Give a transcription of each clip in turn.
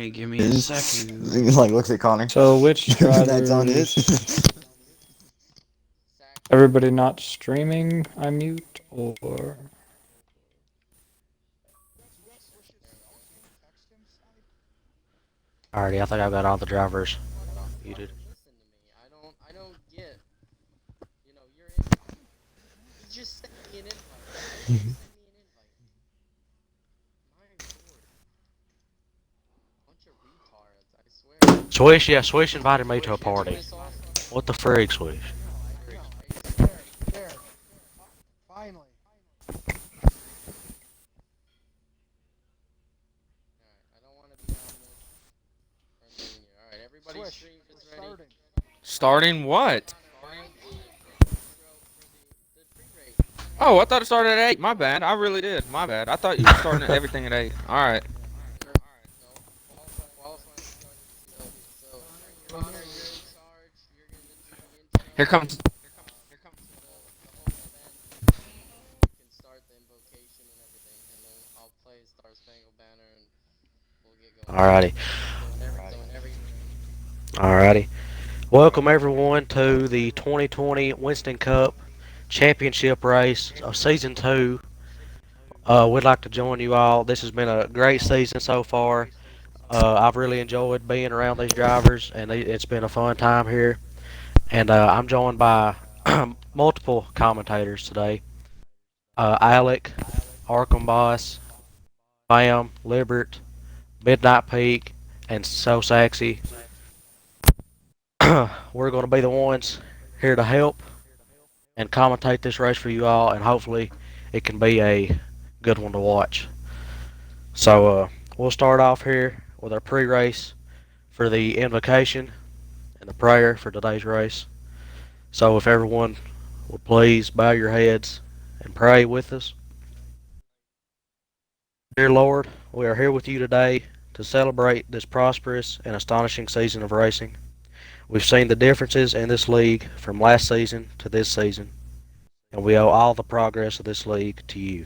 Hey, give me a He second. like looks at Connor. So which That's on his. drivers? Everybody not streaming, I mute or Alrighty, I think I've got all the drivers muted. Swish, yeah, Swish invited me to a party. What the frig, Swish? Starting what? Oh, I thought it started at 8. My bad. I really did. My bad. I thought you were starting at everything at 8. Alright. Here comes. Alrighty, alrighty. Welcome everyone to the 2020 Winston Cup Championship race of Season 2. We'd like to join you all. This has been a great season so far. I've really enjoyed being around these drivers, and it's been a fun time here. And I'm joined by multiple commentators today. Alec, Arkham Boss, Bam, Libert, Midnight Peak, and So Saxy. We're going to be the ones here to help and commentate this race for you all, and hopefully it can be a good one to watch. So we'll start off here with our pre-race for the invocation and the prayer for today's race. So if everyone would please bow your heads and pray with us. Dear Lord, we are here with you today to celebrate this prosperous and astonishing season of racing. We've seen the differences in this league from last season to this season, and we owe all the progress of this league to you.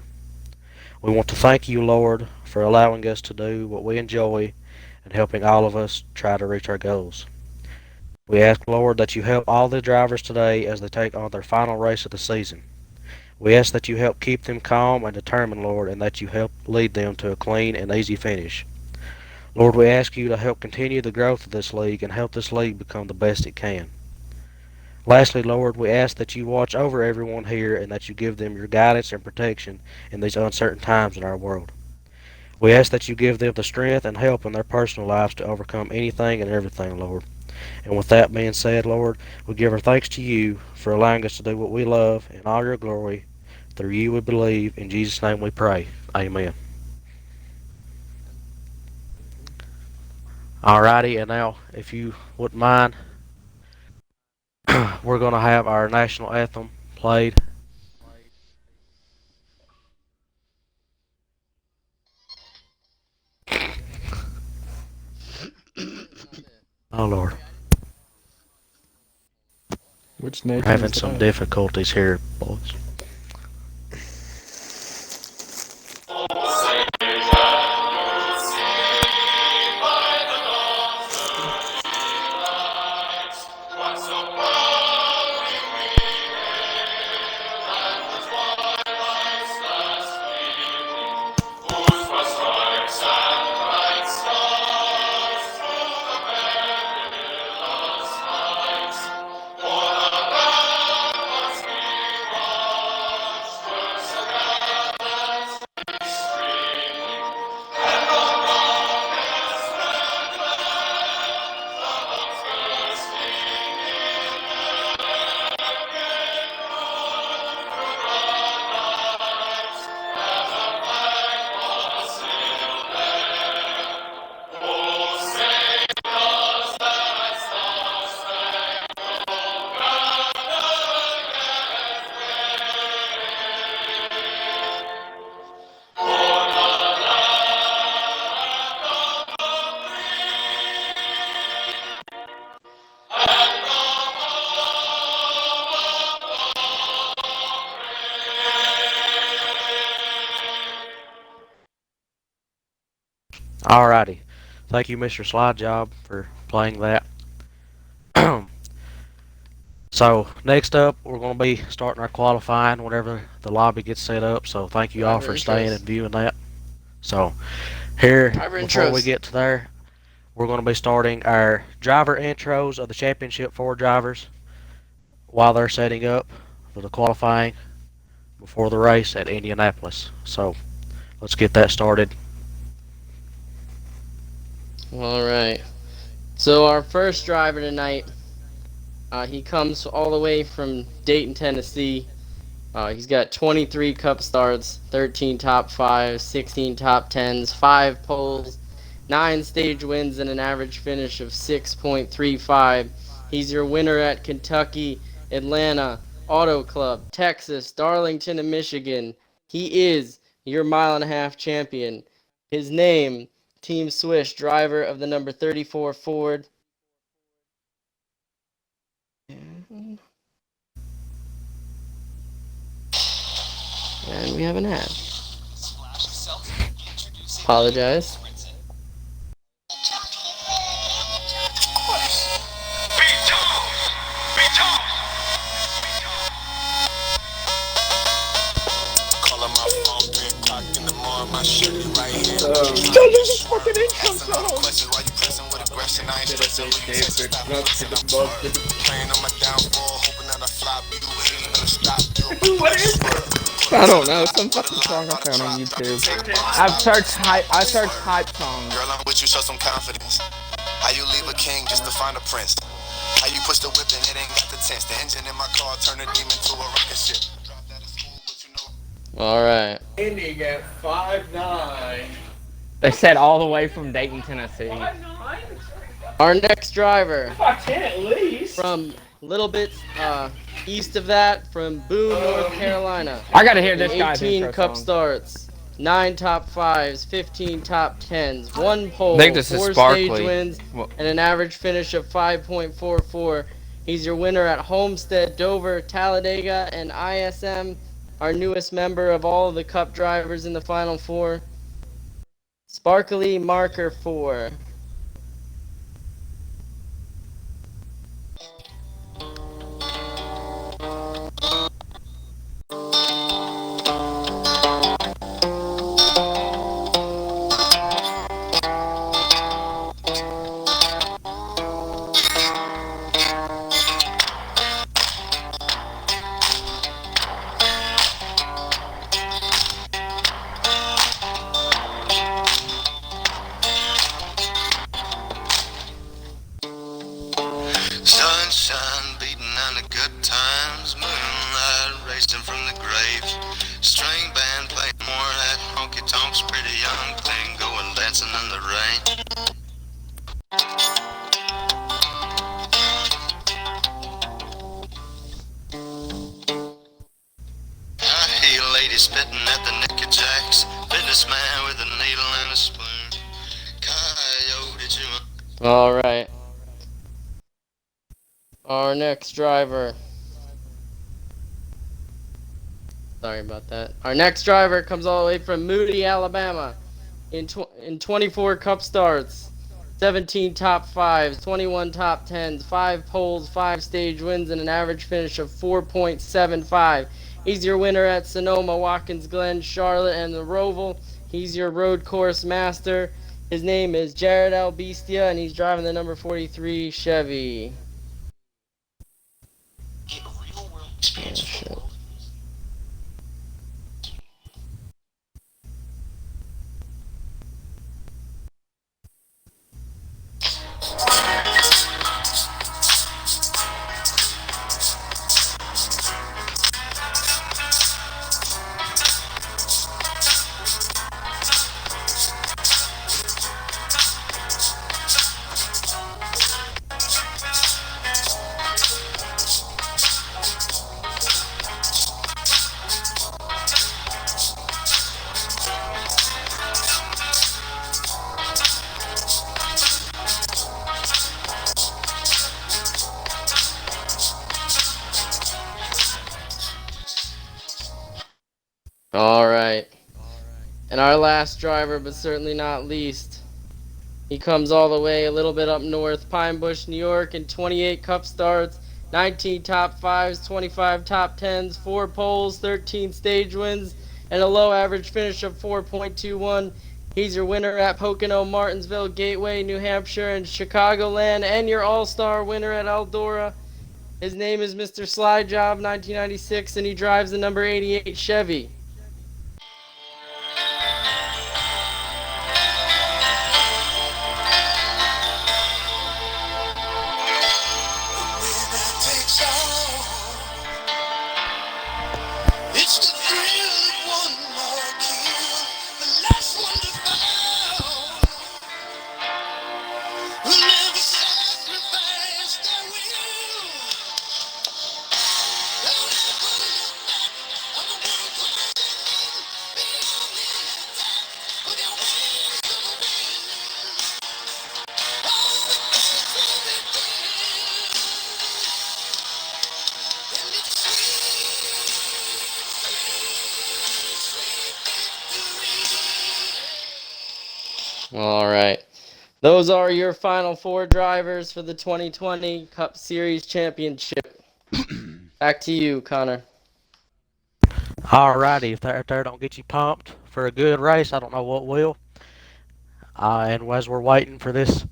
We want to thank you, Lord, for allowing us to do what we enjoy and helping all of us try to reach our goals. We ask, Lord, that you help all the drivers today as they take on their final race of the season. We ask that you help keep them calm and determined, Lord, and that you help lead them to a clean and easy finish. Lord, we ask you to help continue the growth of this league and help this league become the best it can. Lastly, Lord, we ask that you watch over everyone here and that you give them your guidance and protection in these uncertain times in our world. We ask that you give them the strength and help in their personal lives to overcome anything and everything, Lord. And with that being said, Lord, we give our thanks to you for allowing us to do what we love in all your glory. Through you we believe. In Jesus' name we pray. Amen. Alrighty, and now, if you wouldn't mind, we're going to have our national anthem played. Oh, Lord. which We're Nathan having is some that? difficulties here, boys. Alrighty. Thank you, Mr. Slide Job, for playing that. So next up, we're going to be starting our qualifying whenever the lobby gets set up. So thank you all Driver for staying and intros. viewing that. So here, Driver before we intros. get to there, we're going to be starting our driver intros of the Championship 4 drivers while they're setting up for the qualifying before the race at Indianapolis. So let's get that started. All right. So our first driver tonight, he comes all the way from Dayton, Tennessee. He's got 23 Cup starts, 13 top fives, 16 top tens, 5 poles, 9 stage wins, and an average finish of 6.35. He's your winner at Kentucky, Atlanta, Auto Club, Texas, Darlington, and Michigan. He is your mile-and-a-half champion. His name, Team Swish, driver of the number 34 Ford. And we have an ad. Apologize. My shit right here. Still do this fucking intro Asking all the song. questions why you pressing with aggression. I ain't Did it stressing. they Look, you shape texting, it stop up to fussing. the I'm bucket? swerving. Praying on my downfall, hoping that I flop. You ain't gonna stop. What is it? I don't know. Some fucking song I found on YouTube. I searched hype songs. Girl, I'm with you, show some confidence. How you leave a king just to find a prince? How you push the whip and it ain't got the tense? The engine in my car turn a demon to a rocket ship. All right. Indy got 5'9". They said all the way from Dayton, Tennessee. Our next driver 5'10" at least. from a little bit east of that, from Boone, North Carolina. I gotta hear In this guy's 18 intro Cup song. starts, 9 top fives, 15 top tens, 1 pole, I think this is 4 Sparkly. stage wins, and an average finish of 5.44. He's your winner at Homestead, Dover, Talladega, and ISM. Our newest member of all of the Cup drivers in the Final Four. Sparkly Marker 4. Sunshine beating on the good times, moonlight racing from the grave. String band playing more of that honky tonks, pretty young thing going dancing in the rain. I hear a lady spitting at the Nicky Jacks, businessman with a needle and a spoon. Coyote, did you? All right. Our next driver. Sorry about that. Our next driver comes all the way from Moody, Alabama. In 24 Cup starts, 17 top fives, 21 top tens, 5 poles, 5 stage wins, and an average finish of 4.75. He's your winner at Sonoma, Watkins Glen, Charlotte, and the Roval. He's your road course master. His name is Jared L. Bestia, and he's driving the number 43 Chevy. Oh, shit. All right. And our last driver, but certainly not least, He comes all the way a little bit up north, Pine Bush, New York, in 28 Cup starts, 19 top fives, 25 top tens, 4 poles, 13 stage wins, and a low average finish of 4.21. He's your winner at Pocono, Martinsville, Gateway, New Hampshire, and Chicagoland, and your all-star winner at Eldora. His name is Mr. Slidejob 1996, and he drives the number 88 Chevy. It's the thrill of one more kill, the last one to fall. Who never sacrifice their will. Don't ever look back on the world closing in. Be on the attack with your wings to the wind. All the gates will be dim. And it's sweet, sweet, sweet victory. All right. Those are your final 4 drivers for the 2020 Cup Series Championship. Back to you, Connor. Alrighty, if that there don't get you pumped for a good race, I don't know what will. And as we're waiting for this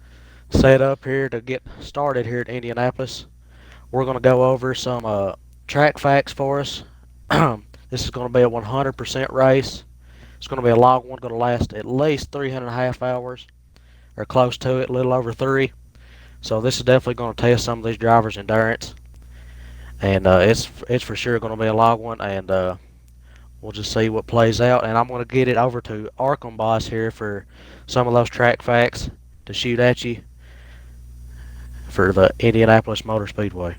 setup here to get started here at Indianapolis, we're going to go over some track facts for us. This is going to be a 100% race. It's going to be a long one, going to last at least 3.5 hours, or close to it, a little over 3. So this is definitely going to test some of these drivers' endurance. And it's for sure going to be a long one, and we'll just see what plays out. And I'm going to get it over to Arkham Boss here for some of those track facts to shoot at you for the Indianapolis Motor Speedway.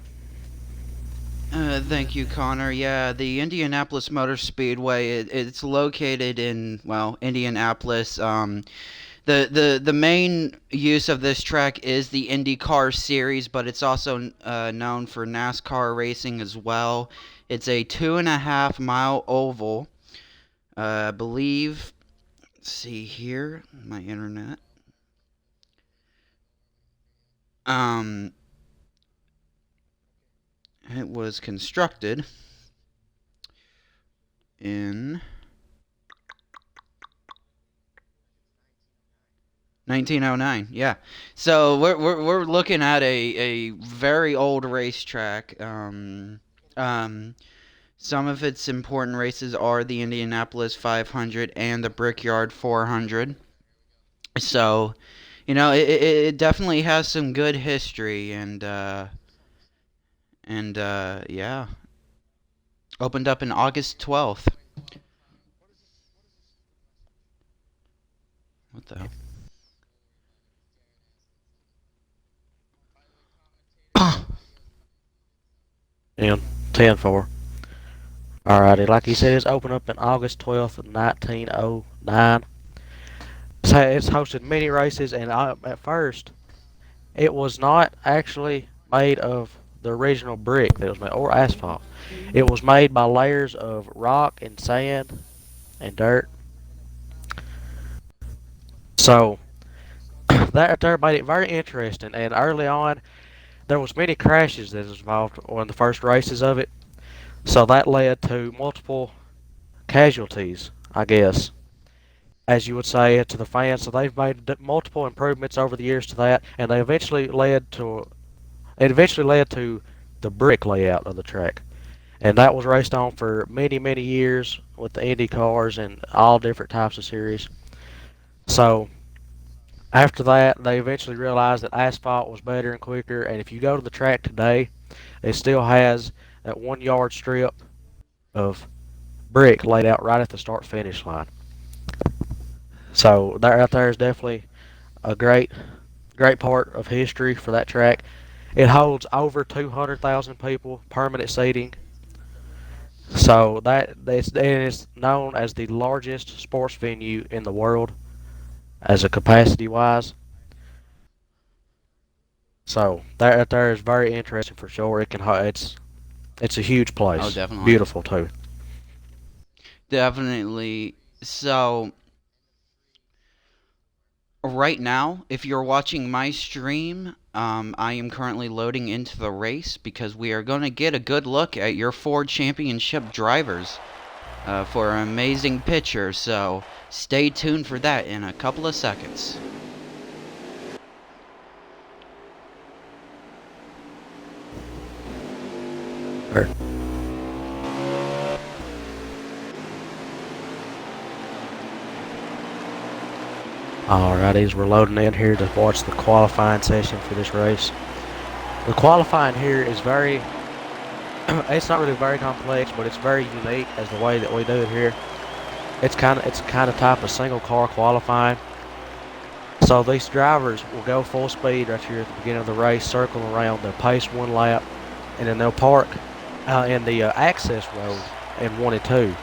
Thank you, Connor. Yeah, the Indianapolis Motor Speedway, it's located in, well, Indianapolis. The main use of this track is the IndyCar series, but it's also known for NASCAR racing as well. It's a 2.5 mile oval. I believe, let's see here, my internet. It was constructed in 1909. Yeah. So we're looking at a very old racetrack. Some of its important races are the Indianapolis 500 and the Brickyard 400. So, you know, it definitely has some good history, and yeah. Opened up in August 12th. What the hell? And 10-4. Alrighty, like he said, it's opened up in August 12th, 1909. It's hosted many races, and at first, it was not actually made of the original brick that was made, or asphalt. It was made by layers of rock and sand and dirt. So that there made it very interesting. And early on, there was many crashes that was involved on the first races of it. So that led to multiple casualties, I guess, as you would say, to the fans. So they've made multiple improvements over the years to that, and they eventually led to the brick layout of the track. And that was raced on for many, many years with the Indy cars and all different types of series. So after that, they eventually realized that asphalt was better and quicker. And if you go to the track today, it still has that 1 yard strip of brick laid out right at the start-finish line. So that right there is definitely a great part of history for that track. It holds over 200,000 people, permanent seating. So it's known as the largest sports venue in the world, as a capacity-wise. So that right there is very interesting for sure. It's a huge place. Oh, definitely. Beautiful too. Definitely. So, right now, if you're watching my stream, I am currently loading into the race because we are going to get a good look at your 4 championship drivers for an amazing picture. So stay tuned for that in a couple of seconds. Or- Alrighty, we're loading in here to watch the qualifying session for this race. The qualifying here is very, it's not really very complex, but it's very unique as the way that we do it here. It's kind of type of single car qualifying. So these drivers will go full speed right here at the beginning of the race, circle around, they'll pace 1 lap, and then they'll park in the access road in 1 and 2.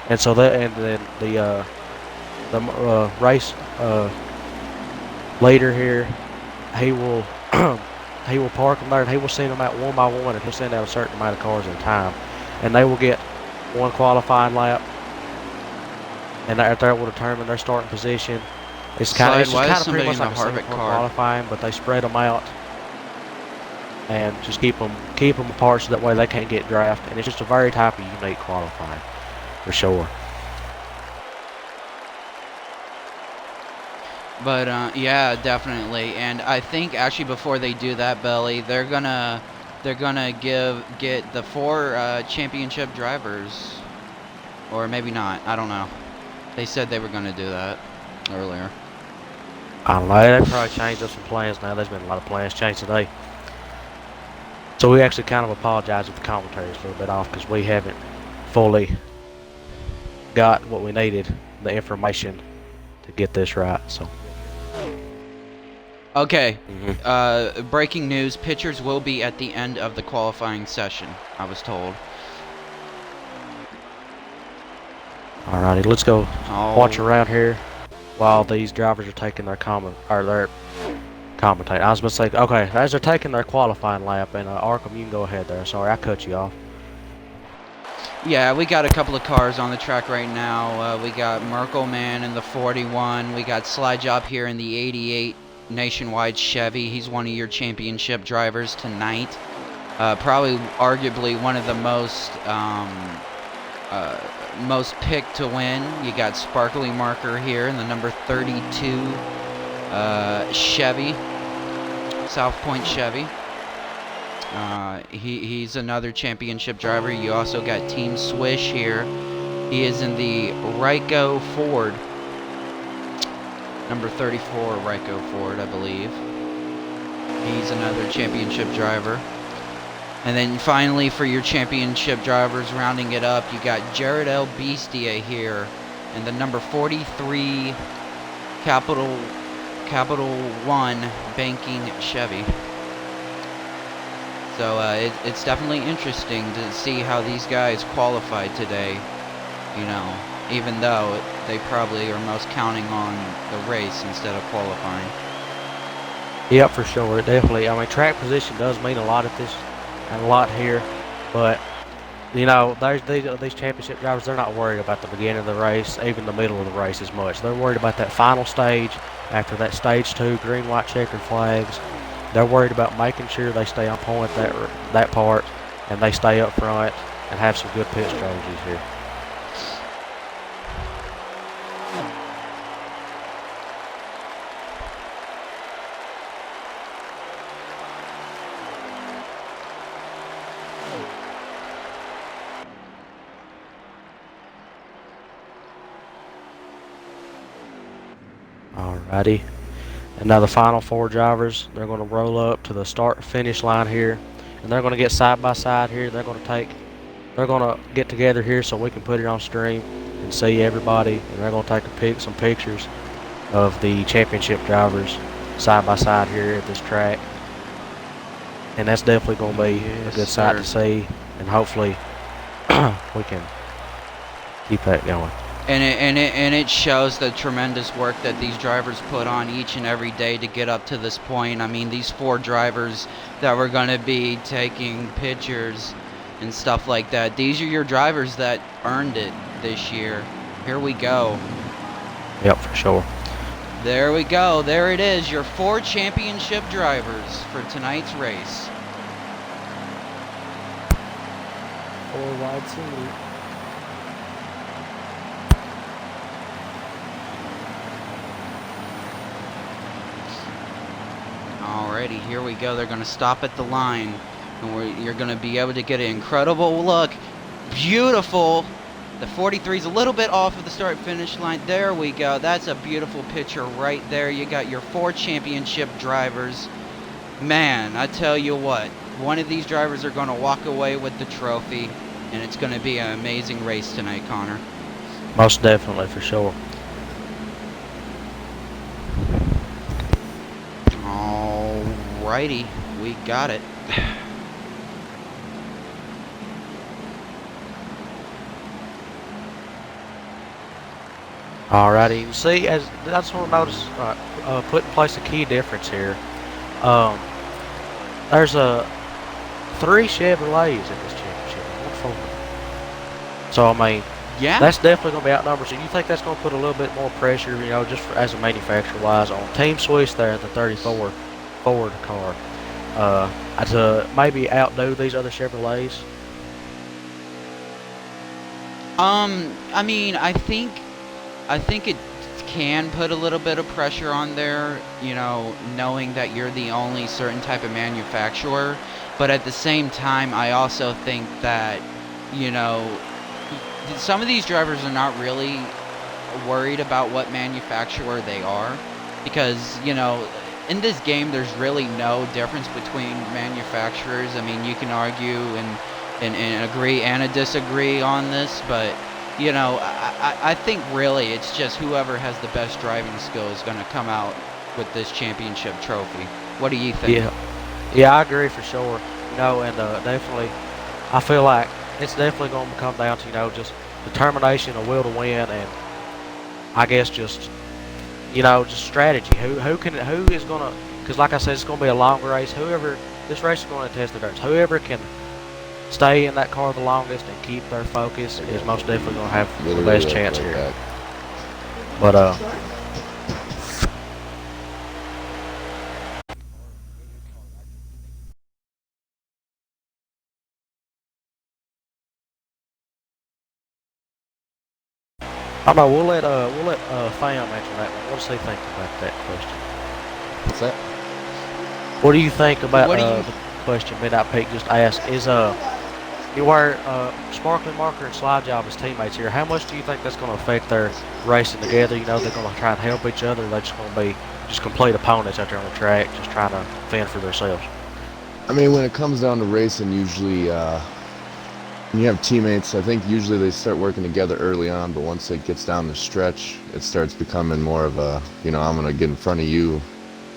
And so that, and then the race leader here, he will he will park them there, and he will send them out 1 by 1, and he'll send out a certain amount of cars at a time, and they will get 1 qualifying lap, and that will determine their starting position. It's kind of pretty much like a single car qualifying, but they spread them out and just keep them apart so that way they can't get drafted, and it's just a very type of unique qualifying for sure. But yeah, definitely. And I think actually before they do that, Belly, they're gonna get the 4 championship drivers, or maybe not. I don't know. They said they were gonna do that earlier. I don't know. They've probably changed up some plans now. There's been a lot of plans changed today. So we actually kind of apologize if the commentary is a little bit off because we haven't fully got what we needed, the information to get this right. So. Okay. Breaking news: pitchers will be at the end of the qualifying session, I was told. Alrighty, let's go watch around here while these drivers are taking their commentate. I was going to say, okay, as they're taking their qualifying lap, and Arkham, you can go ahead there. Sorry, I cut you off. Yeah, we got a couple of cars on the track right now. We got Merkle Man in the 41. We got Slide Job here in the 88 Nationwide Chevy. He's one of your championship drivers tonight. Probably, arguably, one of the most picked to win. You got Sparkly Marker here in the number 32 Chevy, South Point Chevy. He's another championship driver. You also got Team Swish here. He is in the Ryko Ford, number 34 Ryko Ford, I believe. He's another championship driver. And then finally, for your championship drivers, rounding it up, you got Jared L. Bestia here in the number 43 Capital One Banking Chevy. So it's definitely interesting to see how these guys qualified today. You know, even though they probably are most counting on the race instead of qualifying. Yep, for sure, definitely. I mean, track position does mean a lot at this. And a lot here, but you know, these championship drivers, they're not worried about the beginning of the race, even the middle of the race as much. They're worried about that final stage, after that stage 2 green, white, checkered flags. They're worried about making sure they stay on point that part, and they stay up front and have some good pit strategies here. Alrighty, and now the final 4 drivers, they're going to roll up to the start-finish line here, and they're going to get side by side here. They're going to get together here so we can put it on stream and see everybody, and they're going to take some pictures of the championship drivers side by side here at this track, and that's definitely going to be a good sight to see, and hopefully we can keep that going. And it shows the tremendous work that these drivers put on each and every day to get up to this point. I mean, these 4 drivers that were going to be taking pictures and stuff like that, these are your drivers that earned it this year. Here we go. Yep, for sure. There we go. There it is. Your 4 championship drivers for tonight's race. 4 wide salute. Alrighty, here we go. They're going to stop at the line. And you're going to be able to get an incredible look. Beautiful. The 43 is a little bit off of the start-finish line. There we go. That's a beautiful picture right there. You got your 4 championship drivers. Man, I tell you what. One of these drivers are going to walk away with the trophy. And it's going to be an amazing race tonight, Connor. Most definitely, for sure. Alrighty, we got it. Alrighty, you see, as I just want to notice, put in place a key difference here. There's 3 Chevrolets in this championship. One Ford. So I mean, Yeah. that's definitely going to be outnumbered. So you think that's going to put a little bit more pressure, you know, just as a manufacturer wise, on Team Swiss there at the 34 Ford car, to maybe outdo these other Chevrolets? I mean, I think it can put a little bit of pressure on there, you know, knowing that you're the only certain type of manufacturer. But at the same time, I also think that, you know, some of these drivers are not really worried about what manufacturer they are, because, you know, in this game there's really no difference between manufacturers. I mean, you can argue and agree and disagree on this, but you know, I think really it's just whoever has the best driving skill is going to come out with this championship trophy. What do you think? Yeah, I agree for sure. You know, and definitely, I feel like it's definitely going to come down to, you know, just determination, a will to win, and I guess just, you know, just strategy. Who is going to? Because like I said, it's going to be a long race. This race is going to test the dirt. Whoever can stay in that car the longest and keep their focus is most definitely going to have the best chance here. That. But I don't know. We'll let Fam answer that one. What does he think about that question? What's that? What do you think about What do you- the question Midnight Peak just asked? Is you wear Sparkling Marker and Slide Job as teammates here. How much do you think that's going to affect their racing together? You know, they're going to try and help each other. They're just going to be just complete opponents out there on the track, just trying to fend for themselves. I mean, when it comes down to racing, usually when you have teammates, I think usually they start working together early on, but once it gets down the stretch, it starts becoming more of a, you know, I'm going to get in front of you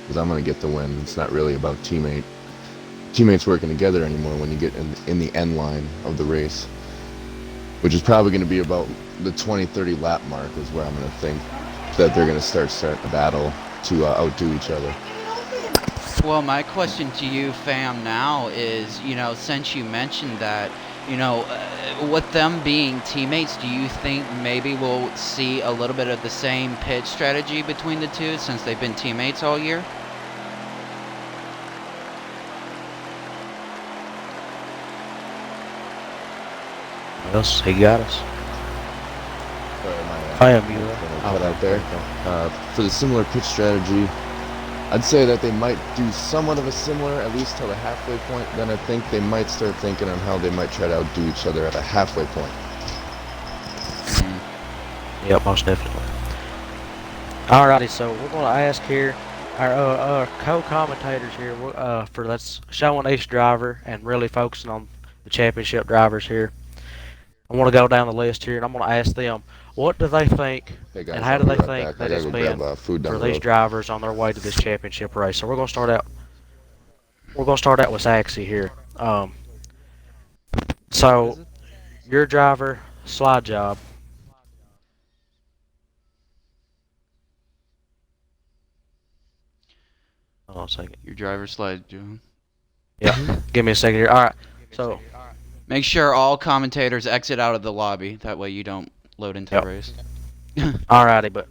because I'm going to get the win. It's not really about teammates working together anymore when you get in the end line of the race, which is probably going to be about the 20-30 lap mark is where I'm going to think that they're going to start a battle to outdo each other. Well, my question to you, Fam, now is, you know, since you mentioned that, you know, with them being teammates, do you think maybe we'll see a little bit of the same pit strategy between the two since they've been teammates all year? Yes, he got us. Sorry, my Fam, you cut out there. For the similar pitch strategy, I'd say that they might do somewhat of a similar, at least till the halfway point. Then I think they might start thinking on how they might try to outdo each other at a halfway point. Yep, most definitely. Alrighty, so we're going to ask here our co-commentators here for that's showing each driver and really focusing on the championship drivers here. I want to go down the list here, and I'm going to ask them, what do they think, Hey guys, and how I'll do be they right think back. that I it's gotta go been grab food down for the these road. drivers on their way to this championship race? So we're going to start out. We're going to start out with Saxy here. So your driver, Slide Job. Hold on a second. Your driver slide, Joe. Yeah, give me a second here. All right. So Make sure all commentators exit out of the lobby. That way you don't load into Yep. the race. alrighty, but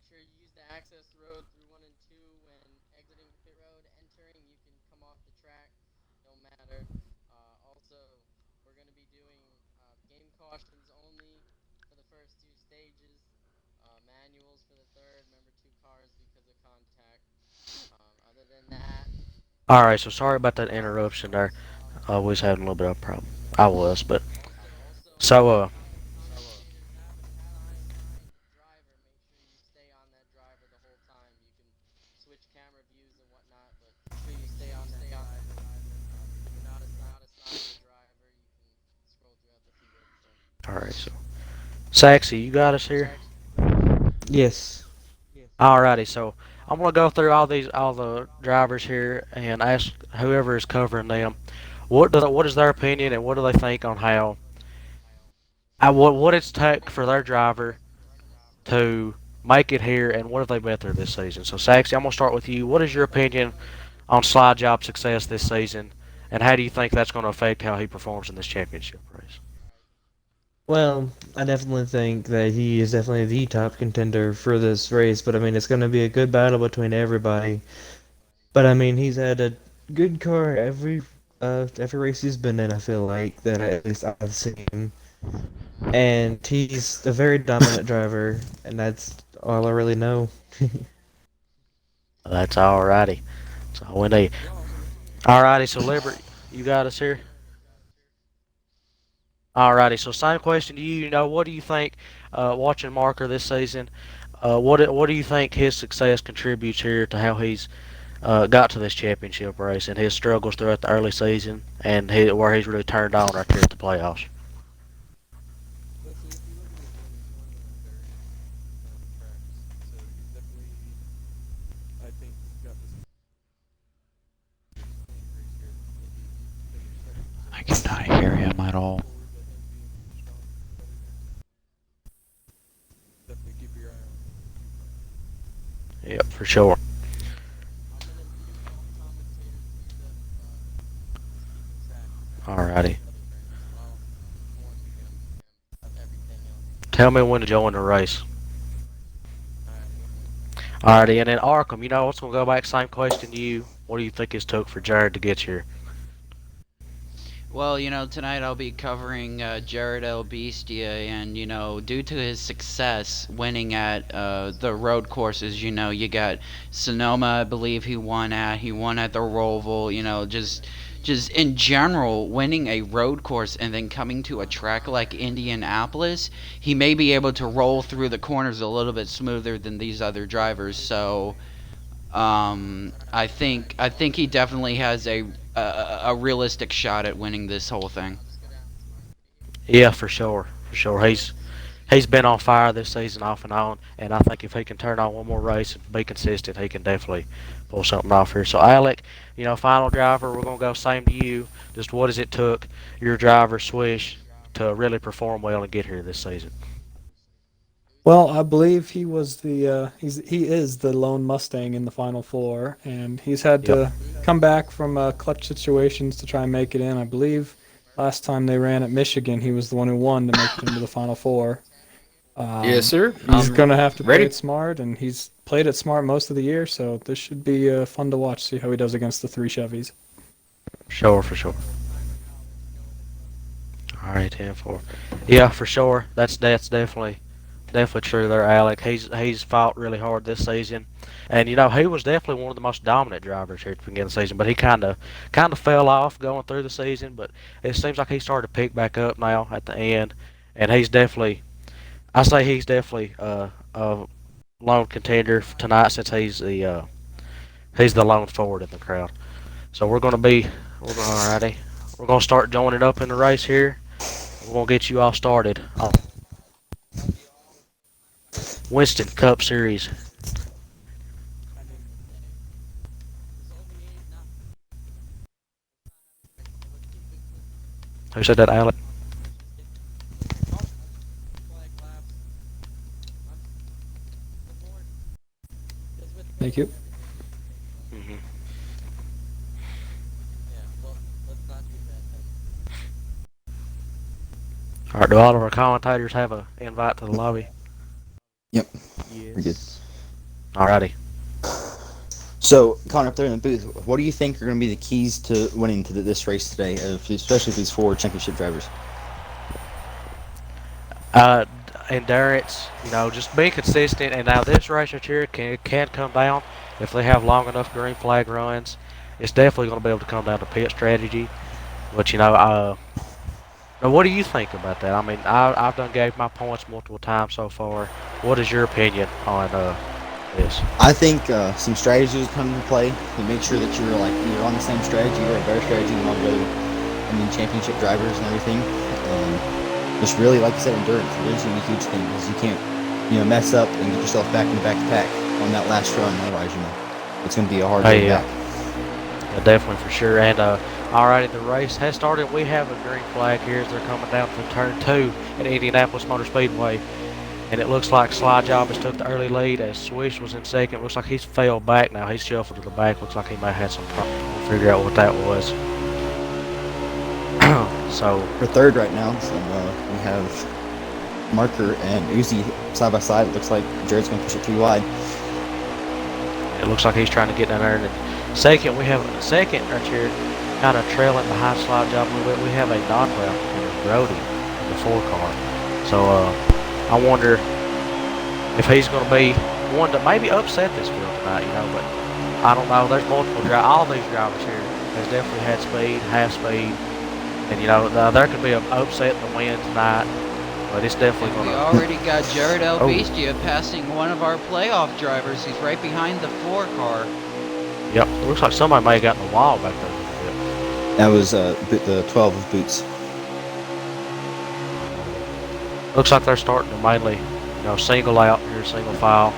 sure you use the access road through 1 and 2 when exiting the pit road. Entering, you can come off the track. Don't matter. Also, we're going to be doing game cautions only for the first 2 stages. Manuals for the third. Remember, 2 cars because of contact. Other than that, All right, so sorry about that interruption there. I was having a little bit of a problem. I was, but also so if you have an assigned driver, make sure you stay on that driver the whole time. You can switch camera views and whatnot, but make sure you stay on that driver. If you're not assigned a driver, you can scroll throughout the field. So, all right, so Saxy, you got us here. Yes. Alrighty, so I'm gonna go through all the drivers here and ask whoever is covering them what is their opinion and what do they think on how what it's took for their driver to make it here and what have they been through this season. So Saxy, I'm gonna start with you. What is your opinion on Slide Job's success this season, and how do you think that's going to affect how he performs in this championship race? Well, I definitely think that he is definitely the top contender for this race, but I mean, it's going to be a good battle between everybody. But I mean, he's had a good car every race he's been in, I feel like, that at least I've seen. And he's a very dominant driver, and that's all I really know. That's alrighty. So we need. Alrighty, so Liberty, you got us here. Alrighty, so same question to you. You know, what do you think, watching Marker this season? What do you think his success contributes here to how he's got to this championship race and his struggles throughout the early season and where he's really turned on right there at the playoffs? I cannot hear him at all. Yep, for sure. Alrighty. Tell me when to join the race. Alrighty, and then Arkham, you know, let's go back, same question to you. What do you think it took for Jared to get here? Well, tonight I'll be covering Jared Bestia, and due to his success winning at the road courses, you got Sonoma, I believe he won at the Roval, just in general winning a road course and then coming to a track like Indianapolis, he may be able to roll through the corners a little bit smoother than these other drivers. So I think he definitely has a realistic shot at winning this whole thing. Yeah, for sure, for sure. He's been on fire this season off and on, and I think if he can turn on one more race and be consistent, he can definitely pull something off here. So Alec, you know, final driver, we're gonna go same to you. Just what has it took your driver Swish to really perform well and get here this season? Well, I believe he was he is the lone Mustang in the final four, and he's had Yep. to come back from clutch situations to try and make it in. I believe last time they ran at Michigan, he was the one who won to make it into the final four. Yes, sir. He's gonna have to play Ready? it smart, and he's played it smart most of the year. So this should be fun to watch. See how he does against the three Chevys. Sure, for sure. All right, 10-4. Yeah, for sure. That's definitely true there, Alec. He's fought really hard this season, and you know he was definitely one of the most dominant drivers here at the beginning of the season. But he kind of fell off going through the season. But it seems like he started to pick back up now at the end, and I say he's definitely a lone contender tonight since he's the lone forward in the crowd. So alrighty. We're gonna start joining up in the race here. We're gonna get you all started. Winston Cup Series. Who said that, Alec? Thank you. Mm-hmm. All right. Do all of our commentators have an invite to the lobby? Yep. Yes. We're good. Alrighty. So, Connor, up there in the booth, what do you think are going to be the keys to winning this race today, especially these 4 championship drivers? Endurance, just being consistent. And now this race right here can come down if they have long enough green flag runs. It's definitely going to be able to come down to pit strategy. But now what do you think about that? I mean, I've gave my points multiple times so far. What is your opinion on this? I think some strategies come into play to make sure that you're on the same strategy or a better strategy than all the other championship drivers and everything. Just really, like you said, endurance. Endurance is going to be a huge thing because you can't, mess up and get yourself back in the back to pack on that last run. Otherwise, it's going to be a hard way back. Yeah, definitely for sure. And alrighty, the race has started. We have a green flag here as they're coming down from turn 2 at Indianapolis Motor Speedway. And it looks like Sly Job has took the early lead as Swish was in second. Looks like he's fell back now. He's shuffled to the back. Looks like he may have had some problem. We'll figure out what that was. So for third right now, we have Marker and Uzi side by side. It looks like Jared's going to push it too wide. It looks like he's trying to get down there. And second, we have a second right here, kind of trailing behind Slide Job a little bit. We have a non-well in Brody in the 4 car. So I wonder if he's going to be one to maybe upset this field tonight, but I don't know. There's multiple drivers. All these drivers here has definitely had speed, half speed. And, there could be an upset in the win tonight, but it's definitely going to... We already got Jared Bestia passing one of our playoff drivers. He's right behind the 4 car. Yep, it looks like somebody may have gotten the wall back there. That was the 12 of Boots. Looks like they're starting to mainly, single out here, single file.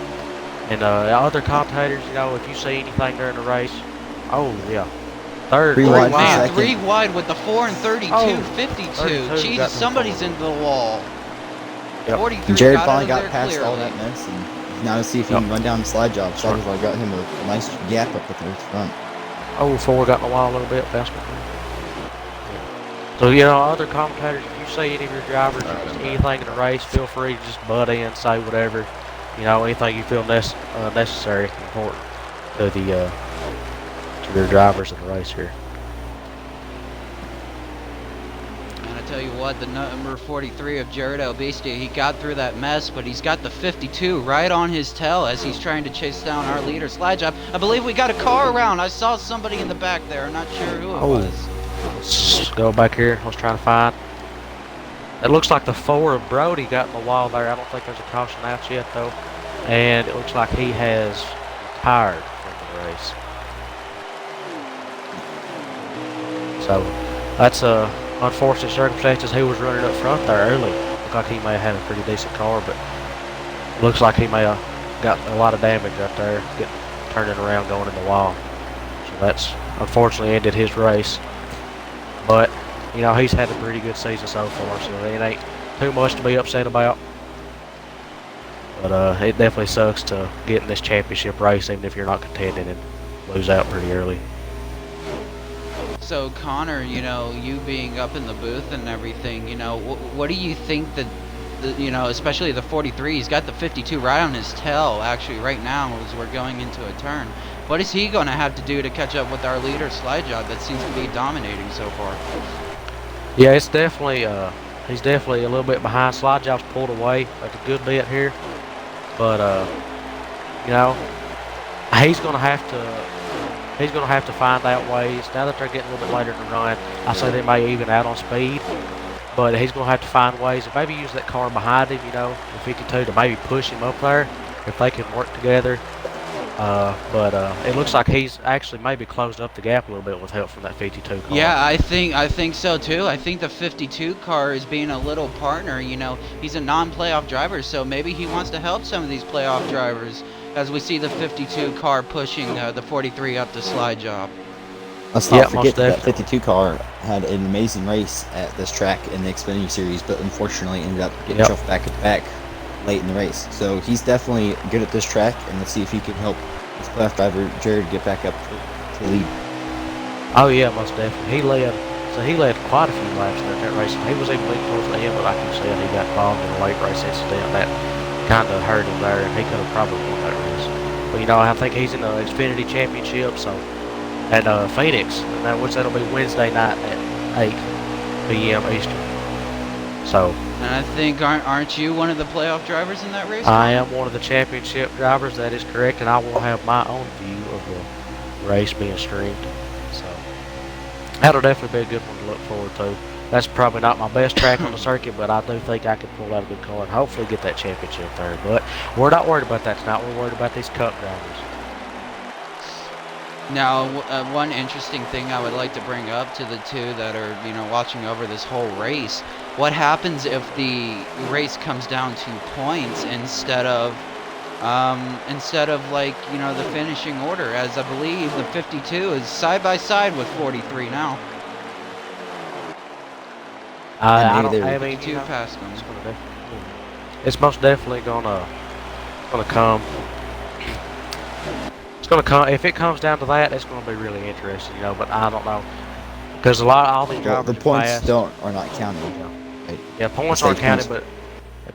And other commentators, if you see anything during the race, oh, yeah. Third, 3 wide. 3 wide with the 4 and 32, 52. Jesus, somebody's into the wall. Yep. 43 Jared got finally out got of there past clearly. all that mess, and now let's see if he can run down the Slide Job. Slide Job got him a nice gap up at the front. Oh, 4 got in the wall a little bit, basketball. So, other commentators, if you see any of your drivers or anything in the race, feel free to just butt in, say whatever, anything you feel necessary, important to the to your drivers in the race here. And I tell you what, the number 43 of Jared Bestia, he got through that mess, but he's got the 52 right on his tail as he's trying to chase down our leader, Slide Job. I believe we got a car around. I saw somebody in the back there. I'm not sure who it was. Let's go back here. I was trying to find. It looks like the 4 of Brody got in the wall there. I don't think there's a caution out yet, though. And it looks like he has retired from the race. So that's unfortunate circumstances. He was running up front there early. Looked like he may have had a pretty decent car, but looks like he may have got a lot of damage right there, turning around, going in the wall. So that's unfortunately ended his race. But he's had a pretty good season so far, so it ain't too much to be upset about. But it definitely sucks to get in this championship race, even if you're not contending, and lose out pretty early. So Connor, you being up in the booth and everything, what do you think that, especially the 43, he's got the 52 right on his tail, actually, right now as we're going into a turn. What is he going to have to do to catch up with our leader, Slide Job, that seems to be dominating so far? Yeah, it's definitely, he's definitely a little bit behind. Slide Job's pulled away like a good bit here. But, he's going to have to find out ways. Now that they're getting a little bit later in the run, I say they may even out on speed. But he's going to have to find ways to maybe use that car behind him, the 52, to maybe push him up there if they can work together. But it looks like he's actually maybe closed up the gap a little bit with help from that 52 car. Yeah, I think so too. I think the 52 car is being a little partner. He's a non-playoff driver, so maybe he wants to help some of these playoff drivers as we see the 52 car pushing the 43 up the Slide Job. Let's not forget that 52 car had an amazing race at this track in the Xfinity Series, but unfortunately ended up getting shoved back at the back late in the race. So he's definitely good at this track, and let's see if he can help his playoff driver Jared get back up to lead. Oh yeah, most definitely. He led quite a few laps during that race. He was even leading towards the end, but like you said, he got involved in a late race incident that kind of hurt him there, and he could have probably won that race. But I think he's in the Xfinity Championship, so at Phoenix, which that'll be Wednesday night at 8 p.m. Eastern. So. And I think aren't you one of the playoff drivers in that race? I am one of the championship drivers. That is correct, and I will have my own view of the race being streamed. So that'll definitely be a good one to look forward to. That's probably not my best track on the circuit, but I do think I can pull out a good car and hopefully get that championship there. But we're not worried about that tonight. We're worried about these Cup drivers. Now, one interesting thing I would like to bring up to the two that are, watching over this whole race. What happens if the race comes down to points instead of like, the finishing order, as I believe the 52 is side by side with 43 now. I don't have 52 past them. It's most definitely gonna come. It's gonna come. If it comes down to that, it's gonna be really interesting, But I don't know, because all these drivers the points fast. are not counted. Right? Yeah, points aren't counted, but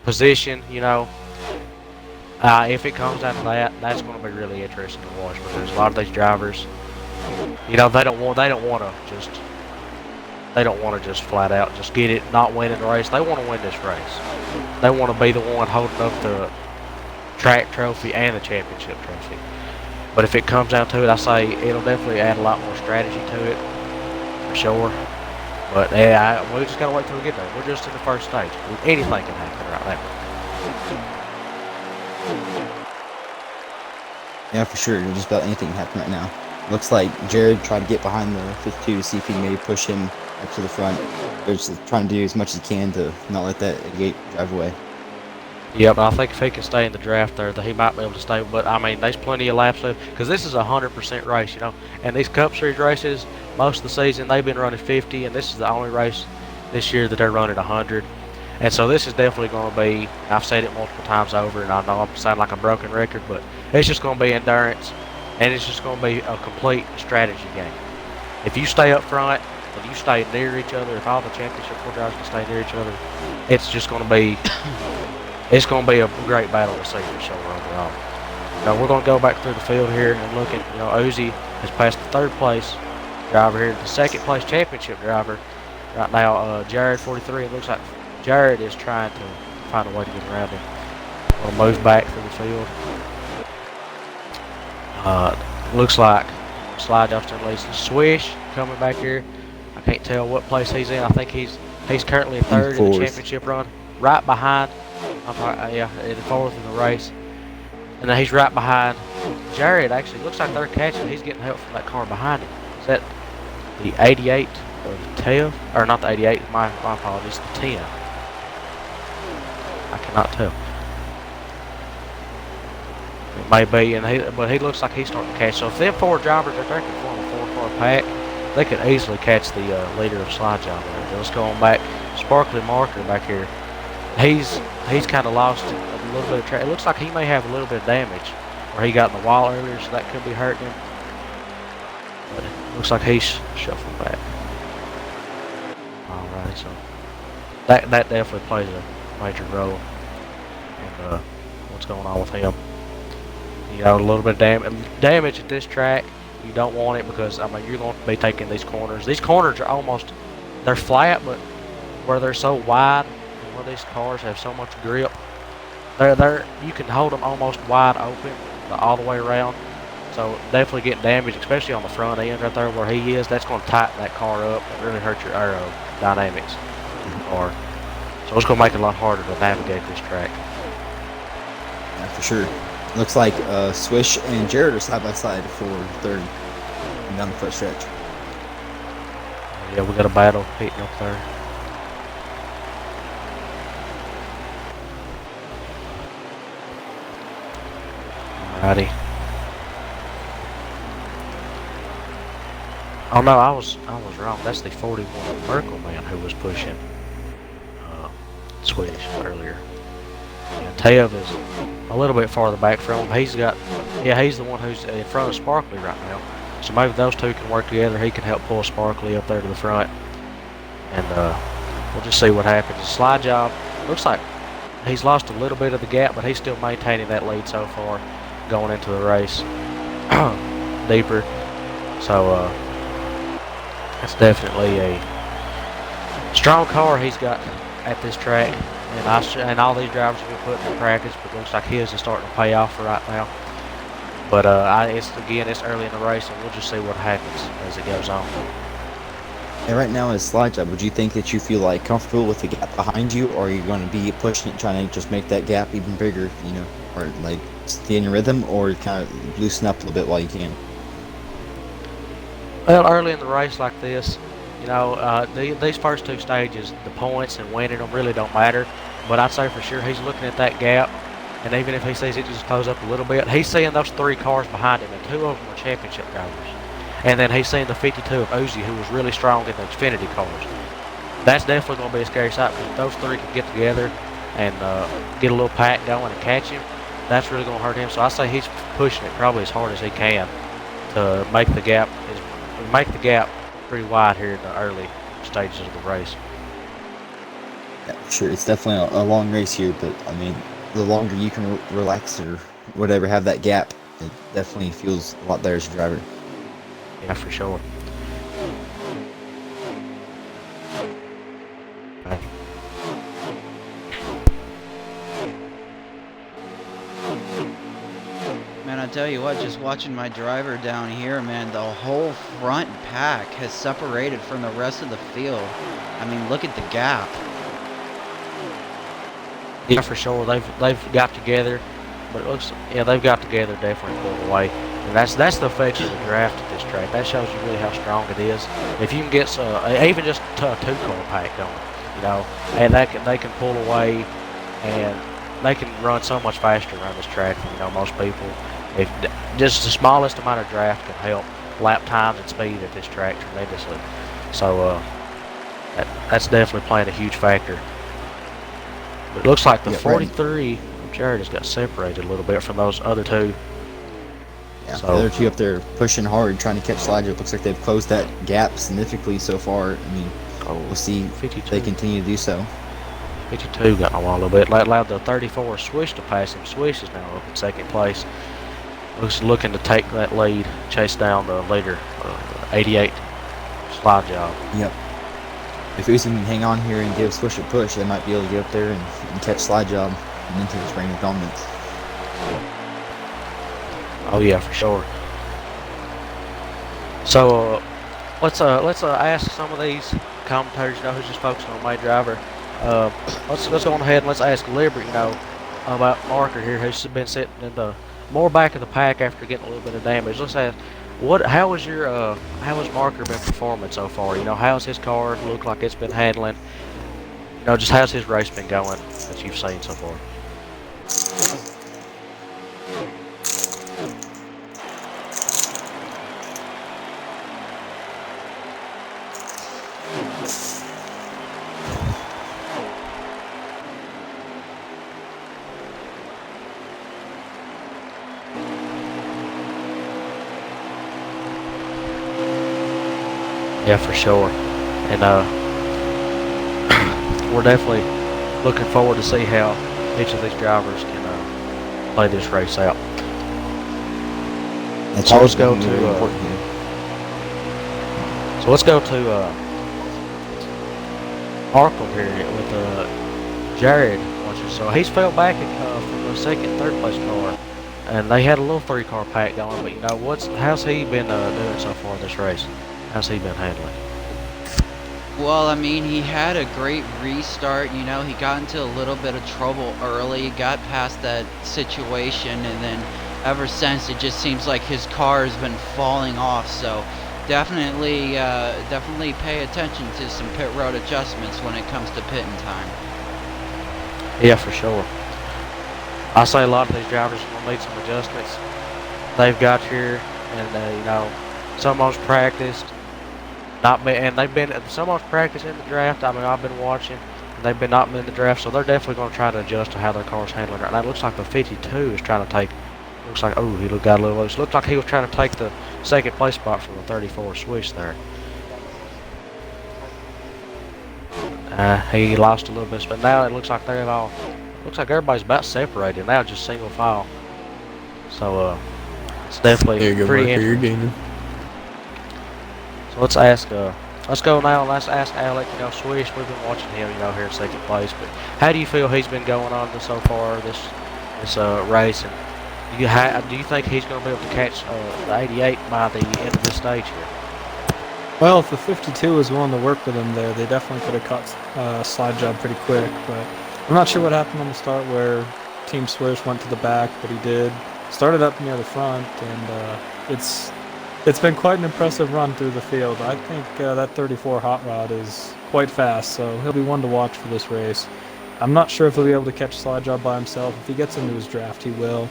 position, if it comes down to that, that's going to be really interesting to watch, because a lot of these drivers, they don't want to just flat out just get it, not winning the race. They want to win this race. They want to be the one holding up the track trophy and the championship trophy. But if it comes down to it, I say it'll definitely add a lot more strategy to it, for sure. But yeah, we just gotta wait till we get there. We're just in the first stage. Anything can happen right now. Yeah, for sure. Just about anything can happen right now. Looks like Jared tried to get behind the 52 to see if he can maybe push him up to the front. They're just trying to do as much as he can to not let that gate drive away. Yeah, but I think if he can stay in the draft there, that he might be able to stay. But I mean, there's plenty of laps left, because this is a 100% race, And these Cup Series races, most of the season they've been running 50, and this is the only race this year that they're running 100. And so this is definitely going to be. I've said it multiple times over, and I know I'm sounding like a broken record, but it's just going to be endurance, and it's just going to be a complete strategy game. If you stay up front and you stay near each other, if all the championship drivers can stay near each other, it's just going to be. It's going to be a great battle to see for sure overall. Now we're going to go back through the field here and look at, Uzi has passed the third place driver here, the second place championship driver. Right now, Jared 43, it looks like Jared is trying to find a way to get around him. We'll move back through the field. Looks like Slide Justin leads the Swish coming back here. I can't tell what place he's in. I think he's currently third in the championship run. Right behind, in fourth in the race. And then he's right behind Jared. Actually, looks like they're catching. He's getting help from that car behind him. Is that the 88 or the 10? Or not the 88, my apologies, the 10. I cannot tell. It may be, but he looks like he's starting to catch. So if them four drivers are there can form a four-car pack, they could easily catch the leader of Slide Job there. Let's go on back. Sparkly Marker back here. He's kind of lost a little bit of track. It looks like he may have a little bit of damage where he got in the wall earlier, so that could be hurting him. But it looks like he's shuffling back. Alright, so that definitely plays a major role in what's going on with him. A little bit of damage at this track. You don't want it because you're going to be taking these corners. These corners are they're flat, but where they're so wide, and where these cars have so much grip, you can hold them almost wide open all the way around. So definitely getting damage, especially on the front end right there where he is. That's going to tighten that car up and really hurt your aerodynamics of the car. So it's going to make it a lot harder to navigate this track. Yeah, for sure. Looks like Swish and Jared are side by side for third and down the front stretch. Yeah, we got a battle heating up there. Alrighty. Oh no, I was wrong. That's the 41 Merkel man who was pushing Swish earlier. And Tev is a little bit farther back from him. He's the one who's in front of Sparkly right now. So maybe those two can work together. He can help pull Sparkly up there to the front. And we'll just see what happens. The Slide Job looks like he's lost a little bit of the gap, but he's still maintaining that lead so far. going into the race deeper. So it's definitely a strong car he's got at this track, and all these drivers have been putting in practice, but it looks like his is starting to pay off for right now. But it's early in the race, and we'll just see what happens as it goes on. And right now in a slide job, would you think that you feel like comfortable with the gap behind you, or are you going to be pushing it, trying to just make that gap even bigger, you know, or like stay in your rhythm, or kind of loosen up a little bit while you can? Well, early in the race like this, you know, these first two stages, the points and winning them really don't matter. But I'd say for sure he's looking at that gap, and even if he sees it just close up a little bit, he's seeing those 3 cars behind him, and 2 of them are championship drivers. And then he's seeing the 52 of Uzi, who was really strong in the Xfinity cars. That's definitely going to be a scary sight, because if those 3 can get together and get a little pack going and catch him, that's really going to hurt him. So I say he's pushing it probably as hard as he can to make the gap pretty wide here in the early stages of the race. Yeah, sure, it's definitely a long race here, but I mean, the longer you can relax or whatever, have that gap, it definitely feels a lot better as a driver. Yeah, for sure. Man, I tell you what, just watching my driver down here, man, the whole front pack has separated from the rest of the field. I mean, look at the gap. Yeah, for sure. They've got together, but it looks they've got together definitely pulled away, and that's the effect of the draft at this track. That shows you really how strong it is. If you can get even just a 2-car pack going, you know, and they can pull away, and they can run so much faster around this track than most people. If just the smallest amount of draft can help lap times and speed at this track tremendously. So that's definitely playing a huge factor. But it looks like the 43 from Jared has got separated a little bit from those other 2. Yeah, so, the other 2 up there pushing hard, trying to catch slide. It looks like they've closed that gap significantly so far. I mean, we'll see if they continue to do so. 52 got a little bit. Allowed the 34 Swish to pass him. Swish is now up in 2nd place. Looking to take that lead, chase down the leader, 88 slide job. Yep. If Uzi can hang on here and give Swish a push, they might be able to get up there and catch slide job and into this reign of dominance. Oh yeah, for sure. So let's ask some of these commentators, who's just focusing on my driver. Let's go on ahead and let's ask Liberty, about Marker here, who's been sitting in the more back of the pack after getting a little bit of damage. Let's ask, how has Marker been performing so far? How's his car look like it's been handling? Just how's his race been going that you've seen so far? Yeah, for sure. And we're definitely looking forward to see how each of these drivers can play this race out. So let's go to Arkle here with Jared. So he's fell back from the 2nd, 3rd place car, and they had a little 3-car pack going. But how's he been doing so far in this race? How's he been handling? Well, I mean, he had a great restart. He got into a little bit of trouble early, got past that situation, and then ever since it just seems like his car has been falling off. So definitely pay attention to some pit road adjustments when it comes to pitting time. Yeah, for sure. I say a lot of these drivers will need some adjustments. They've got here, and someone's practiced. They've been so much practice in the draft. I mean, I've been watching, and they've been not been in the draft, so they're definitely going to try to adjust to how their car's handling right now. It looks like the 52 is trying to take. Looks like he got a little loose. Looked like he was trying to take the 2nd place spot from the 34 Swish there. He lost a little bit, but now it looks like looks like everybody's about separated now, just single file. So it's definitely There you go, pretty Marco. You're interesting. gaining. So let's ask. Let's go now. Let's ask Alec. Swish. We've been watching him. Here in second place. But how do you feel he's been going on so far this race? And do you think he's going to be able to catch the 88 by the end of this stage here? Well, if the 52 was willing to work with him there, they definitely could have caught slide job pretty quick. But I'm not sure what happened on the start where Team Swish went to the back, but he did. Started up near the front, and it's been quite an impressive run through the field. I think that 34 Hot Rod is quite fast, so he'll be one to watch for this race. I'm not sure if he'll be able to catch slide job by himself. If he gets into his draft, he will.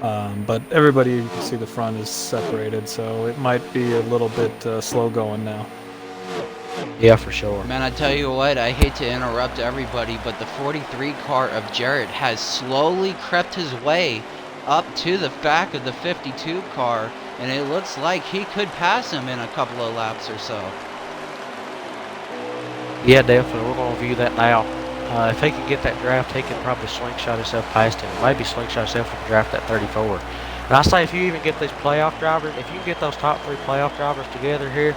But everybody, you can see the front is separated, so it might be a little bit slow going now. Yeah, for sure. Man, I tell you what, I hate to interrupt everybody, but the 43 car of Jarrett has slowly crept his way up to the back of the 52 car, and it looks like he could pass him in a couple of laps or so. Yeah, definitely. We're going to view that now. If he can get that draft, he can probably slingshot himself past him. Maybe slingshot himself and draft that 34. And I say if you even get these playoff drivers, if you can get those top 3 playoff drivers together here,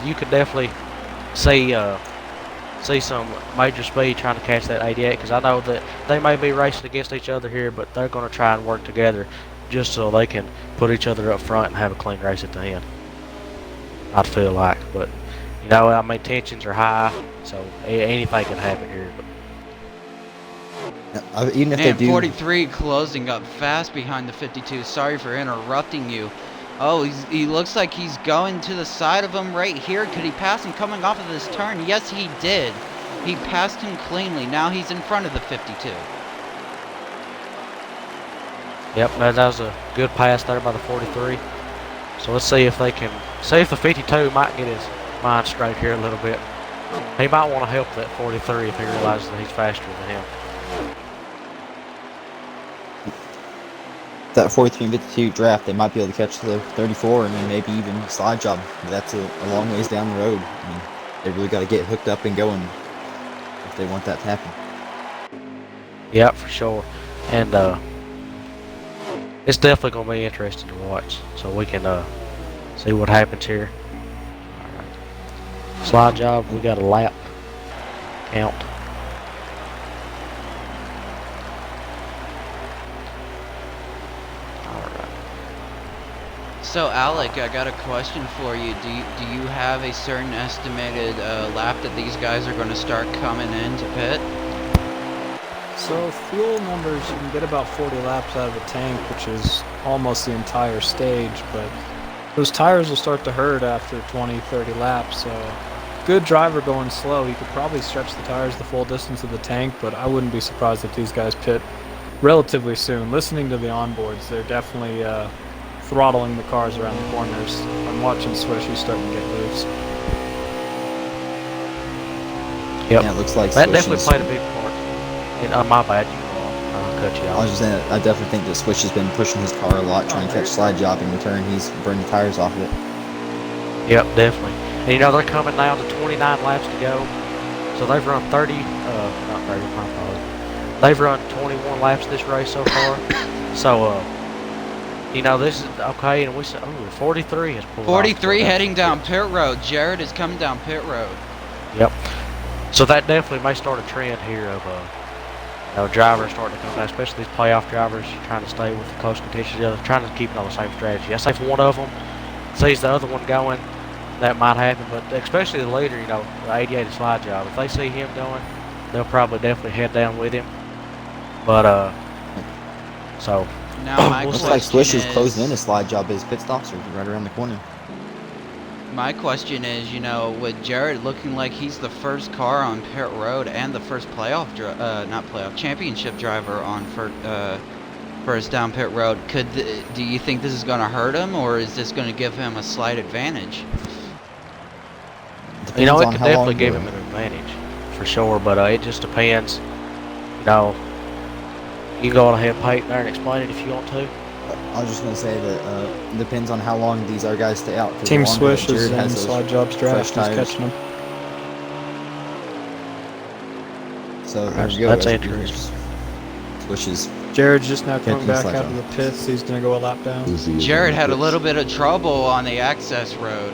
you could definitely see some major speed trying to catch that 88, because I know that they may be racing against each other here, but they're going to try and work together just so they can put each other up front and have a clean race at the end. I'd feel like, but tensions are high, so anything can happen here. But Even if they do, 43 closing up fast behind the 52. Sorry for interrupting you. Oh, he looks like he's going to the side of him right here. Could he pass him coming off of this turn? Yes, he did. He passed him cleanly. Now he's in front of the 52. Yep, that was a good pass there by the 43. So let's see if they can see if the 52 might get his mind straight here a little bit. He might want to help that 43 if he realizes that he's faster than him. that 43 and 52 draft, they might be able to catch the 34 and then maybe even slide job. But that's a long ways down the road. I mean, they really got to get hooked up and going if they want that to happen. Yeah, for sure. And it's definitely going to be interesting to watch. So we can see what happens here. All right. Slide job, we got a lap count. So Alec, I got a question for you. Do you have a certain estimated lap that these guys are going to start coming into pit? So fuel numbers, you can get about 40 laps out of the tank, which is almost the entire stage, but those tires will start to hurt after 20, 30 laps. So good driver going slow, he could probably stretch the tires the full distance of the tank, but I wouldn't be surprised if these guys pit relatively soon. Listening to the onboards, they're definitely throttling the cars around the corners. I'm watching Swish, he's starting to get loose. Yep. Yeah, it looks like that Swish definitely is, played a big part. And, my bad, I'll cut you I off. was just saying, I definitely think that Swish has been pushing his car a lot, trying to catch slide job. In return, he's burned the tires off of it. Yep, definitely. And they're coming now to 29 laps to go. So they've run 30, not 30, my apologies. They've run 21 laps this race so far. So, this is okay, and we said, 43 has pulled 43 off. heading down pit road. Jared is coming down pit road. Yep. So that definitely may start a trend here of drivers starting to come back, especially these playoff drivers trying to stay with the close contention together, trying to keep it on the same strategy. I say if one of them sees the other one going, that might happen, but especially the leader, the 88 slide job, if they see him going, they'll probably definitely head down with him. But, so... Now my Looks question like Swish is is, closing in his slide job. His pit stops are right around the corner. my question is, with Jared looking like he's the first car on pit road and the first championship driver on first down pit road, do you think this is going to hurt him, or is this going to give him a slight advantage? Depends it on could how definitely long give him an advantage, for sure, but it just depends. You can go on ahead, Peyton, there and explain it if you want to. I was just going to say that it depends on how long these other guys stay out. 'Cause Team the longer Swish that Jared is in has those slide jobs draft, he's fresh tires. catching them. So there you go. That's guys. interesting. Swish is Jared's just now coming Catching the back slide out of the pits. He's gonna go a lap down. Uzi is Jared on the had a pits. little bit of trouble on the access road.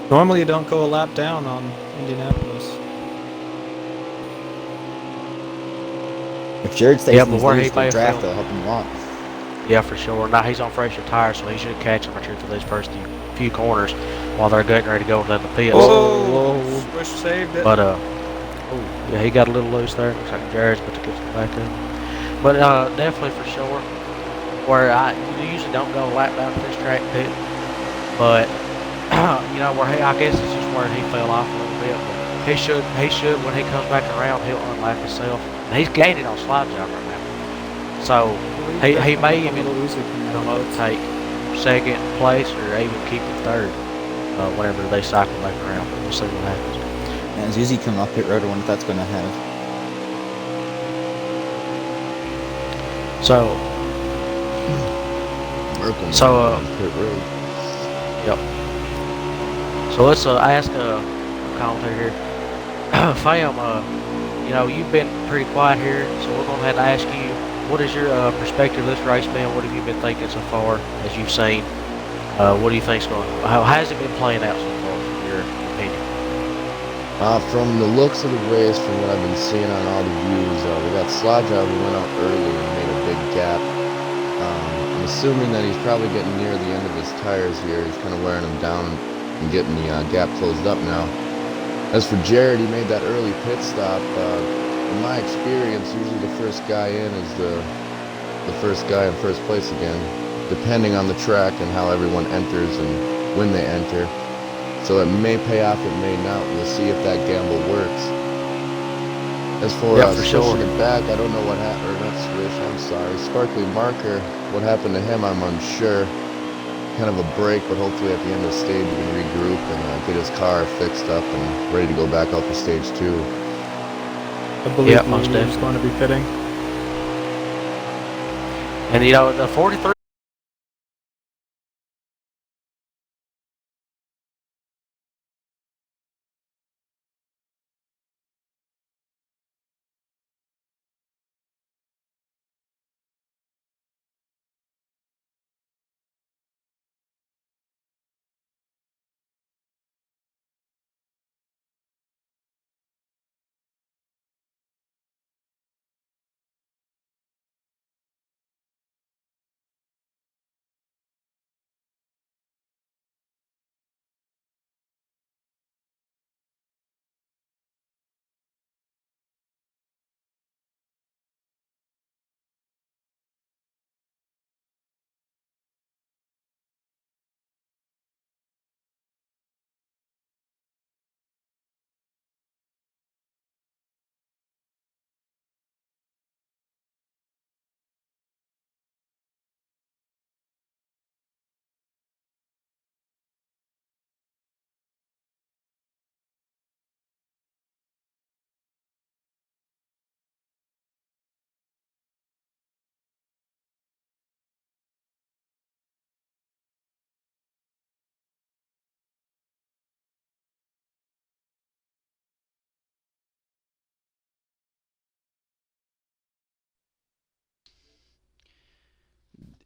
Normally you don't go a lap down on Indianapolis. If Jared stays Yeah, in but these where he leaders for may the have draft, fell. they'll help him a lot. Yeah, for sure. Now he's on fresher tires, so he should catch him right here through these first few corners while they're getting ready to go into the pits. Whoa! Swish saved it. But yeah, he got a little loose there. Looks like Jared's about to get some back up. But definitely for sure, where you usually don't go lap down to this track pit, but you know where I guess it's just where he fell off a little bit. But he should when he comes back around, he'll unlap himself. And he's gaining on slide job right now, so he may even come up and take second place or even keep it third whenever they cycle back around. But we'll see what happens. And it's usually coming off pit road, I wonder if that's going to have. So Merkel So, on pit road. So let's ask a commentator here. Fam, you know, you've been pretty quiet here, so we're going to have to ask you, what is your perspective of this race been? What have you been thinking so far as you've seen? What do you think's going on? How has it been playing out so far, from your opinion? From the looks of the race, from what I've been seeing on all the views, we got Slodja who went out early and made a big gap. I'm assuming that he's probably getting near the end of his tires here. He's kind of wearing them down and getting the gap closed up now. As for Jared, he made that early pit stop. In my experience, usually the first guy in is the first guy in first place again, depending on the track and how everyone enters and when they enter. So it may pay off, it may not. We'll see if that gamble works. As for swishing it back, I don't know what happened, or not swish, I'm sorry. Sparkly marker, what happened to him, I'm unsure. Kind of a break, but hopefully at the end of the stage we can regroup and get his car fixed up and ready to go back out for stage 2. I believe he's going to be pitting. And you know, the 43.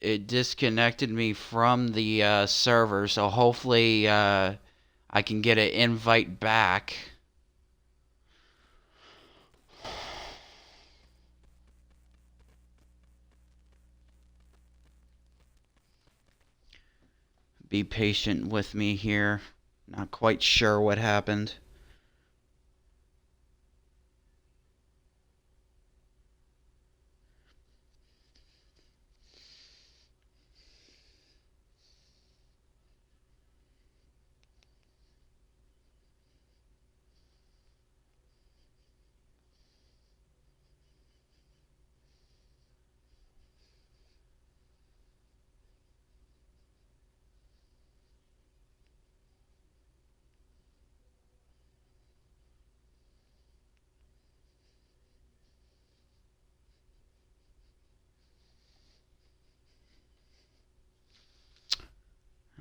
It disconnected me from the server, so hopefully I can get an invite back. Be patient with me here. Not quite sure what happened.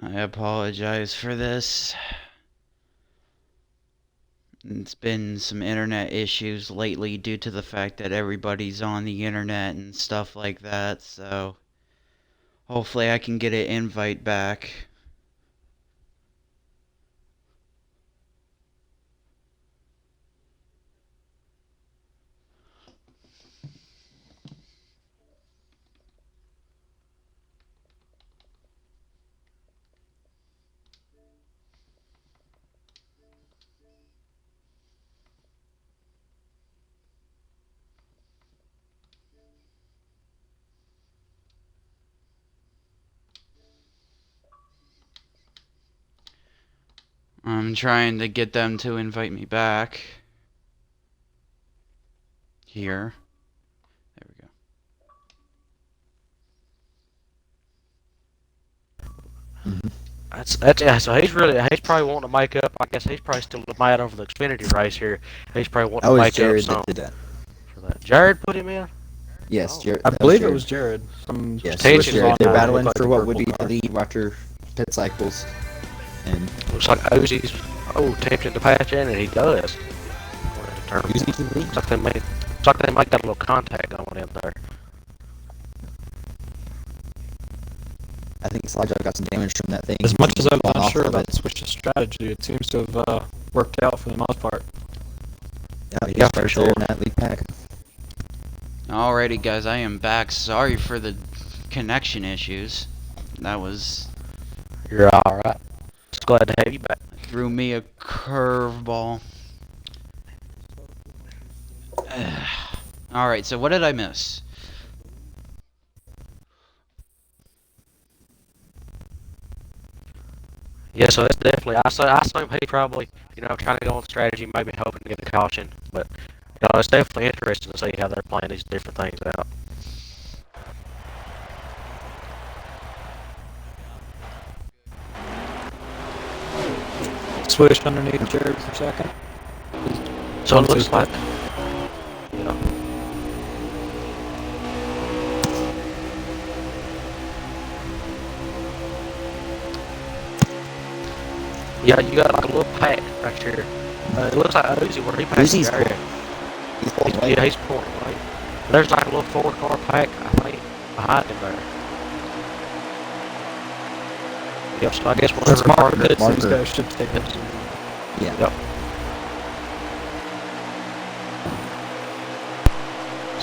I apologize for this. It's been some internet issues lately due to the fact that everybody's on the internet and stuff like that, so hopefully I can get an invite back. I'm trying to get them to invite me back. Here. There we go. That's yeah. So he's probably wanting to make up. I guess he's probably still mad over the Xfinity race here. He's probably wanting That to was make Jared up that something did that. for that. Jared put him in. Yes, Oh. Jared. I that believe it Jared. was Jared. Some Yes, Tension it was switches Jared. on They're there. battling Looked for like what the would be purple the car. lead after pit cycles. And Looks like Ozzy's tempting to patch in, and he does. Uzi to the lead. Looks like they might got a little contact going in there. I think Slidride got some damage from that thing. As much as I'm Falling not off sure of about it. the Switch's strategy, it seems to have worked out for the most part. He's Yeah, right for there sure. in that lead pack. Alrighty, guys, I am back. Sorry for the connection issues. That was You're all right. Just glad to have you back. threw me a curveball. Alright, so what did I miss? Yeah, so that's definitely. I assume he probably, trying to go on strategy, maybe hoping to get a caution. But it's definitely interesting to see how they're playing these different things out. Swish underneath Jared for a second. So it looks like, yeah, you got like a little pack right here. It looks like Uzi where he passed Uzi's Jared. He's pulling away. Yeah, he's pulling away. There's like a little 4-car pack, I think, behind him there. Yep, so I guess whatever car Marker. gets These guys should take it. Yeah. Yep.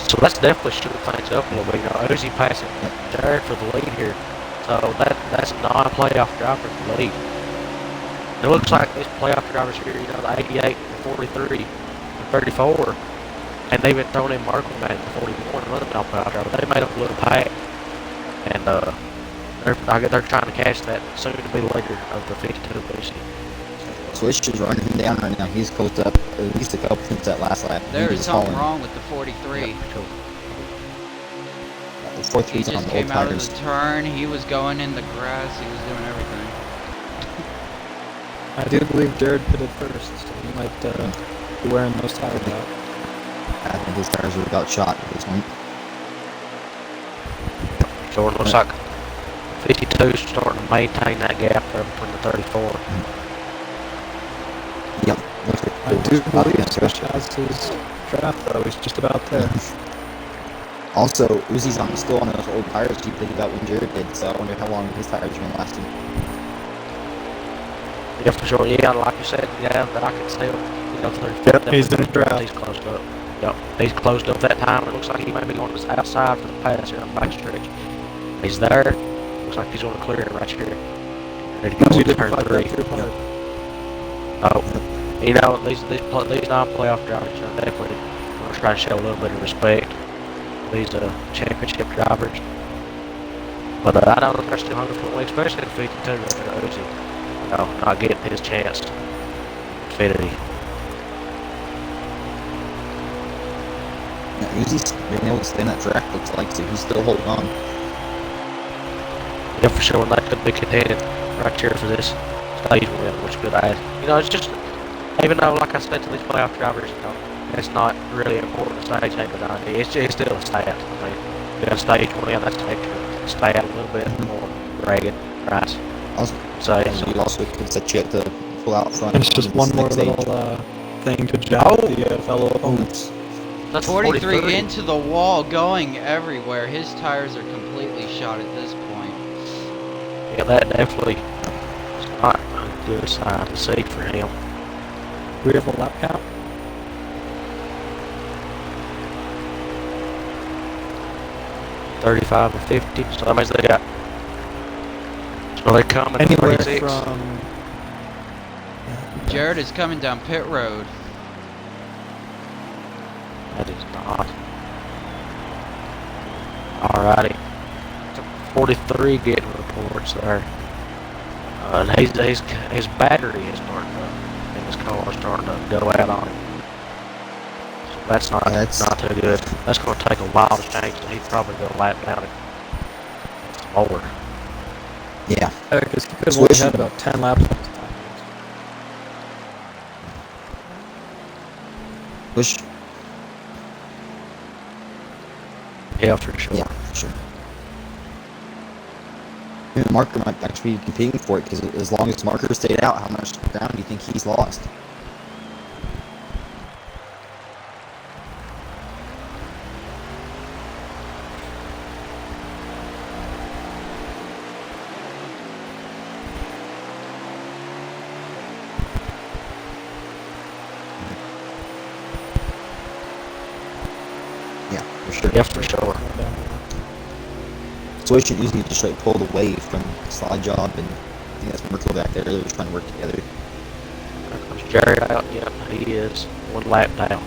So that's definitely shooting things up a little bit. Uzi passing Jared for the lead here. So that's non-playoff driver for the lead. It looks like these playoff drivers here, the 88, the 43, the 34, and they've been throwing in Markle Man, the 41, another non-playoff driver. They made up a little pack, and they're trying to catch that soon-to-be leader of the 52 Lucy. Swish is running him down right now. He's closed up at least a couple since that last lap. There is something falling. wrong with the 43. The fourth He he's on just the old came out of tires. the turn, he was going in the grass, he was doing everything. I do believe Jared pitted first, so he might be wearing those tires out. I think his tires would have got shot at this point. So it looks like 52 is starting to maintain that gap there between the 34. Yep. I do believe Swish has his draft though. He's just about there. Also, Uzi's still on those old tires that he got when Jared did, so I wonder how long his tires are going to last him. Yeah, for sure. Yeah, like you said, yeah, that I can tell. He's in a draft. He's closed up. Yep, he's closed up that time. It looks like he may be going to the outside for the pass here on the back stretch. He's there. Looks like he's going to clear it right here. Ready to go Uzi to didn't turn fight 3. that too hard. Oh, these non-playoff drivers are definitely going to try to show a little bit of respect. These championship drivers. But I know that they're still hungry for the win, especially the 52 right there, Uzi. Not getting his chance. Infinity. Yeah, Uzi's been able to stay in that track, looks like, so he's still holding on. Yeah, for sure, that could be contended right here for this stage win, which could add. It's just, even though, like I said to these playoff drivers, it's not really important to stage name, but it's still a stat. I mean, you got a stage win, that's an extra stat, a little bit more bragging rights. You also could set you up to pull out front. And it's just one more next stage. little anything to jab the fellow opponents. That's 43 into the wall, going everywhere. His tires are completely shot at this point. Yeah, that definitely is not a good sign to see for him. Do we have a lap count? $35 and 50, so that means they got. So they come at Anywhere 36. from... Jared is coming down pit road. That is not. Alrighty. 43 getting reports there. And his battery is starting to, and his car is starting to go out on him. So that's not too good. That's going to take a while to change, and he'd probably go lap down it slower. Yeah. Because he could have only had about 10 laps on his time. Push. Yeah, for sure. Yeah, for sure. Maybe Marker might actually be competing for it, because as long as Marker stayed out, how much ground do you think he's lost? Yeah, for sure. Yeah, for sure. Swish usually just like pulled away from the slide job, and I think that's Merkel back there. They were trying to work together. There comes Jared out. Yep, he is one lap down.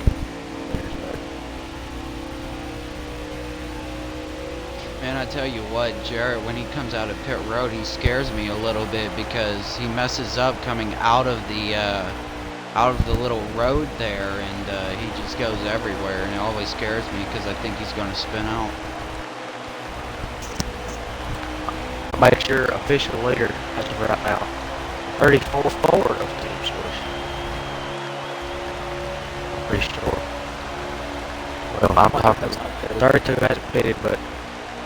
Man, I tell you what, Jarrett, when he comes out of pit road, he scares me a little bit because he messes up coming out of the little road there, and he just goes everywhere, and it always scares me because I think he's going to spin out. Make your official leader as of right now. 34 forward of Team Swish. I'm pretty sure. Well, I'm talking 32 hasn't pitted, but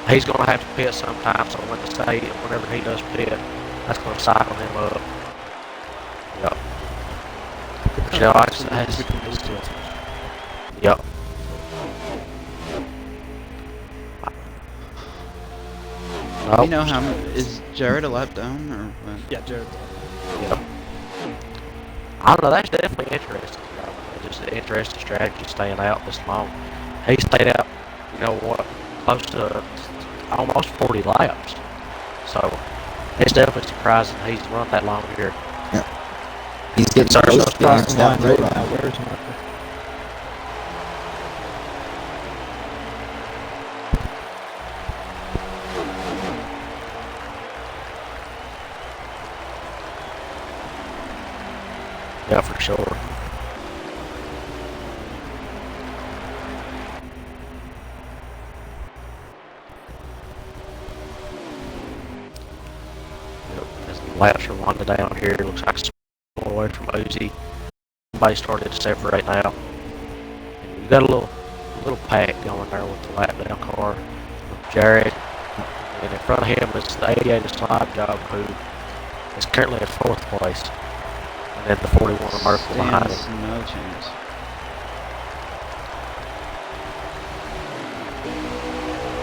he's going to have to pit sometime, so when to say whenever he does pit, that's going to cycle him up. Yep. Yep. Do you know how is Jared a lap down or what? Yeah, Jared. Yep. I don't know, that's definitely interesting. Just an interesting strategy staying out this long. He stayed out, you know what, close to almost 40 laps. So it's definitely surprising he's run that long here. Yeah. He's getting Crossing down line the right road. now. Where's Marker? Yeah, for sure. As the laps are winding down here, looks like it's more away from Uzi. Everybody started to separate now. And you got a little pack going there with the lap down car with Jared. And in front of him is the 88 slide job who is currently in 4th place. And then the 41 Merkel behind him. Stands no chance.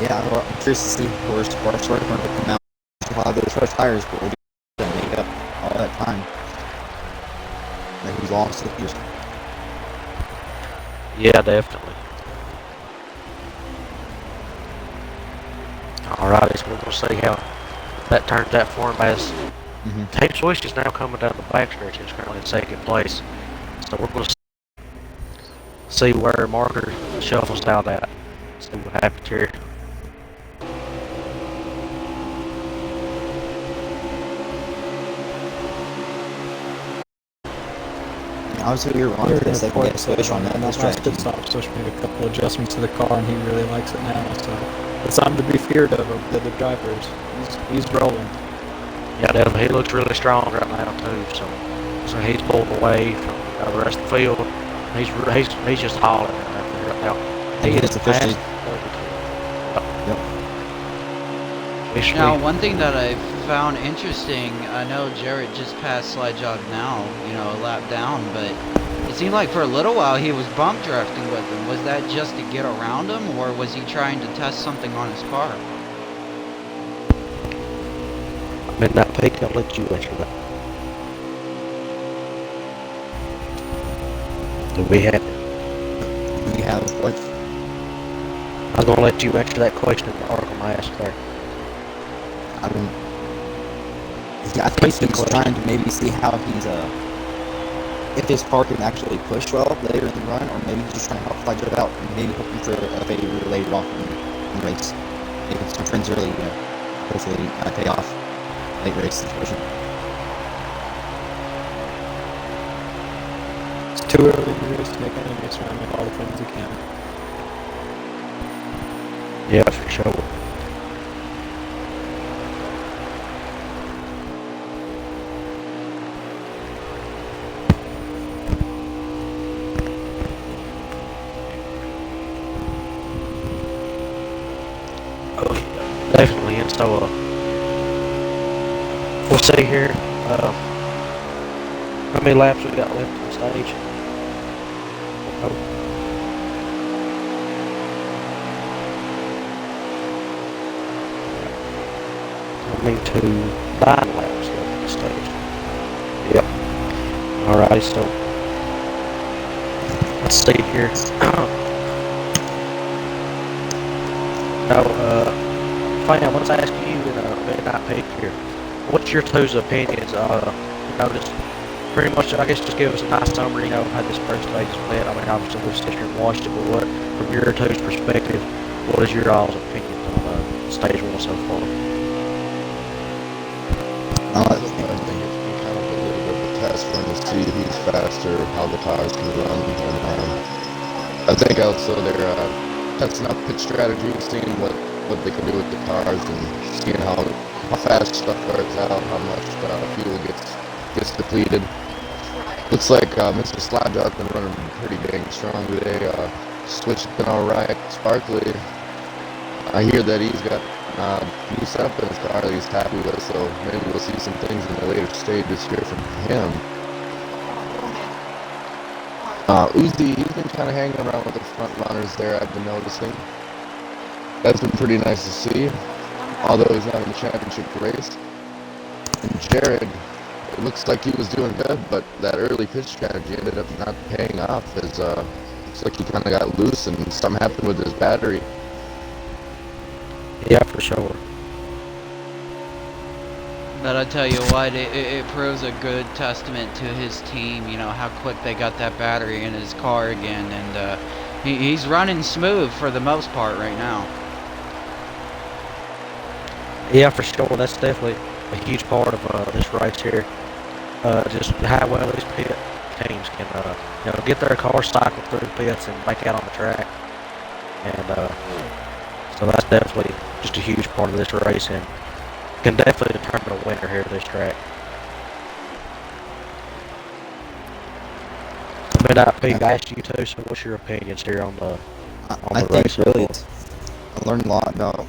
Yeah, well, I'm curious to see where Sparks are going to come out. He'll have those fresh tires, but we'll do to make up all that time that he's lost this year. Yeah, definitely. Alrighty, so we're going to see how that turns out for him as Team Swish is now coming down the backstretch. He's currently in 2nd place. So we're going to see where Marker shuffles out at. See what happens here. Yeah, obviously, we were on for the second guess Swish on that strategy. Good stop. Swish made a couple adjustments to the car, and he really likes it now. So it's something to be feared of the drivers. He's rolling. Yeah, definitely. He looks really strong right now too. So he's pulled away from the rest of the field. He's just hauling right now. He is officially. past 32. Yep. Especially, Now, one thing that I found interesting, I know Jarrett just passed Slide Jog now, you know, a lap down, but it seemed like for a little while he was bump drifting with him. Was that just to get around him, or was he trying to test something on his car? Midnight Peak, I'll let you answer that. Do we have? We have what? I was gonna let you answer that question in the article I asked there. I don't. Yeah, I think he's trying to maybe see how he's if his car can actually push well later in the run, or maybe he's just trying to help Fly Joe out and maybe hoping for a failure later on in the race. Maybe some friends early, hopefully pay off late race situation. It's too early to race to make enemies around with all the friends you can. Yeah, for sure. Definitely, and so we'll see here. How many laps we got left on the stage? Oh. I mean, 9 laps left on the stage. Yep. Alright, so let's see here. Now, Fine, I want to ask you, Midnight Peak here, what's your two's opinions? Just pretty much, I guess, just give us a nice summary, how this first stage is played. I mean, obviously, we've sat here and watched it, but what, from your two's perspective, what is your all's opinion on stage 1 so far? I think it's been kind of a little bit of a test for him to see who's faster, how the cars can run, and I think also they're testing out pit strategy, seeing what they can do with the cars, and seeing how fast stuff wears out, how much fuel gets depleted. Looks like Mr. Slapjaw's been running pretty dang strong today. Switch has been alright. Sparkly, I hear that he's got new setup in his car that he's happy with, so maybe we'll see some things in the later stages here from him. Uzi, he's been kind of hanging around with the front runners there, I've been noticing. That's been pretty nice to see, although he's not in the championship race. And Jared, it looks like he was doing good, but that early pitch strategy ended up not paying off, as looks like he kind of got loose and something happened with his battery. Yeah, for sure. But I tell you what, it proves a good testament to his team, how quick they got that battery in his car again, and he's running smooth for the most part right now. Yeah, for sure. That's definitely a huge part of this race here. Just how well these pit teams can, get their cars cycled through pits and make out on the track. And so that's definitely just a huge part of this race, and can definitely determine a winner here at this track. Midnight Peak, I asked you too, so what's your opinions here on the race? Really, I learned a lot about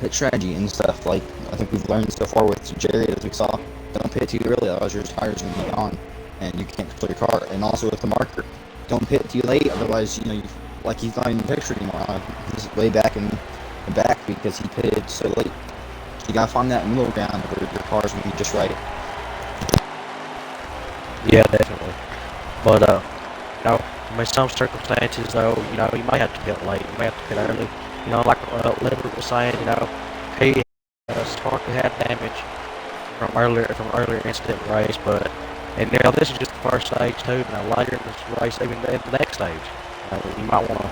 pit strategy and stuff. Like, I think we've learned so far with Jerry, as we saw, don't pit too early, otherwise your tires are going to be gone, and you can't control your car. And also with the marker, don't pit too late, otherwise, like he's not in the picture anymore. He's way back in the back because he pitted so late. So you got to find that middle ground where your car's going to be just right. Yeah, definitely. But, in some circumstances, though, you might have to pit late, you may have to pit early. Like Liberty was saying, he Sparky had damage from earlier incident race, but this is just the first stage too. Later in this race, even in the next stage, you might want to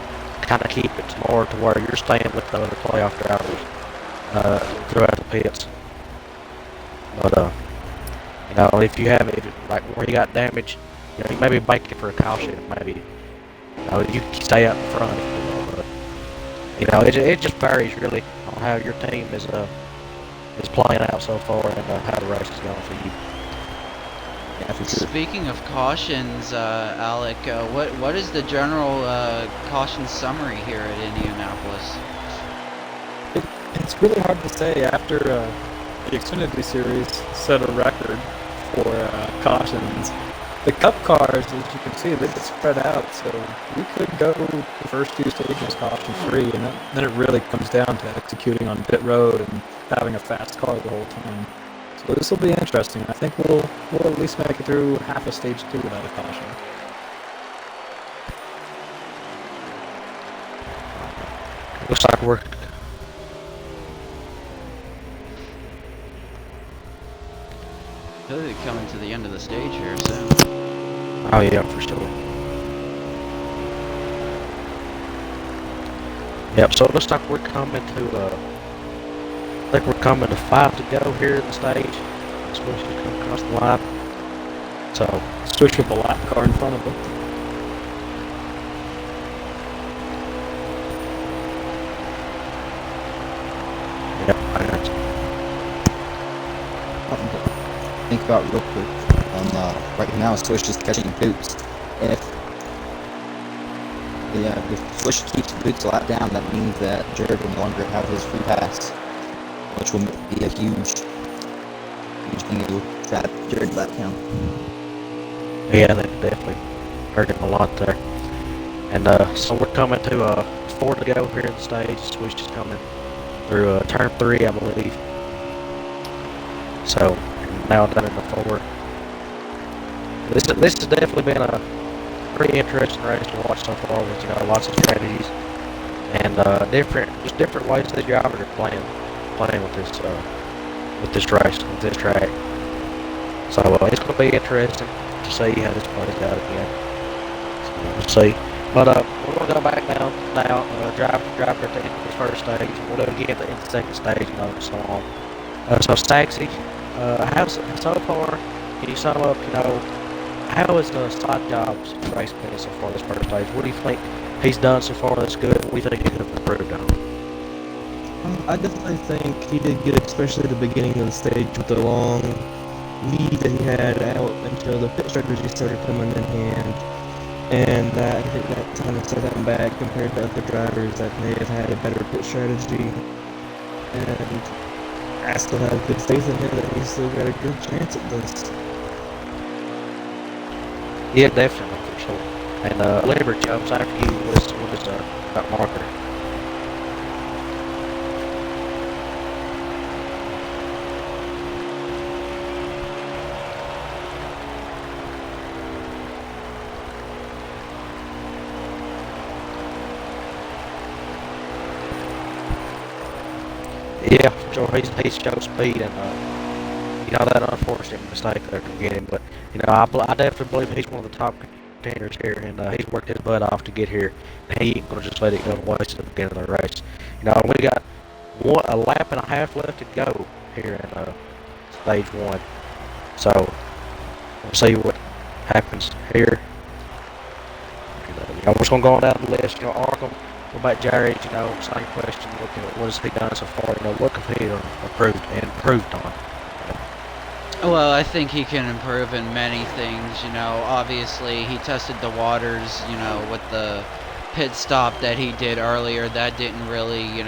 kind of keep it more to where you're staying with the other playoff drivers throughout the pits. But if you have it like where you got damage, you maybe bike it for a caution, maybe you can stay out in front. But it just varies really on how your team is playing out so far and how the race is going for you. Yeah, for sure. Speaking of cautions, Alec, what is the general caution summary here at Indianapolis? It's really hard to say after the Xfinity Series set a record for cautions. The Cup cars, as you can see, they get spread out, so we could go the first few stages caution-free, and then it really comes down to executing on pit road and having a fast car the whole time. So this will be interesting. I think we'll at least make it through half of stage 2 without a caution. Looks like we're Really coming to the end of the stage here, so. oh yeah, for sure. Yep. So it looks like we're coming to. I think we're coming to 5 to go here in the stage. Supposed to come across the line. So Switch with the lap car in front of them. yep, I got you. Think about real quick. Right now, Swish is catching boots. If if Swish keeps boots a lap down, that means that Jared will no longer have his free pass, which will be a huge thing that will trap Jared lap down. Yeah, that definitely hurt him a lot there. And so we're coming to 4 to go here in the stage. Switch is coming through turn 3, I believe. So now down in the 4. This has definitely been a pretty interesting race to watch so far, with lots of strategies and different ways that drivers are playing with this race, with this track. So it's going to be interesting to see how this plays out again. So we'll see. But we're going to go back down now, drive at the end of the first stage. We'll do it again at the end of the second stage, and so on. So Saxy, so far, can you sum up, how is the side jobs race been so far this first stage? What do you think he's done so far that's good? What do you think he could have improved on? I definitely think he did good, especially at the beginning of the stage with the long lead that he had out until the pit strategy started coming in hand. And I think that kind of set him back compared to other drivers that may have had a better pit strategy. And I still have good faith in him that he's still got a good chance at this. Yeah, definitely, for sure. And Labor jumps after you. What is that marker? Yeah, for sure. He's showed speed, and that unfortunate mistake there to get him. But I definitely believe he's one of the top contenders here, and he's worked his butt off to get here. And he ain't gonna just let it go to waste at the beginning of the race. We got a lap and a half left to go here in stage 1. So we'll see what happens here. We're just gonna go on down the list. Arkham. What about Jared? Same question. What has he done so far? What could he have improved on? Well, I think he can improve in many things. Obviously he tested the waters, with the pit stop that he did earlier. That didn't really,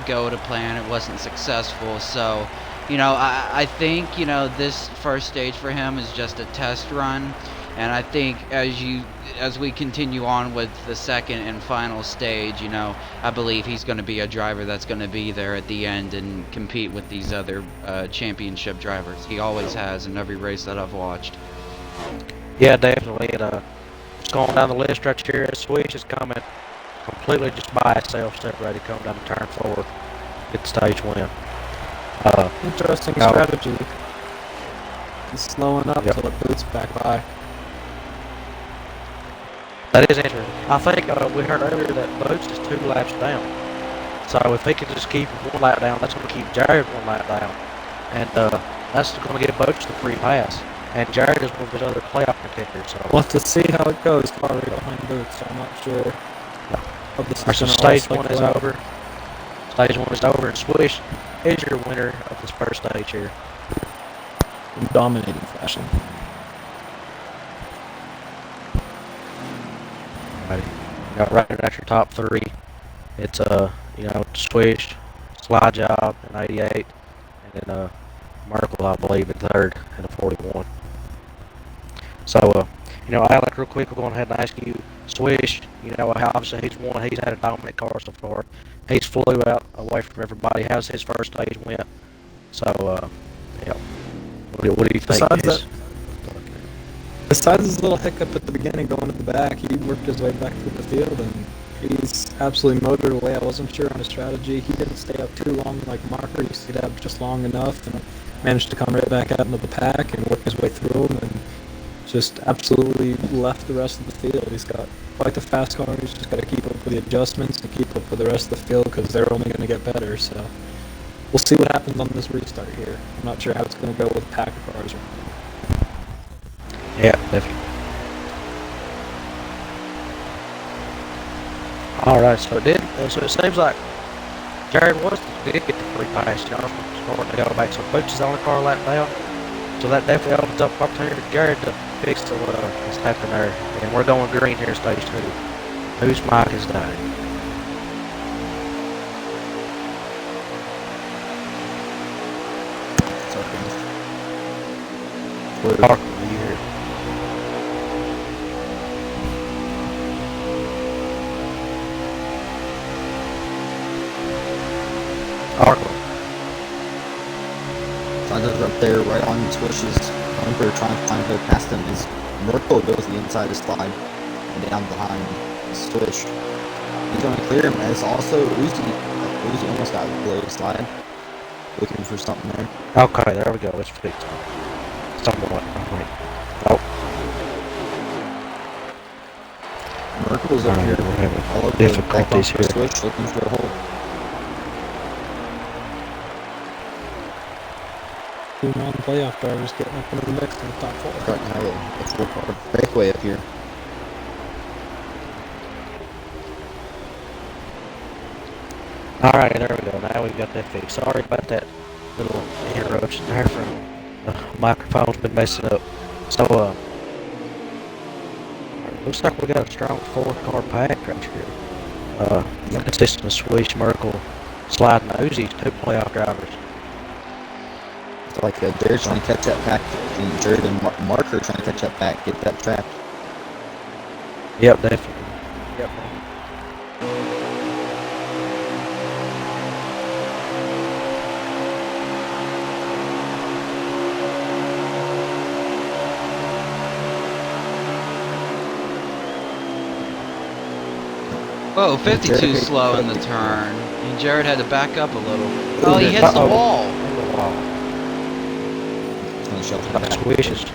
go to plan. It wasn't successful. So, I think, this first stage for him is just a test run. And I think as we continue on with the second and final stage, I believe he's going to be a driver that's going to be there at the end and compete with these other championship drivers. He always has in every race that I've watched. Yeah, definitely. And just going down the list right here, Swish is coming completely just by itself, separated, coming down to turn 4, get the stage win. Interesting strategy. He's slowing up Yep. till it boots back by. That is interesting. I think we heard earlier that Boots is 2 laps down. So if he can just keep 1 lap down, that's going to keep Jared 1 lap down. And that's going to give Boots the free pass. And Jared is one of his other playoff contenders. So We'll have to see how it goes. Probably behind boots. I'm not sure. How this is so gonna stage all 1 cycle is out. over. Stage 1 is over, and Swish is your winner of this first stage here. In dominating fashion. Right at your top 3. It's Swish, slide job in 88, and then Merkel, I believe, in third in a 41. So, Alec, real quick, we're going ahead and ask you, Swish, obviously he's had a dominant car so far. He's flew out away from everybody. How's his first stage went? So, yeah, what do you think? Besides his little hiccup at the beginning going to the back, he worked his way back through the field, and he's absolutely motored away. I wasn't sure on his strategy. He didn't stay up too long like Marker. He stayed up just long enough and managed to come right back out into the pack and work his way through them, and just absolutely left the rest of the field. He's got quite the fast car. He's just got to keep up with the adjustments and keep up with the rest of the field because they're only going to get better. So we'll see what happens on this restart here. I'm not sure how it's going to go with the pack of cars. Yeah, definitely. All right, so it seems like Jared did get the free pass. Starting to go back. So Boots is on the car lap now. So that definitely opens up opportunity for Jared to fix what's happening there. And we're going green here, stage 2. Whose mic is dying? Parker, are you here? Parker. Sandra's up there right on Swish's bumper trying to go past him. His Merkel goes the inside of the slide and down behind Swish. He's going to clear him as also Uzi. Uzi almost got below the slide. Looking for something there. Okay, there we go. Let's fix it. Somewhat. Oh. Merkel's up here. We're having All over difficulties here. Swish looking for a hole. 2 non-playoff drivers getting up into the mix in the top 4. Right now, let's work our breakaway up here. Alright, there we go. Now we've got that fixed. Sorry about that little interruption there from the microphone's been messing up. So, looks like we got a strong 4-car pack right here. Consistent of Swish, Merkel, Slide, and Uzi's 2 playoff drivers. It's like Jared's trying to catch that back, and Jared and Marker trying to catch that back, get that trapped. Yep, definitely. Yep. Whoa, 52 slow in the turn. And Jared had to back up a little. Oh, he hits the wall. Swish is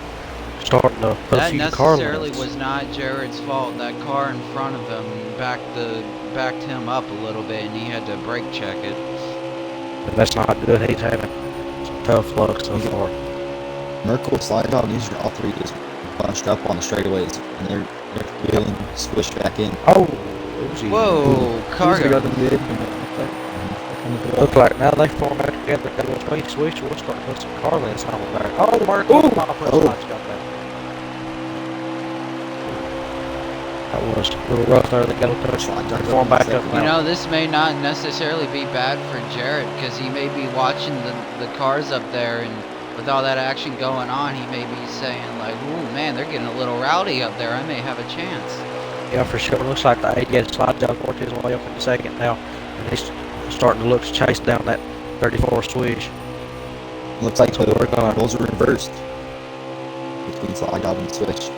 starting to put a That few car necessarily lines. was not Jared's fault. That car in front of him backed him up a little bit, and he had to brake check it. But that's not good. He's having some tough luck so far. Merkel, Slide Dog, these are all 3 just bunched up on the straightaways, and they're wheeling Swish back in. Oh! Whoa, cargo. Look like now they form out together. They will swing Swish. We'll start to put some car lines on there. Oh, Mark! Oh, got that. That was a little rough there. They got a touch line. They form back up now. You know, this may not necessarily be bad for Jared, because he may be watching the cars up there, and with all that action going on, he may be saying like, "Ooh, man, they're getting a little rowdy up there. I may have a chance." Yeah, for sure. It looks like the 88 Slide Dog worked his way up in the second now, and he's starting to look to chase down that 34 Swish. Looks like the roles are reversed between Slide Dog and Swish.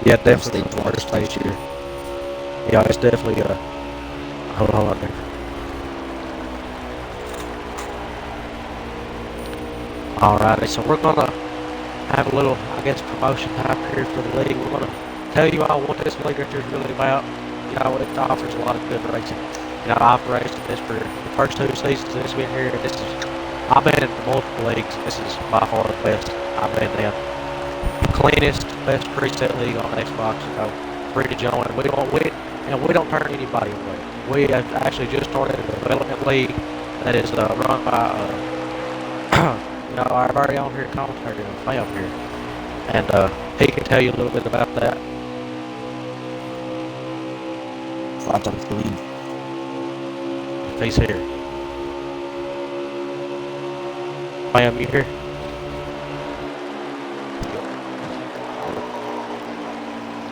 Yeah, definitely. Stage 1 stage here. Yeah, it's definitely hold on there. Alrighty, so we're gonna have a little, I guess, promotion time period for the league. We're gonna tell you all what this league is really about. You know, it offers a lot of good racing. You know, I've raced this for the first 2 seasons that's been here. I've been in multiple leagues. This is by far the best I've been in. The cleanest, best preset league on Xbox. You know, free to join. We don't turn anybody away. We have actually just started a development league that is run by our very own here commentator, Fam here, and he can tell you a little bit about that. Slide Dog's the lead. If he's here. Ma'am, you here?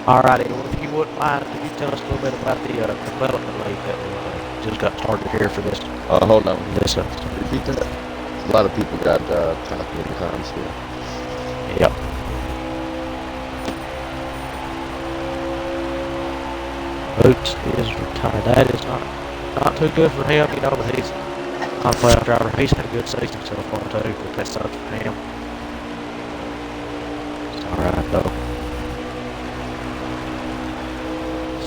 Alrighty, well, if you wouldn't mind, could you tell us a little bit about the development league that just got started here for this? Hold on. This Repeat that. A lot of people got talking in comms here. Yep. Boots is retired. That is not too good for him, you know, but he's not a playoff driver. He's had a good season so far too, but that sucks for him. It's alright though.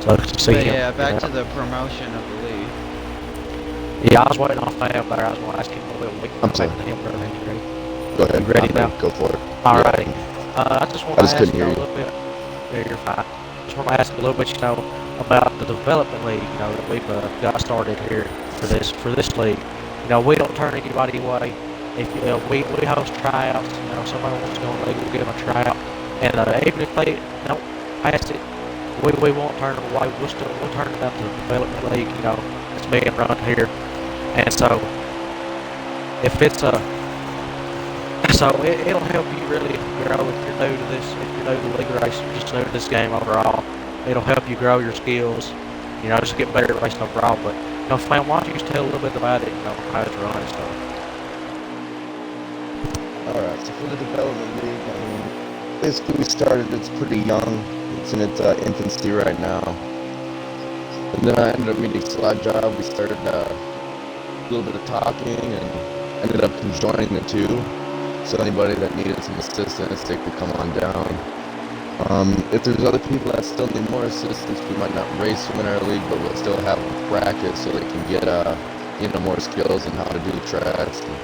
Sucks to see But him. yeah, back you to know. the promotion of the league. Yeah, I was waiting on Fam there. I was going to ask him a little bit. I'm sorry. To him, brother. You ready? Go ahead. You ready I'm now? Go for it. Alrighty. I just want to ask couldn't you a hear you. little bit. Yeah, you're fine. Just want to ask you a little bit, you know, about the development league. You know that we've got started here for this league. You know, we don't turn anybody away. If we host tryouts, you know, somebody wants to go in the league, we'll give them a tryout. And even if they don't pass it, we won't turn them away. We'll turn them out to the development league. You know, it's being run here. And so, if it's it'll help you really grow if you're new to this, if you're new to league racing, just new to this game overall. It'll help you grow your skills, you know, just get better at racing overall. But, you know, Fam, why don't you just tell a little bit about it, you know, how it's run and stuff. Alright, so for the development league, I mean, basically we started, it's pretty young. It's in its infancy right now. And then I ended up meeting Slide Job. We started a little bit of talking and ended up conjoining the two. So anybody that needed some assistance, they could come on down. If there's other people that still need more assistance, we might not race them in our league, but we'll still have them practice so they can get more skills in how to do the tracks and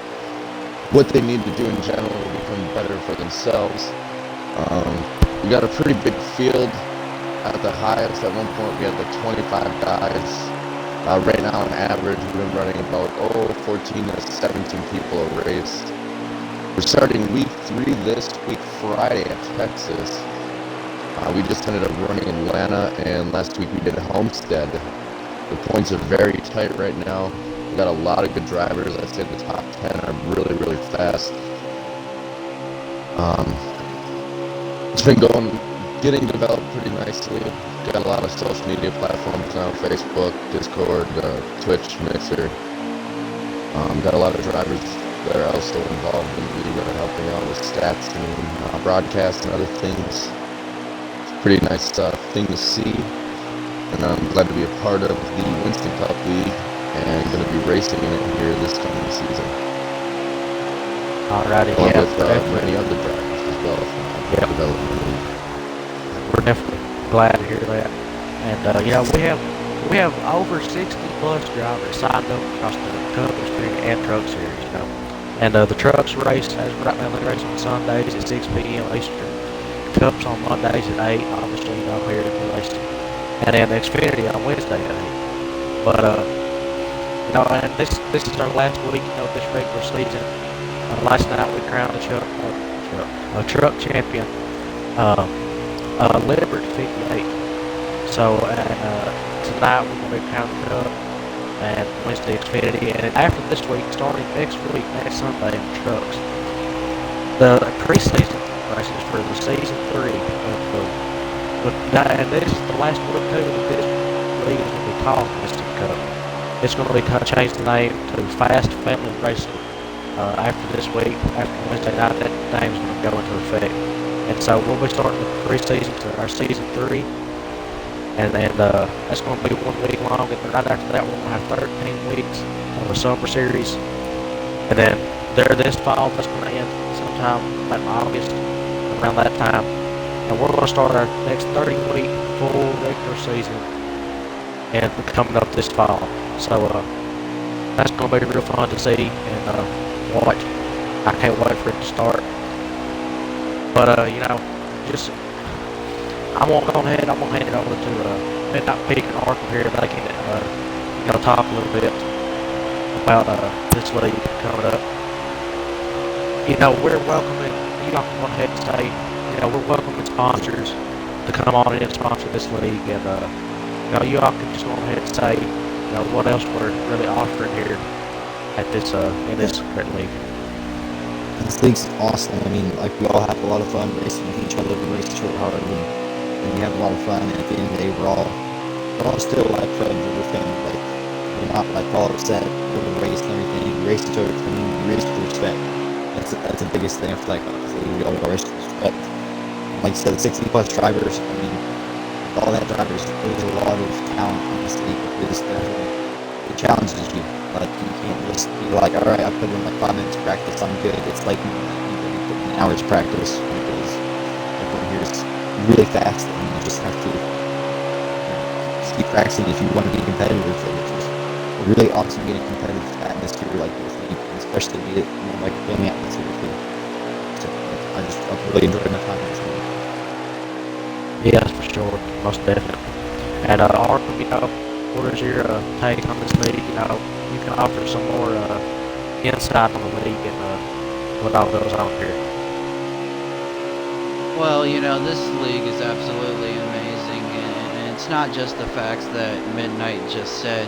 what they need to do in general to become better for themselves. We got a pretty big field. At the highest, at one point, we had like 25 guys. Right now, on average, we've been running about 14 to 17 people a race. We're starting week 3 this week, Friday at Texas. We just ended up running Atlanta, and last week we did Homestead. The points are very tight right now. We got a lot of good drivers. I'd say the top 10 are really, really fast. It's been getting developed pretty nicely. Got a lot of social media platforms now, Facebook, Discord, Twitch, Mixer. Got a lot of drivers that are also involved in the league that are helping out with stats and broadcasts and other things. It's a pretty nice thing to see, and I'm glad to be a part of the Winston Cup League and going to be racing in it here this coming season. Alrighty, Along yeah, with many other drivers as well from the development league. We're definitely glad to hear that. And you know, we have over 60 plus drivers signed up across the Cup Experience and Truck Series, you know. And the trucks race, as right now they race on Sundays at 6 p.m. Eastern. Cups on Mondays at 8, obviously, you know, here in the racing. And then the Xfinity on Wednesday at 8. But you know, and this is our last week, you know, this regular season. Last night we crowned a truck champion. Liberty 58. So, tonight we're going to be counting up and Wednesday Xfinity. And after this week, starting next week, next Sunday in the trucks, the preseason races for the season 3 and this is the last week too that this league is going to be called Winston Cup. It's going to be changed the name to Fast Family Racing. After this week, after Wednesday night, that name's going to go into effect. And so we'll be starting the preseason to our season 3, and that's going to be 1 week long. And right after that, we're going to have 13 weeks of the summer series. And then this fall, that's going to end sometime in August, around that time. And we're going to start our next 30-week full regular season, and coming up this fall. So that's going to be real fun to see and watch. I can't wait for it to start. But you know, just I'm gonna go ahead. I'm gonna hand it over to Midnight Peak and Arthur here. They can you know, talk a little bit about this league coming up. You know, we're welcoming. You all can go ahead and say, you know, we're welcoming sponsors to come on in and sponsor this league, and you know, you all can just go ahead and say, you know, what else we're really offering here at this in this great league. This league's awesome. I mean, like we all have a lot of fun racing with each other. We race each other hard, and we have a lot of fun. And at the end of the day, we're all still like friends and we're family. Like we're not like all upset over the race and everything. We race each other clean. We race with respect. That's the biggest thing I feel like we all race with respect. Like you said, the 60 plus drivers. I mean, with all that drivers, there's a lot of talent in this league. It challenges you. Like you can't just be like, all right, I put in like 5 minutes of practice, I'm good. It's like you put in an hour's practice because everyone here is really fast, and you just have to just keep practicing if you want to be competitive. It's just really awesome getting a competitive atmosphere like this league, and especially be it like a family atmosphere too. So I've really enjoyed my time in this league. Yeah, that's for sure, most definitely. And Arkham, what is your take on this league? You can offer some more insight on the league and what all goes on here. Well, this league is absolutely amazing, and it's not just the facts that Midnight just said.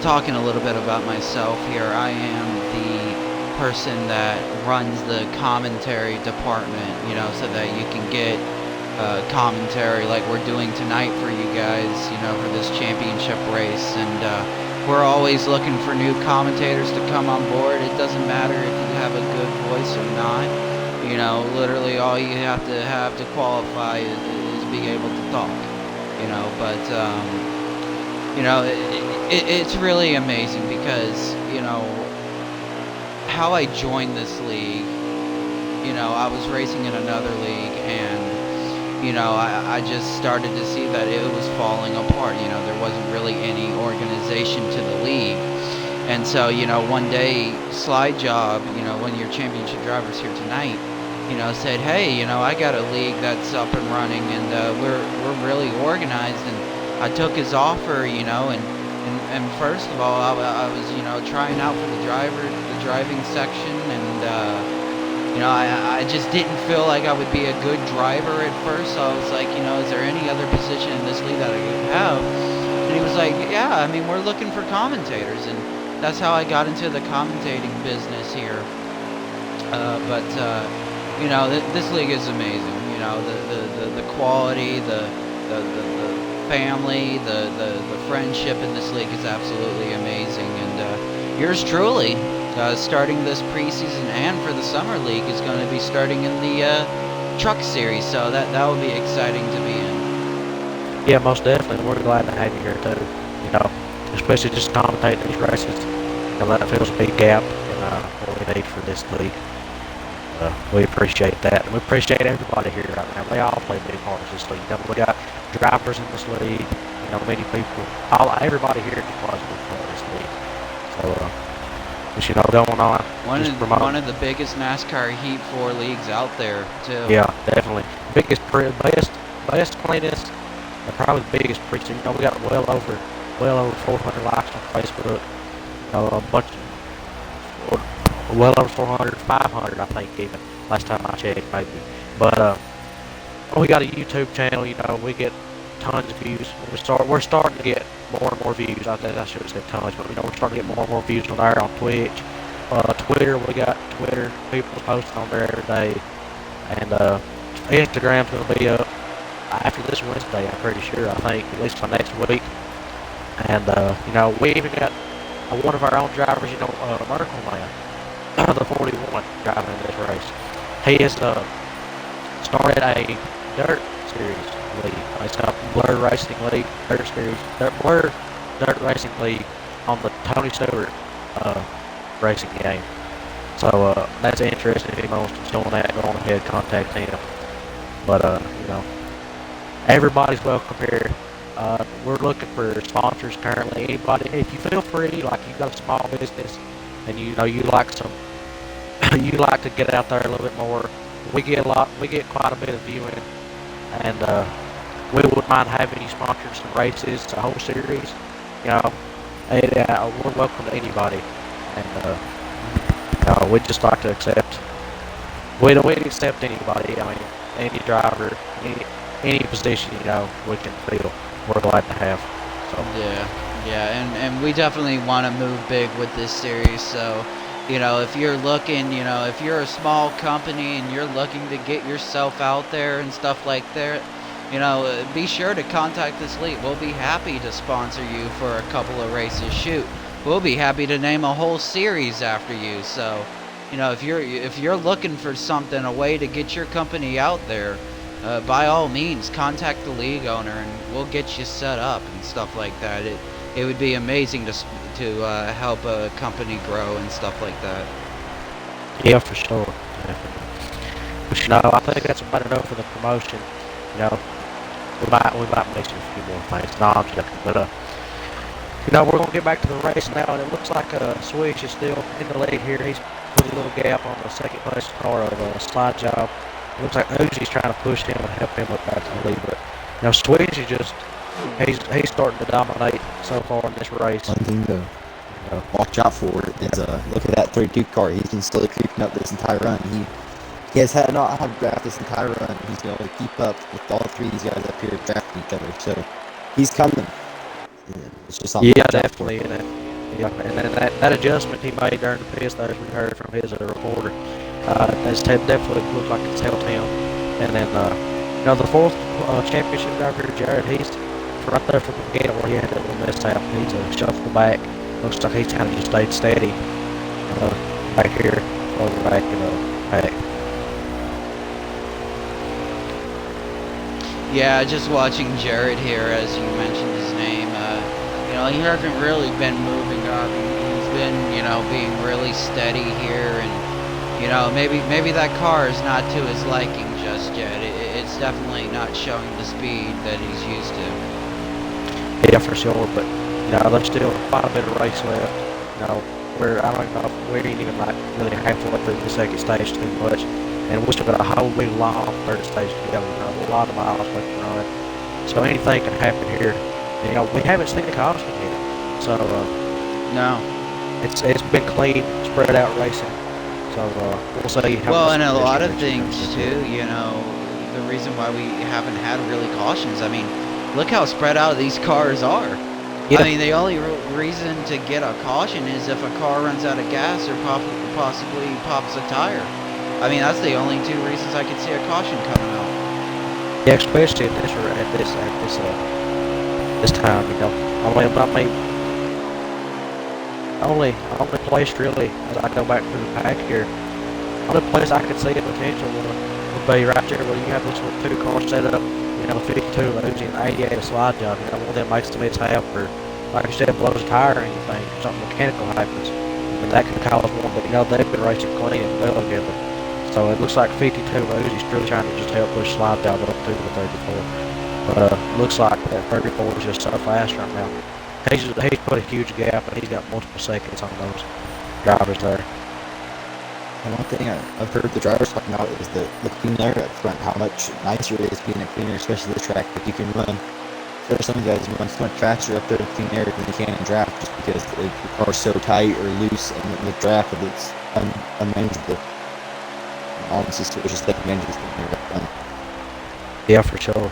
Talking a little bit about myself here, I am the person that runs the commentary department, so that you can get commentary like we're doing tonight for you guys, for this championship race. And we're always looking for new commentators to come on board. It doesn't matter if you have a good voice or not. Literally all you have to qualify is being able to talk. It's really amazing because, how I joined this league, I was racing in another league, and, I just started to see that it was falling apart. There wasn't really any organization to the league. And so, one day, Slide Job, one of your championship drivers here tonight, said, hey, I got a league that's up and running, and we're really organized. And I took his offer, and first of all, I was, trying out for the driving section, and I just didn't feel like I would be a good driver at first. So I was like, is there any other position in this league that I could have? And he was like, yeah, I mean, we're looking for commentators, and that's how I got into the commentating business here. This league is amazing. The quality, the family, the friendship in this league is absolutely amazing. And yours truly, starting this preseason and for the summer league, is going to be starting in the truck series. So that will be exciting to be in. Yeah, most definitely. We're glad to have you here too. Especially just commentating these races. That fills a big gap in what we need for this league. We appreciate that, and we appreciate everybody here right now. They all play big parts in this league. We got drivers in this league. Many people. Everybody here plays a big part in this league. So, just going on. One of the biggest NASCAR Heat 4 leagues out there too. Yeah, definitely. Best, cleanest, and probably the biggest precinct. We got well over 400 likes on Facebook. A bunch of, well over 400, 500, I think, even last time I checked, maybe. But we got a YouTube channel. We get tons of views. We're starting to get more and more views. I think I should have said tons, but we're starting to get more and more views on there, on Twitch, Twitter. We got Twitter. People posting on there every day, and Instagram's gonna be up after this Wednesday. I'm pretty sure. I think at least by next week. And we even got one of our own drivers. Miracle Man, the 41 driving in this race. He has started a dirt series league. It's called Blur Racing League, Blur Dirt Racing League on the Tony Stewart racing game. So that's interesting. If anyone wants to join that, go on ahead, contact him. But everybody's welcome here. We're looking for sponsors currently. Anybody, if you feel free, like you got a small business and you like you like to get out there a little bit more. We get quite a bit of viewing, and we wouldn't mind having you sponsor some races, a whole series. We're welcome to anybody, and we'd just like to accept. We'd accept anybody. I mean, any driver, any position we can fill. We're glad to have. So. Yeah, and we definitely want to move big with this series. So, You know, if you're looking, you know, if you're a small company and you're looking to get yourself out there and stuff like that, you know, be sure to contact this league. We'll be happy to sponsor you for a couple of races. Shoot, we'll be happy to name a whole series after you. So, you know, if you're looking for something, a way to get your company out there, by all means, contact the league owner and we'll get you set up and stuff like that. It would be amazing to help a company grow and stuff like that. Yeah, for sure. Definitely. But you know, I think that's about enough for the promotion. You know, we might mention a few more things. No, I'm joking. But you know, we're gonna get back to the race now, and it looks like Switch is still in the lead here. He's put a little gap on the second place car of Slide Job. It looks like Uzi's trying to push him and help him up back to the lead. But you know, Switch is just he's starting to dominate so far in this race. One thing to watch out for is look at that 32 car. He's been slowly creeping up this entire run. He has not had a draft this entire run. He's been able to keep up with all three of these guys up here drafting each other. So he's coming. It's just something to watch out for. Definitely. And then that adjustment he made during the pits, as we heard from his reporter, definitely looks like it's helped him. And then you know, the fourth championship driver here, Jared, he's right there from the beginning where he had that little mishap. He's shuffled back. Looks like he's kind of just stayed steady back here, over back, back. Yeah, just watching Jared here, as you mentioned his name, you know, he hasn't really been moving up. He's been, you know, being really steady here, and, you know, maybe that car is not to his liking just yet. It's definitely not showing the speed that he's used to. Yeah, for sure, but, you know, there's still quite a bit of race left. You know, I don't know if we ain't even like really halfway through the second stage too much. And we still got a whole big long third stage to go. You know, a lot of miles left to run. So anything can happen here. You know, we haven't seen a caution yet. So no, it's been clean, spread out racing. So we'll see. Well, and a lot of things too. You know, the reason why we haven't had really cautions. I mean, look how spread out these cars are. Yeah. I mean, the only reason to get a caution is if a car runs out of gas or possibly pops a tire. I mean, that's the only two reasons I could see a caution coming out. Yeah, especially at this time, you know. Only place really, as I go back through the pack here, only place I could see a potential would be right there where you have this little two cars set up, you know, 52 Uzi and 88 a Slide Job. You know, one of them makes the mishap, or like you said, blows a tire or anything, or something mechanical happens, and that could cause one. But you know, they've been racing clean and well together. So it looks like 52 Uzi's really trying to just help push Slide Job up to the 34. But looks like that 34 is just so fast right now. He's put a huge gap, and he's got multiple seconds on those drivers there. And one thing I've heard the drivers talking about is the clean air up front, how much nicer it is being a clean air, especially the track that you can run. There are some guys who run so much faster up there in clean air than they can in draft, just because the car's so tight or loose, and the draft it's unmanageable. All this is just taking advantage of this clean air up front. Yeah, for sure.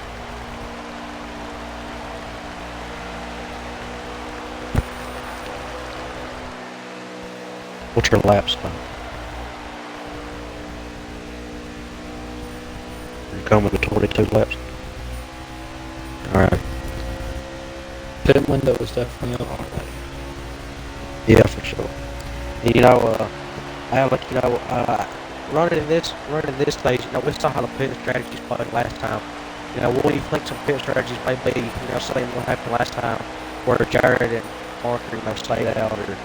What's your lap spot? You're coming to 22 laps. Alright. Pit window is definitely up. Yeah, for sure. And, you know, Alec, you know, running this stage, you know, we saw how the pit strategies played last time. You know, what do you think some pit strategies may be, you know, saying what happened last time, where Jared and Parker, you know, stayed out or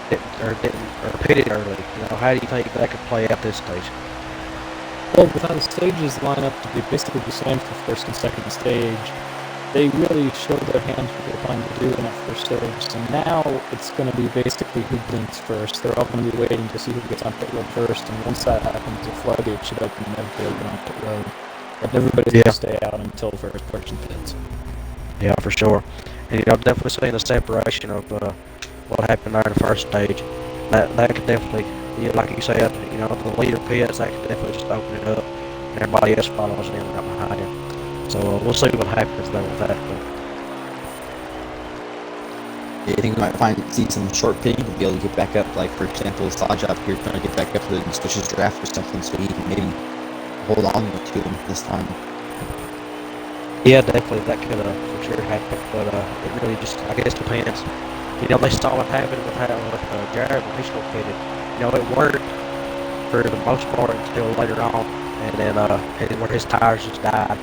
pitted early? You know, how do you think that could play out this stage? Well, with how the stages line up to be basically the same for first and second stage, they really showed their hands what they're planning to do in that first stage. So now it's going to be basically who blinks first. They're all going to be waiting to see who gets on pit road first, and once that happens, the floodgate should open and everybody will get on pit road. But everybody's going to stay out until the first person pits. Yeah, for sure. And, you know, definitely seeing the separation of what happened there in the first stage. That could definitely, yeah, like you said, you know, the leader pits, that could definitely just open it up, and everybody else follows in right behind him. So we'll see what happens there with that. But I think we might see some short pitting to be able to get back up. Like for example, Slodjob here trying to get back up to the Swish's draft or something, so he can maybe hold on to him this time. Yeah, definitely that could for sure happen, but it really just I guess depends. You know, they saw what happened with Jared when he still pitted. You know, it worked for the most part until later on, and then where his tires just died.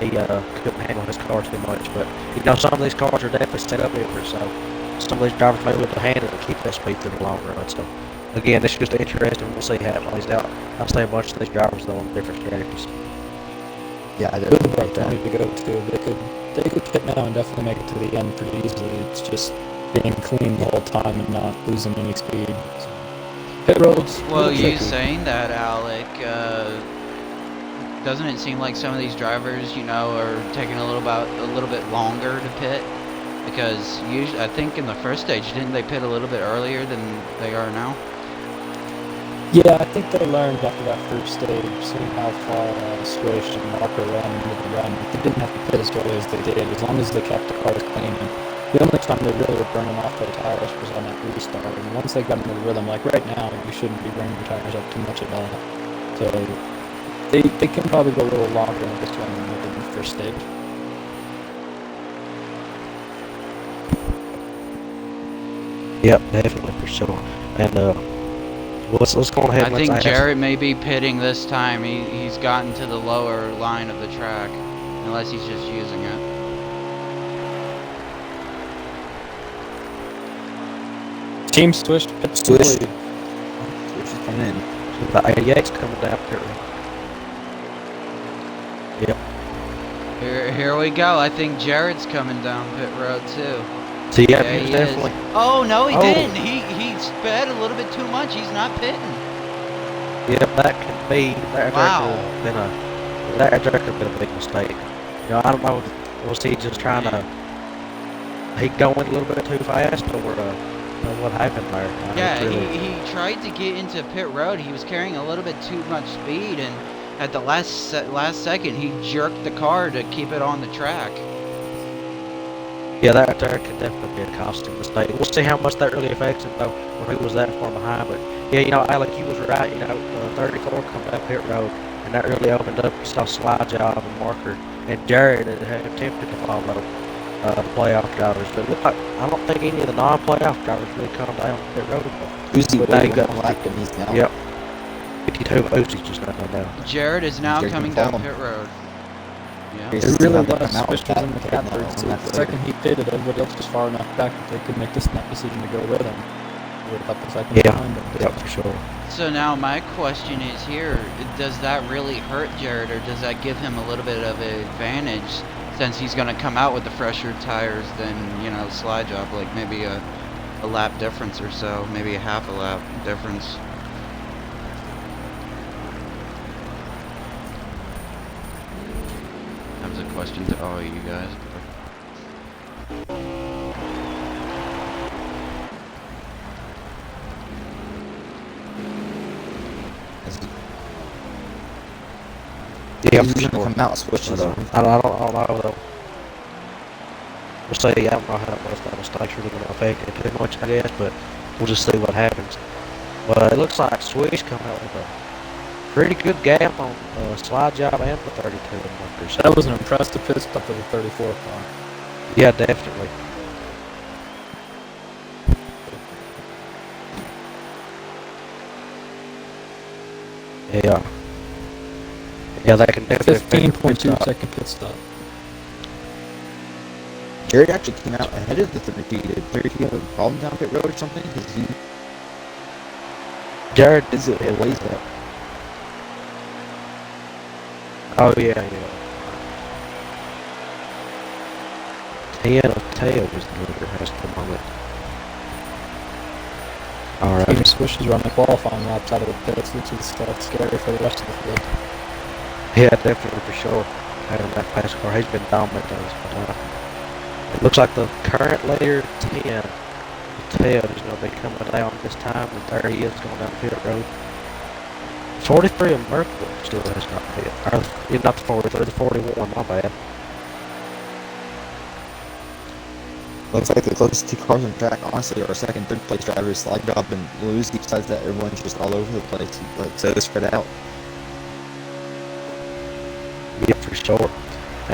He couldn't handle his car too much, but you know some of these cars are definitely set up different, so some of these drivers may be able to handle it and keep that speed through the long run. So again, it's just interesting. We'll see how it plays out. I'll say a bunch of these drivers though on different strategies. Yeah, I Good definitely about like that. Tony to go to. They could pit now and definitely make it to the end pretty easily. It's just being clean the whole time and not losing any speed. So, pit roads. Well, you tricky. saying that, Alec, doesn't it seem like some of these drivers, you know, are taking a little bit longer to pit? Because usually, I think in the first stage, didn't they pit a little bit earlier than they are now? Yeah, I think they learned after that first stage, seeing how far Swish and Marker ran into the run. They didn't have to pit as early as they did, as long as they kept the cars clean. And the only time they really were burning off their tires was on that restart. And once they got into the rhythm, like right now, you shouldn't be burning your tires up too much at all. So they can probably go a little longer in this one than they did in the first stage. Yep, definitely for sure. And let's go ahead. I and think let's ask- Jarrett may be pitting this time. He's gotten to the lower line of the track, unless he's just using it. Team Swish pit Swish. Swish. Swish is coming in. The 88's coming down here. Yep. Here we go. I think Jarrett's coming down pit road too. So yeah, Yeah, he he definitely. Oh no, he Oh. didn't. He sped a little bit too much. He's not pitting. Yep, that could be. Wow. That could have been a big mistake. You know, I don't know. Was he just trying to? He going a little bit too fast, or what happened there? Yeah, Really, he tried to get into pit road. He was carrying a little bit too much speed, and at the last second, he jerked the car to keep it on the track. yeah, that there could definitely be a costly mistake. We'll see how much that really affects him though when he was that far behind. But yeah, you know, Alec, you was right. You know, 34 come down pit road, and that really opened up. You saw Slodjob and Marker and Jared that had attempted to follow the playoff drivers, but it looked like I don't think any of the non-playoff drivers really come down pit road. Uzi But way they got one lap and he's down. Yep. 52 Uzi's just not going down. Jared is now Jared coming can down follow pit road. Yeah. Here's It really how they was. come out Swish with was in the that catbird now, seat. and The that's second he pitted, everybody else was far enough back that they could make the snap decision to go with him. They were a couple seconds Yeah, behind him. yep, for sure. So now my question is here, does that really hurt Jared, or does that give him a little bit of an advantage since he's going to come out with the fresher tires than, you know, Slodjob, like maybe a lap difference or so, maybe a half a lap difference? That was a question to all you guys. Yeah, He's for gonna sure. come out switches. But, I don't know though. We'll say I don't know how much that mistake's really going to affect it too much, I guess, but we'll just see what happens. But it looks like Swish come out with a pretty good gap on Slodjob and the 32 numbers. That was an impressive pit stop of the 34 car. Yeah, definitely. Yeah. Yeah, that can definitely affect the pit 15.2 stop. second pit stop. Jared actually came out ahead of the 32. Did 32 have a problem down pit road or something? Because he Jared did is a ways back. Oh yeah, yeah. Teo was the leader at the moment. Team Alright. Swish is running qualifying laps out of the pits, which is scary for the rest of the field. Yeah, definitely for sure. Having that fast car, he's been dominant on this time. It looks like the current leader, 10, Teo, is going to be coming down this time, and there he is going down pit road. 43 of Merkel still has not hit. Or, not the 43, the 41, my bad. Looks like the closest two cars on track, honestly, are second, third place drivers, Slide Job and Lewis. Besides that, everyone's just all over the place, like so spread out. Yeah, for sure.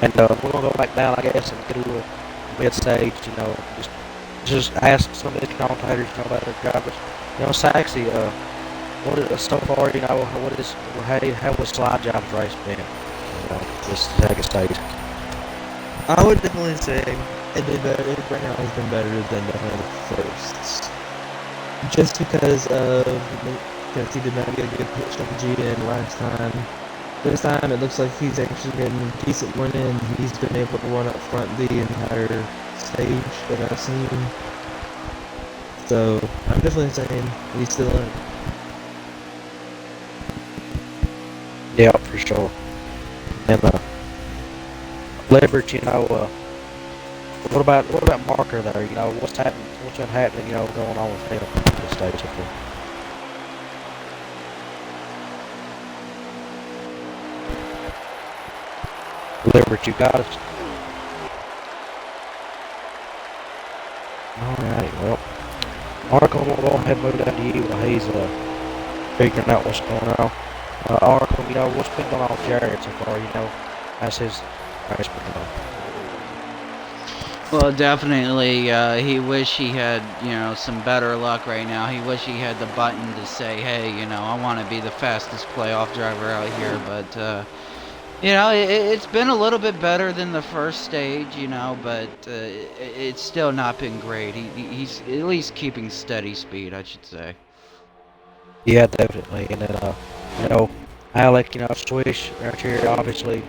And we're gonna go back down, I guess, and get a little mid stage. Just ask some of the commentators, about their drivers. Saxy, what is so far? How was Slide Job's race been? This second stage. I would definitely say it did better. It right now has been better than definitely the first. Just because he did not get a good pit strategy in last time. This time it looks like he's actually getting a decent one in. He's been able to run up front the entire stage that I've seen. So I'm definitely saying he's still in. Yeah, for sure. And Leverage, what about Marker there? What's happening? What's been happening? Going on with him at this stage up there? Leverage, you got us. Alright, well, Oracle, we'll go ahead and move down to you while he's figuring out what's going on. Oracle, what's been going on with Jared so far? As his race been going. Well, definitely, he wish he had, some better luck right now. He wish he had the button to say, hey, I want to be the fastest playoff driver out here. But, it's been a little bit better than the first stage, but it's still not been great. He's at least keeping steady speed, I should say. Yeah, definitely. And then, Alec, Swish right here, obviously.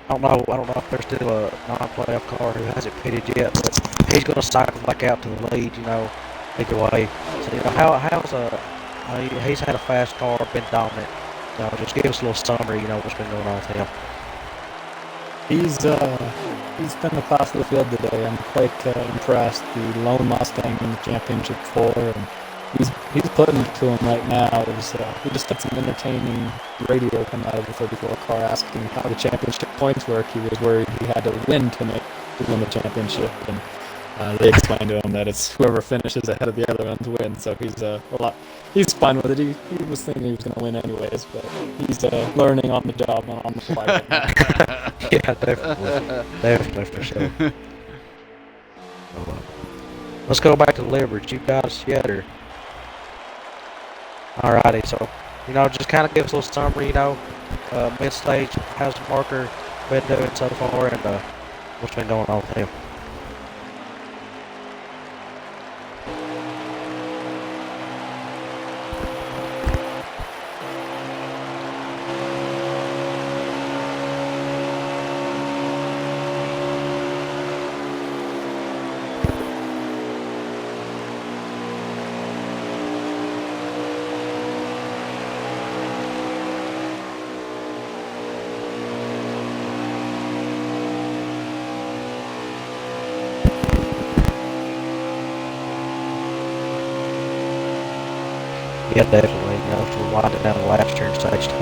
I don't know if there's still a non-playoff car who hasn't pitted yet, but he's going to cycle back out to the lead, either way. So, he's had a fast car, been dominant. Just give us a little summary, what's been going on with him. He's been the class of the field today. I'm quite impressed. The lone Mustang in the championship 4, and he's putting it to him right now. We just had some entertaining radio come out of the 34 car asking how the championship points work. He was worried he had to win to win the championship, and they explained to him that it's whoever finishes ahead of the other ones wins. So he's fine with it. He was thinking he was going to win anyways, but he's learning on the job, on the fly right now. Yeah, definitely for sure. Let's go back to Leverage. You guys yet, or? Alrighty, so, just kind of give us a little summary, mid-stage, how's the Marker been doing so far, and what's been going on with him? Yeah, definitely. To wind it down the last year in stage 2.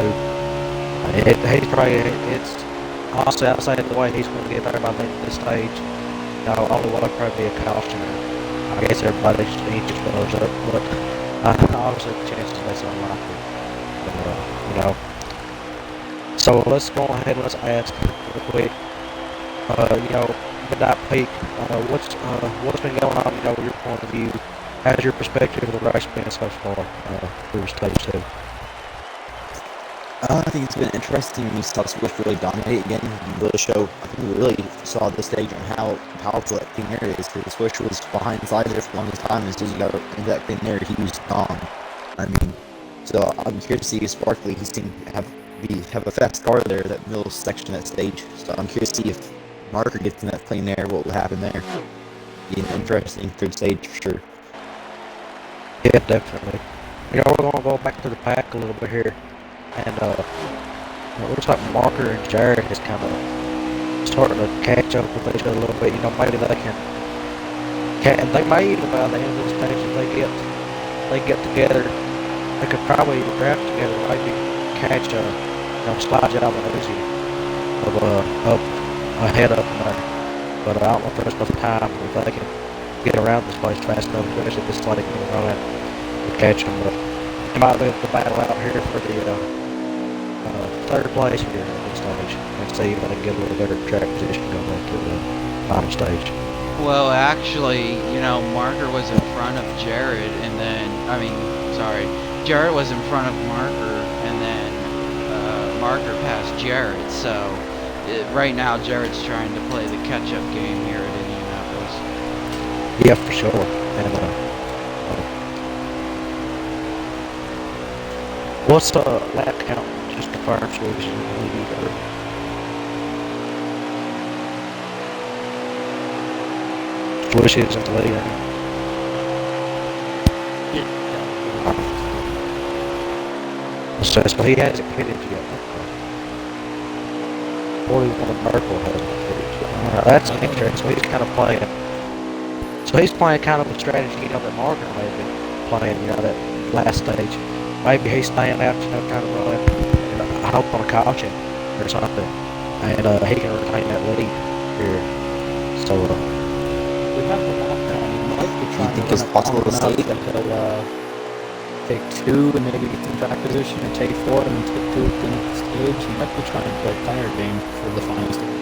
Honestly, I'd say the way he's going to get there by the end of this stage, only way probably be a caution. I guess he just blows up, but obviously the chances are so unlikely. But, so let's go ahead and let's ask real quick, Midnight Peak, what's been going on, your point of view? How's your perspective of the race been so far through stage 2? I think it's been interesting. We saw Swift really dominate again. Really I think we really saw this stage on how powerful that clean air is. Because Swift was behind Slider for the longest time, and as soon as he got into that clean air, he was gone. So I'm curious to see if Sparkly, he seemed to have a fast car there, that middle section of that stage. So I'm curious to see if Marker gets in that clean air, what will happen there. Be an interesting third stage for sure. Yeah, definitely. We're going to go back to the pack a little bit here. And it looks like Marker and Jared is kind of starting to catch up with each other a little bit. Maybe they may even by the end of the stage if they get together, they could probably draft together, maybe catch Slide Job and Uzi up ahead of them there. But I don't know if there's enough time if they can get around this place fast enough, especially if it's like going to run to catch them. But they might live the battle out here for the third place here at this stage and see if they can get a little better track position going into the final stage. Well, actually, Marker was in front of Jared, and then, Jared was in front of Marker, and then Marker passed Jared, so right now Jared's trying to play the catch-up game here at Indianapolis. Yeah, for sure. And what's the lap count? Just confirm Swedish in the lead, or Swedish is in the lead. So he hasn't pitted yet. 41 Merkel hasn't pitted yet. That's interesting. So he's kind of playing. So he's playing kind of a strategy, that Morgan may be playing, that last stage. Maybe he's staying out, kind of running. I hope on a caution or something, and he can retain that lead here. So We have the background. He might be trying think to it's run it possible to long enough save? that he'll take 2 and maybe get in track position, or take 4 and take 2 at the next stage. He might be trying to play a tire game for the final stage.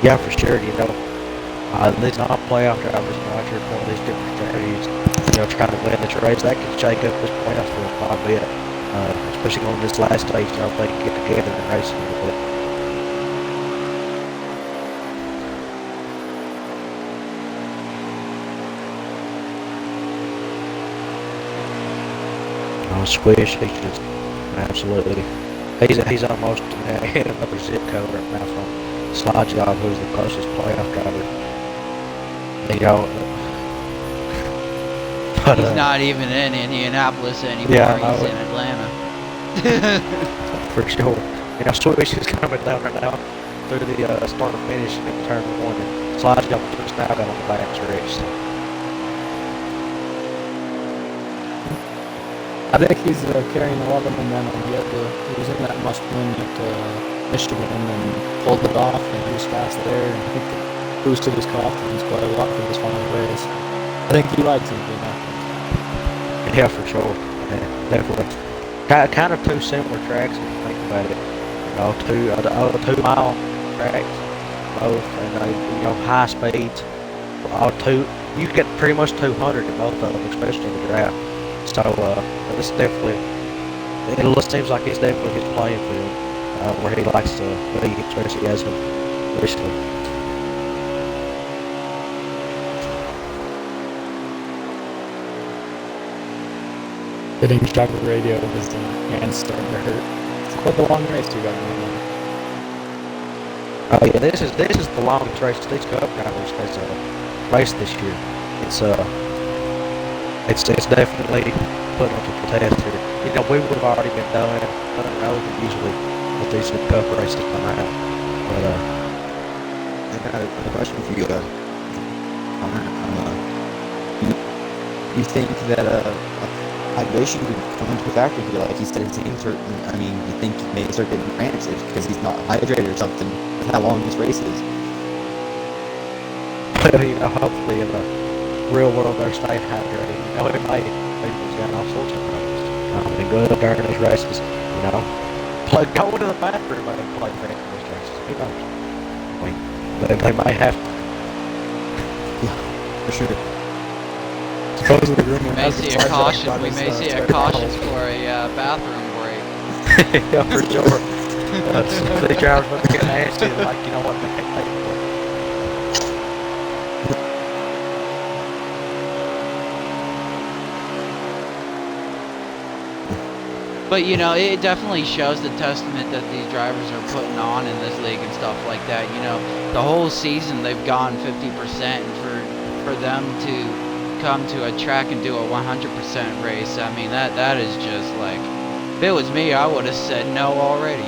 yeah, for sure. These non-playoff drivers out here for these different strategies. Trying to win this race, that could shake up this playoff for quite a bit. Especially on this last stage, if they can get together and race a little bit. Squish, he's just absolutely, he's almost hit another zip code right now from Slide Job, who's the closest playoff driver. But, He's not even in Indianapolis anymore, Yeah, he's in Atlanta. for sure. Swish is coming down right now through the start and finish in turn 1. And Slide Job just now got on the back stretch. So. I think he's carrying a lot of momentum. He was in that must-win at Michigan and pulled it off, and he was fast there. And I think it boosted his confidence quite a lot for this final race. I think he likes it. Yeah, for sure. Yeah, definitely. Kind of two similar tracks if you think about it. 2-mile tracks, both, and high speeds. All two, you get pretty much 200 in both of them, especially in the draft. So this definitely, it seems like it's definitely his playing field where he likes to be, especially as of recently. Hitting driver radio, his hands starting to hurt. It's quite a long race you got going on. Oh yeah, this is the longest race these Cup drivers has raced this year. It's definitely put onto the test here. We would have already been done over usually with these Cup races come out. But I got a question for you. You think that hydration could come into a factor here? Like he said, his hands hurt. You think he may start getting cramps because he's not hydrated or something? With how long this race is. hopefully in the real world they're staying hydrated. He's got all sorts of problems. And good during these races, go into the bathroom and play fast in these races. Who knows? They may have to. Yeah, for sure. Supposedly, rumor We may has see it a Slide caution. Job We is, may see a starting caution to for a bathroom break. Yeah, for sure. The drivers must get nasty and what, they can't take it. But it definitely shows the testament that these drivers are putting on in this league and stuff like that. The whole season they've gone 50%, and for them to come to a track and do a 100% race, that is just like, if it was me, I would have said no already.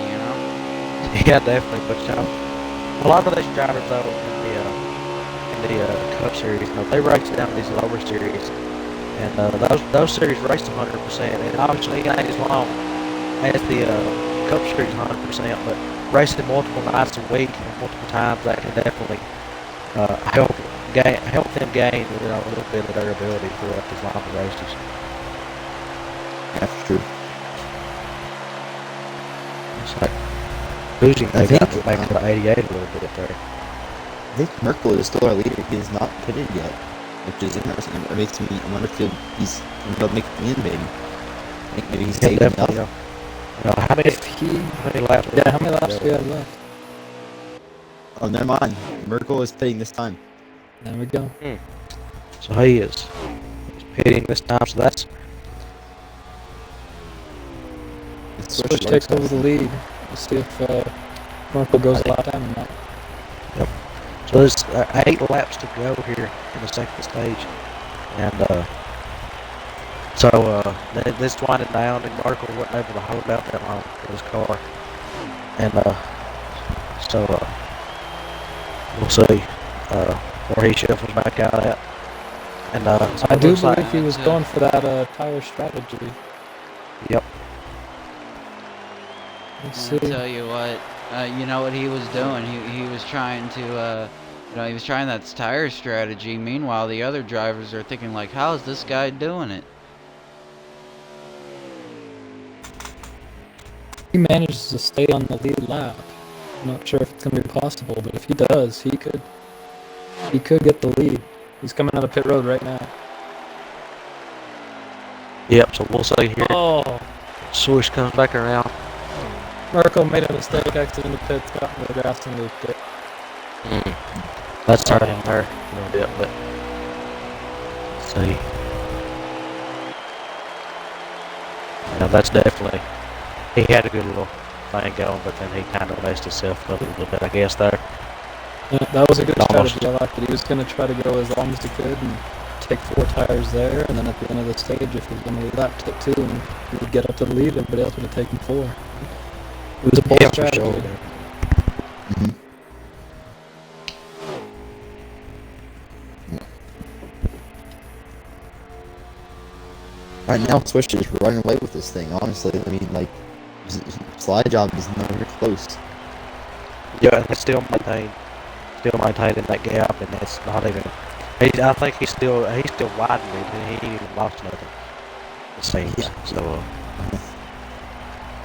Yeah, definitely. But a lot of these drivers though in the Cup Series, they race down these lower series. And those series raced 100%, and obviously it ain't as long as the Cup Series 100%, but racing multiple nights a week and multiple times, that can definitely help gain a little bit of durability throughout these longer races. That's true. It's like losing I they got think, back to 88 a little bit there. I think Merkel is still our leader. He is not pitted yet, which is interesting. It makes me wonder if he's going to make the win, maybe. I think maybe he's saved Definitely. enough. How many laps? Yeah, how many laps do we have left? Oh, never mind. Merkel is pitting this time. There we go. So he's pitting this time, so that's Switch takes over the lead. We'll see if Merkel goes a lot down or not. so there's 8 laps to go here in the second stage, and this winding down, and Merkel wasn't able to hold out that long for his car, and we'll see where he shuffles back out at. And so I it do looks believe like, he was going for that tire strategy. yep. Let's I'll see. tell you what, you know what he was doing? He was trying to, he was trying that tire strategy. Meanwhile, the other drivers are thinking like, how is this guy doing it? He manages to stay on the lead lap. I'm not sure if it's going to be possible, but if he does, he could get the lead. He's coming out of pit road right now. Yep, so we'll see here. Oh, Swoosh comes back around. Merkel made a mistake, exiting the pits, got in the grass and looped it. That's hurt him there a little bit, but let's see. Now that's definitely, he had a good little thing going, but then he kind of messed himself up a little bit, I guess, there. Yeah, that was a good Almost. strategy. I liked it. He was going to try to go as long as he could and take 4 tires there, and then at the end of the stage, if he was going to lap tip 2, and he would get up to the lead, everybody else would have taken 4. It was a bold Yeah, for strategy. sure. Mm-hmm. Right now, Swish is running away with this thing, honestly. I mean, like, slide job is nowhere close. Yeah, and it's still maintaining that gap, and it's not even. I think he's still widening it, and he ain't even lost nothing. It seems. Yeah. So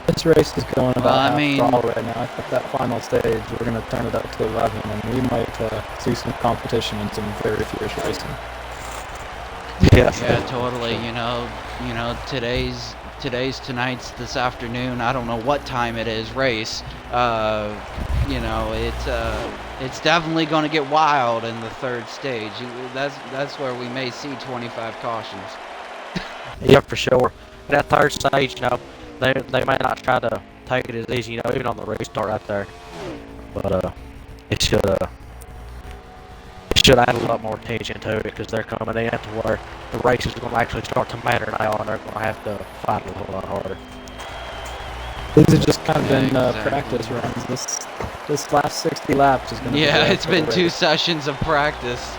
This race is going about Well, I half mean- throttle right now. I think that final stage, we're going to turn it up to 11, and we might see some competition and some very fierce racing. yeah, Yeah, totally. Today's tonight's this afternoon. I don't know what time it is. Race. It's definitely going to get wild in the third stage. That's where we may see 25 cautions. yeah, for sure. That third stage, they may not try to take it as easy, even on the restart right there. But it should add a lot more attention to it, because they're coming in to where the race is going to actually start to matter now, and they're going to have to fight a whole lot harder. These have just kind of been exactly. practice runs. This last 60 laps is going to be Yeah, rough it's for the been 2 race. sessions of practice.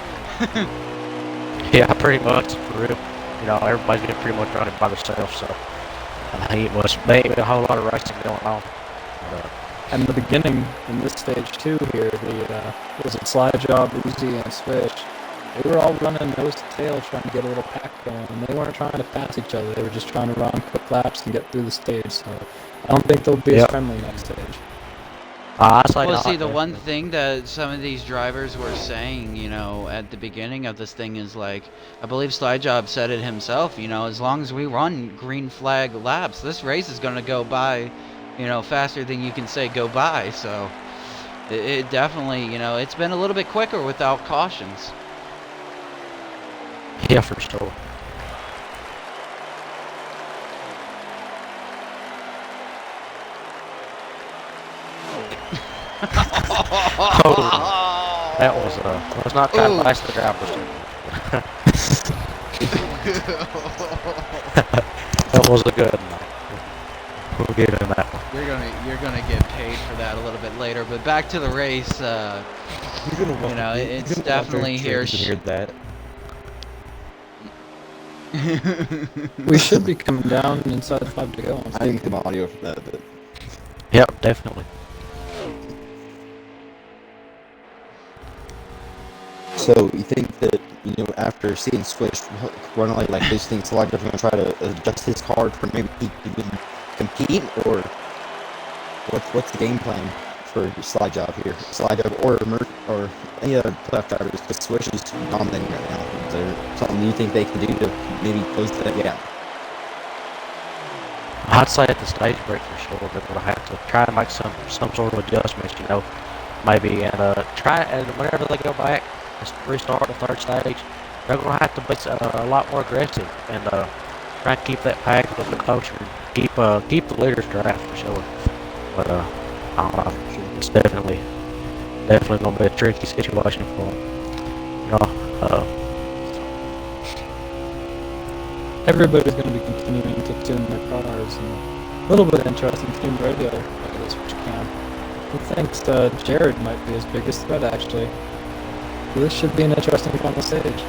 Yeah, pretty much, for real. Everybody's been pretty much running by themselves, so there ain't been a whole lot of racing going on. But, And the beginning in this stage 2 here, was it Slide Job, Uzi, and Switch? They were all running nose to tail trying to get a little pack going, and they weren't trying to pass each other. They were just trying to run quick laps and get through the stage. So I don't think they'll be as Yep. friendly next stage. I say Well, not, see, the one definitely. thing that some of these drivers were saying, at the beginning of this thing is like, I believe Slyjob said it himself, as long as we run green flag laps, this race is going to go by, faster than you can say go by. So it definitely, it's been a little bit quicker without cautions. Yeah, for sure. Oh, that was not trying to ice the drivers. That was a good one. We'll give him that one. You're gonna get paid for that a little bit later. But back to the race, it's definitely here. Hear that? We should be coming down inside 5 to go. I didn't get my audio for that, but Yep, definitely. so you think that, after seeing Swish run like this, think Slide Job's going to try to adjust his car to maybe he can compete, or what's the game plan for Slide Job here? Slide Job or any other playoff drivers, because Swish is dominating right now. Is there something you think they can do to maybe close that gap? I'd say at the stage break for sure, they're going to have to try to make some sort of adjustments, maybe, and whenever they go back and restart the third stage, they're going to have to be a lot more aggressive and try and keep that pack a little bit closer and keep the leaders draft for sure. But I don't know, it's definitely going to be a tricky situation for them. Everybody's going to be continuing to tune their cars, and a little bit interesting team radio this which camp. He thinks Jared might be his biggest threat, actually. So this should be an interesting final stage.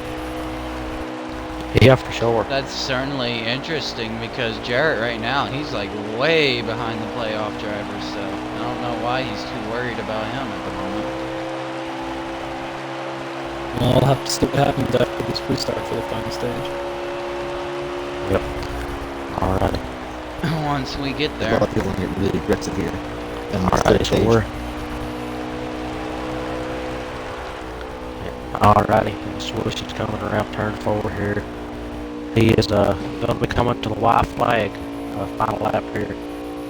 Yeah, for sure. That's certainly interesting because Jarrett right now, he's like way behind the playoff drivers, so I don't know why he's too worried about him at the moment. Well, I'll have to see what happens after this restart for the final stage. Yep. Alright. Once we get A there. lot of people get really aggressive here. Alright, so we're... Alrighty, Swish is coming around turn 4 here. He is going to be coming to the white flag, final lap here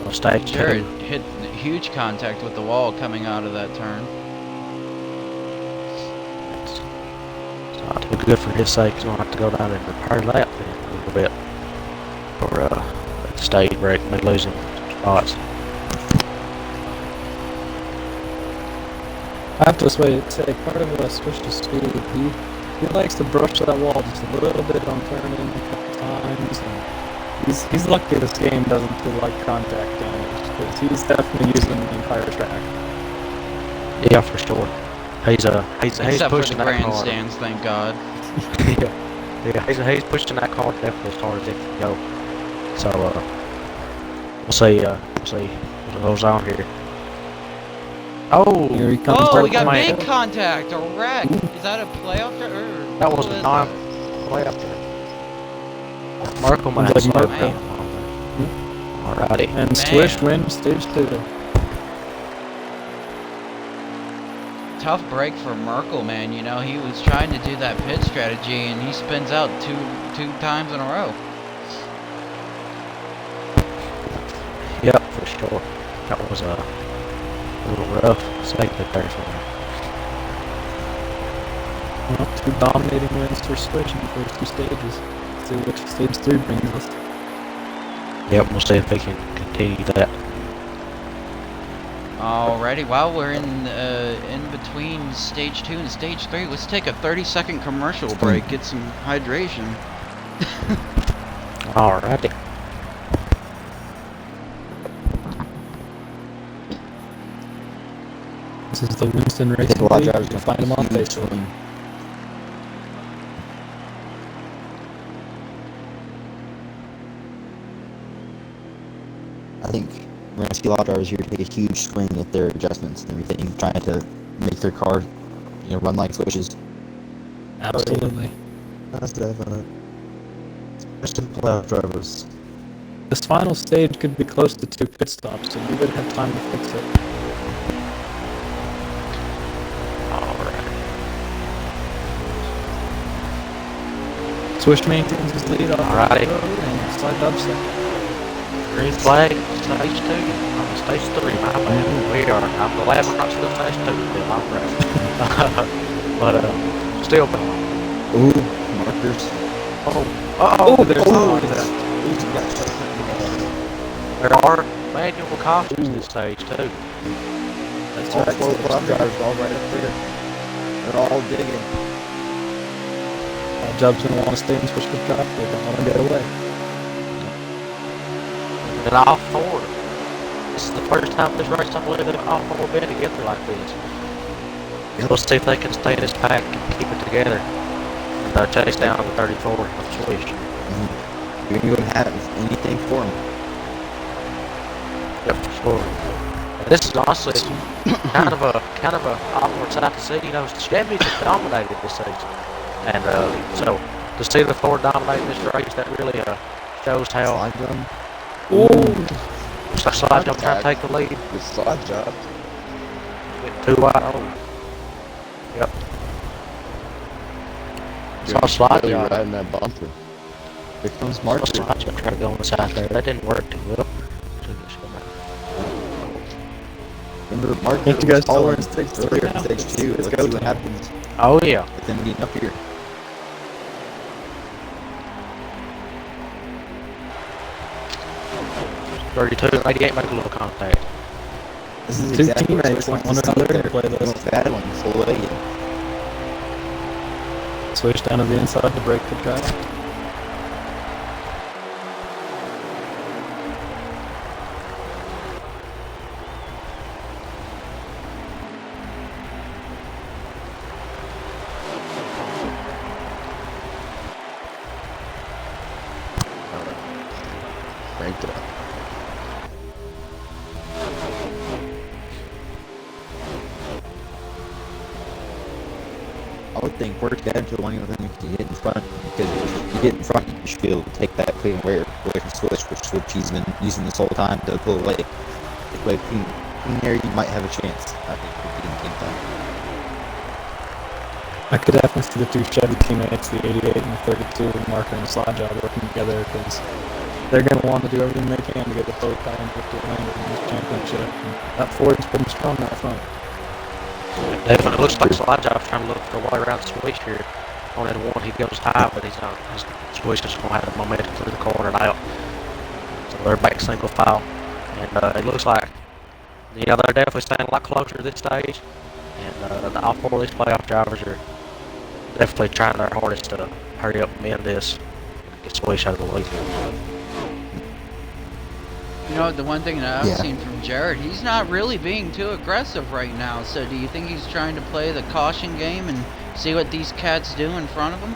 on stage 2. Jared hit huge contact with the wall coming out of that turn. It's not too good for his sake. He's going to have to go down and repair that then a little bit. Or at the stage break, may losing spots. I have to say part of Swish's speed, he likes to brush that wall just a little bit on turning a couple times. And he's lucky this game doesn't do like contact damage, because he's definitely using the entire track. Yeah, for sure. He's Except pushing for the that car. grandstands, thank God. yeah, he's pushing that car definitely as hard as it can go. So we'll see what goes on here. Oh, Here he comes. Oh, we got man. big contact, a wreck. Is that a playoff driver? That was a non-playoff. Merkel might Like have Merkel. Alrighty. And Swish wins stage 2. Tough break for Merkel, man. He was trying to do that pit strategy, and he spins out two times in a row. Yep, for sure. That was a little rough segment there for him. Well, 2 dominating wins for Swish in the first 2 stages. Let's see which stage 3 brings us. Yep, we'll see if they can continue that. Alrighty, while we're in between stage 2 and stage 3, let's take a 30-second commercial break, get some hydration. Alrighty. This is the Winston race. I think a lot of drivers to find him on Facebook. I think we're going to see a lot of drivers here take a huge swing at their adjustments and everything, trying to make their car, run like Swishes. Absolutely. That's definite. Especially playoff drivers. This final stage could be close to 2 pit stops, so you would have time to fix it. Swish maintains his lead off Alrighty. the road and Slide up second. Green flag, stage 2. I'm stage 3, my bad. We are. I'm glad we're not still stage 2, in my breath. But, still going. Ooh, markers. Oh, there's there are manual cautions this stage, too. That's All right. 4 club drivers all right up there. They're all digging. Job's gonna want to stay in Swish the track, they don't want to get away. And all 4. This is the first time this race, I believe, that all 4 been together like this. We'll see if they can stay in this pack and keep it together. And chase down the 34 of Swish. You're going to have anything for them. Yep, for sure. This is honestly kind of a awkward sight to see. You know, Chevys have dominated this season, and so to see the Ford dominating this race, that really shows how. Slide gun. Looks like Slide Jump trying to take the lead. Good slide job. Getting too wide. Oh, yep. Saw Slide Really Jump. riding that bumper. Here comes Saw Marker. Slide Jump try to go on the side there. That didn't work too well. Remember, Marker Thank you guys was for falling stage earlier three in now. stage 2. Let's Let's go see what to happens Oh yeah. with them getting up here. .32 and 88 make a little contact. This is Two exactly what teammates Swish want wants one to see another there. to play this. Almost battling the full way. Switch down to the inside to break the track. Cranked it up. I would think work that until one of them to get in front, because if you get in front, you should be able to take that clean away from Switch, which Switch he's been using this whole time to pull away. If like clean there, you might have a chance. I think with being game time. I could definitely see the two Chevy teammates, the 88 and the 32, and Marker and Slide Job working together because they're going to want to do everything they can to get the boat back into the Atlanta in this championship. And that Ford's pretty strong out front. Definitely looks like Slide Job's trying to look for a way around the switch here. On that one, he goes high, but his switch is going to have the momentum through the corner and out. So they're back single file. And it looks like, you know, they're definitely staying a lot closer to this stage. And all four of these playoff drivers are definitely trying their hardest to hurry up and end this. Get Switch out of the lead. You know, the one thing that I've Yeah. seen from Jared, he's not really being too aggressive right now. So do you think he's trying to play the caution game and see what these cats do in front of him?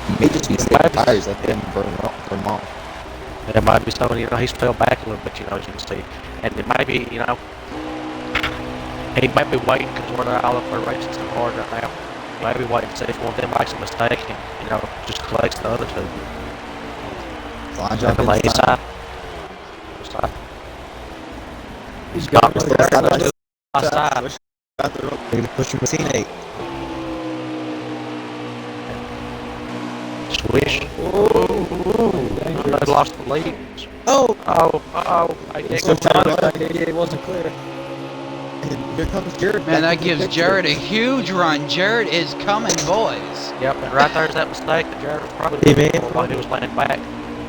He may just be saving tires, let them burn them off. And it might be something, you know, he's fell back a little bit, you know, as you can see. And it might be, you know, he might be waiting because we're not all up for racing so hard right now. He might be waiting to see if one of them makes a mistake and, you know, just collects the other two. Slide jump Lane inside. side. Side. He's got Let's it. do it. Side. They're going to push him with scene 8. Swish. Dangerous. They lost the lead. Oh! I It's so tight that 88 wasn't clear. And here comes Jared. Man, back that into the gives picture. Jared a huge run. Jared is coming, boys. Yep, and right there's that mistake that Jared was probably Hey, looking man. for while he was laying back.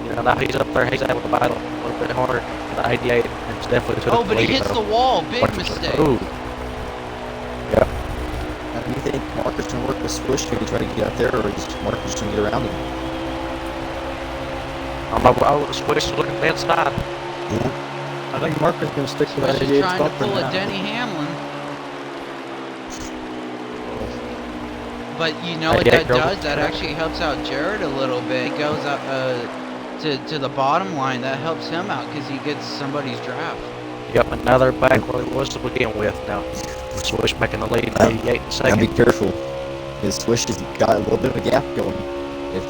You know, now he's up there, he's able to battle a little bit harder than the 88, and it's definitely took Oh, the but he lead, hits though. the wall. Big Watch it. mistake. Ooh. Yeah. Now, do you think Marcus can work with Swish to try to get out there, or is Marcus going to get around him? The Switch is looking inside. Yeah. I think Marker's going to stick to that Swish is 88 trying to bumper pull a now. Denny Hamlin. But you know Hey, what yeah, that girl. does? That actually helps out Jared a little bit. It goes up to the bottom line. That helps him out because he gets somebody's draft. Yep, and now they're back where he was to begin with now. Switch making the lead in 88 in Now second. be careful. His Swish has got a little bit of a gap going. If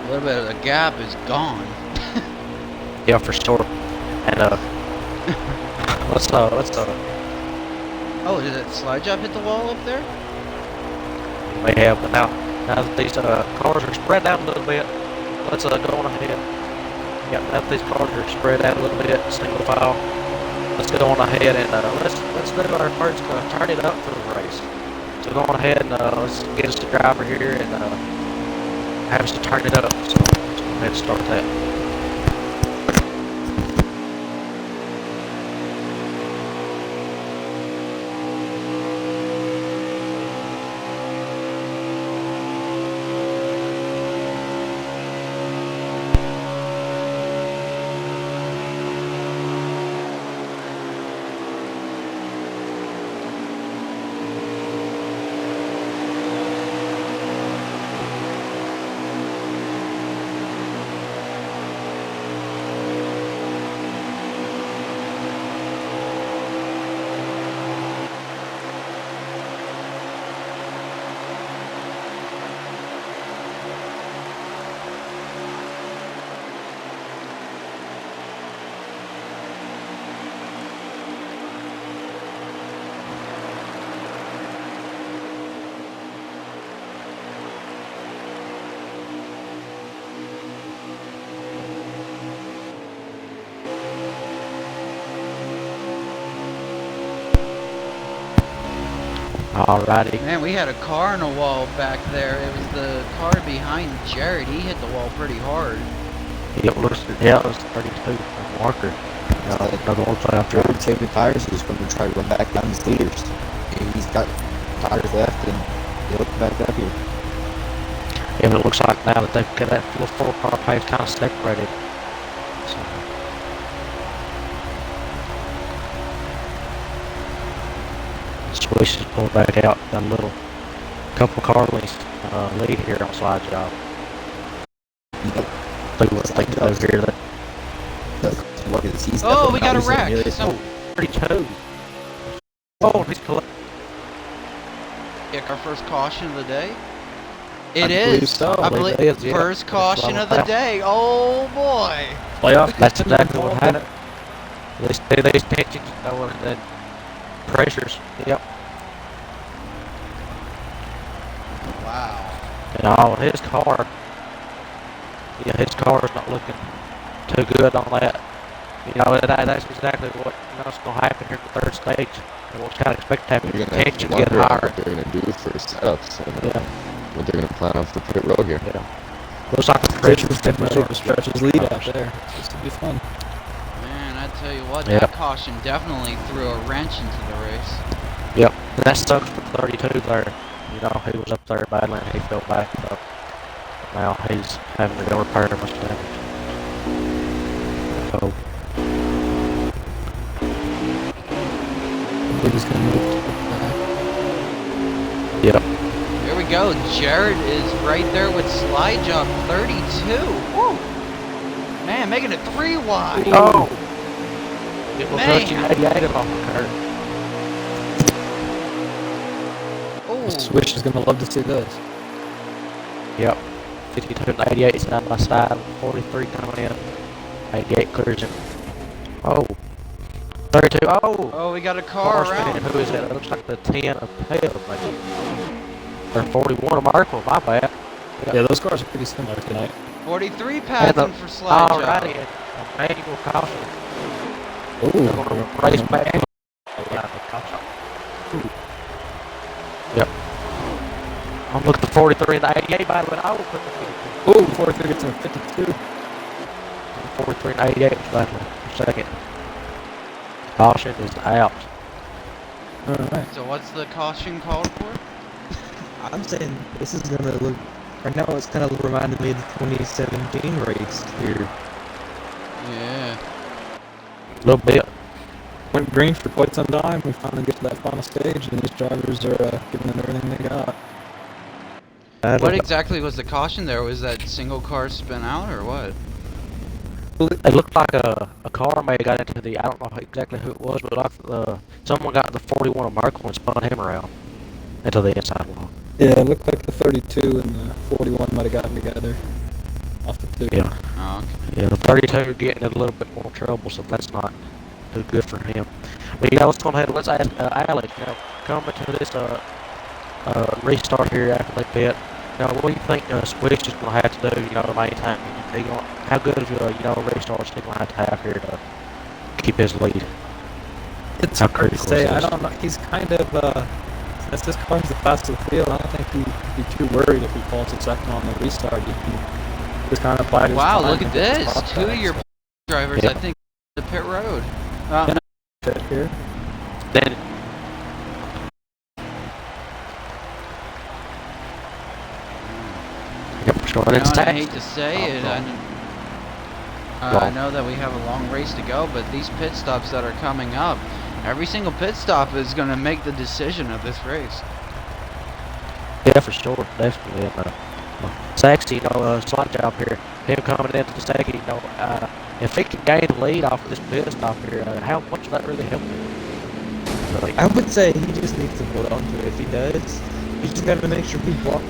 A little bit of the gap is gone. Yeah, for sure. And let's Oh, did that slide job hit the wall up there? may have, but now that these cars are spread out a little bit, let's go on ahead. Yeah, now that these cars are spread out a little bit, single file, let's go on ahead and let's do our first turn it up for the race. So go on ahead and let's get us a driver here and have us to turn it up. So let's go ahead and start that. Alrighty. Man, we had a car on a wall back there. It was the car behind Jared. He hit the wall pretty hard. It was 32 from Walker. Another one play after. Jared saved the tires. He's going to try to run back down his leaders. He's got tires left, and he'll come back up here. And it looks like now that they've got that full 4-car pace kind of separated. So, Swish has pulled back out, got a little couple car lengths lead here on slide job. Think those here that. Oh, we got a wreck. Oh, 32. Oh, he's collecting. Our first caution of the day. It I believe is. so. I believe It is, yeah. first caution of the day. Oh boy. Playoff. That's exactly what happened. These tensions going and then pressures. Yep. Wow. And all his car. Yeah, his car is not looking too good on that. That's exactly what is going to happen here in the third stage. And what's kind of expected to happen. You're gonna have Tension to get wonder higher. what they're gonna do for setups and Yeah. what they're gonna plan off the pit road here. Yeah. Looks like the Richard's pressure's getting ready to stretch his lead out there. there. This will be fun. Man, I tell you what, Yeah. that caution definitely threw a wrench into the race. Yep. And that sucks for 32 there. He was up there battling. He fell back up. Now he's having to go repair much damage. So, He's gonna move to the back. yep. Here we go. Jared is right there with slide job 32. Woo! Man, making it 3 wide. Oh! It will Man. touch you 88 off the curve. Oh, Swish is gonna love to see this. Yep. 52 and 88 side by side. 43 coming in. 88 clears him. Oh. 32. Oh! oh, we got a car spinning. around. Who is that? It looks like the 10 of Pale, maybe. Or 41 of Merkel, my bad. Yeah, those cars are pretty similar tonight. 43 passing for slide job. Alrighty, a manual caution. Ooh. They're going to race back. Yep. I'm looking at 43 and the 88 by the way. I will put the 52. Ooh, 43 gets a 52. 43 and 88 was back for second. Caution is out. Alright. So what's the caution called for? I'm saying this is gonna look. Right now, it's kind of reminding me of the 2017 race here. Yeah. A little bit. Went green for quite some time. We finally get to that final stage, and these drivers are giving it everything they got. What exactly was the caution there? Was that single car spin out or what? It looked like a car may have got into the, I don't know exactly who it was, but like someone got the 41 of Merkel and spun him around into the inside wall. Yeah, it looked like the 32 and the 41 might have gotten together off the 2. Yeah. Oh, okay. Yeah, the 32 getting in a little bit more trouble, so that's not too good for him. But let's go ahead and let's ask Alex, coming to this restart here after they pit. What do you think Swish is going to have to do, to maintain? How good of a restart is he going to have here to keep his lead? It's How hard to critical say. is I this? don't know. He's kind of, since this car's the fastest of the field, I don't think he'd be too worried if he falls to second on the restart. He just kind of applied his Wow, time look at and get his this. spot 2 of back, your so drivers, Yep. I think, the pit road. fit here. Then Yep, sure. And It's I taxed. hate to say it, I Wrong. know that we have a long race to go, but these pit stops that are coming up, every single pit stop is going to make the decision of this race. Yeah, for sure, definitely. Saxy, slide job here. Him coming into the second, if he can gain the lead off of this pit stop here, how much will that really help him? Really? I would say he just needs to hold on to it. If he does, he's just got to make sure he blocks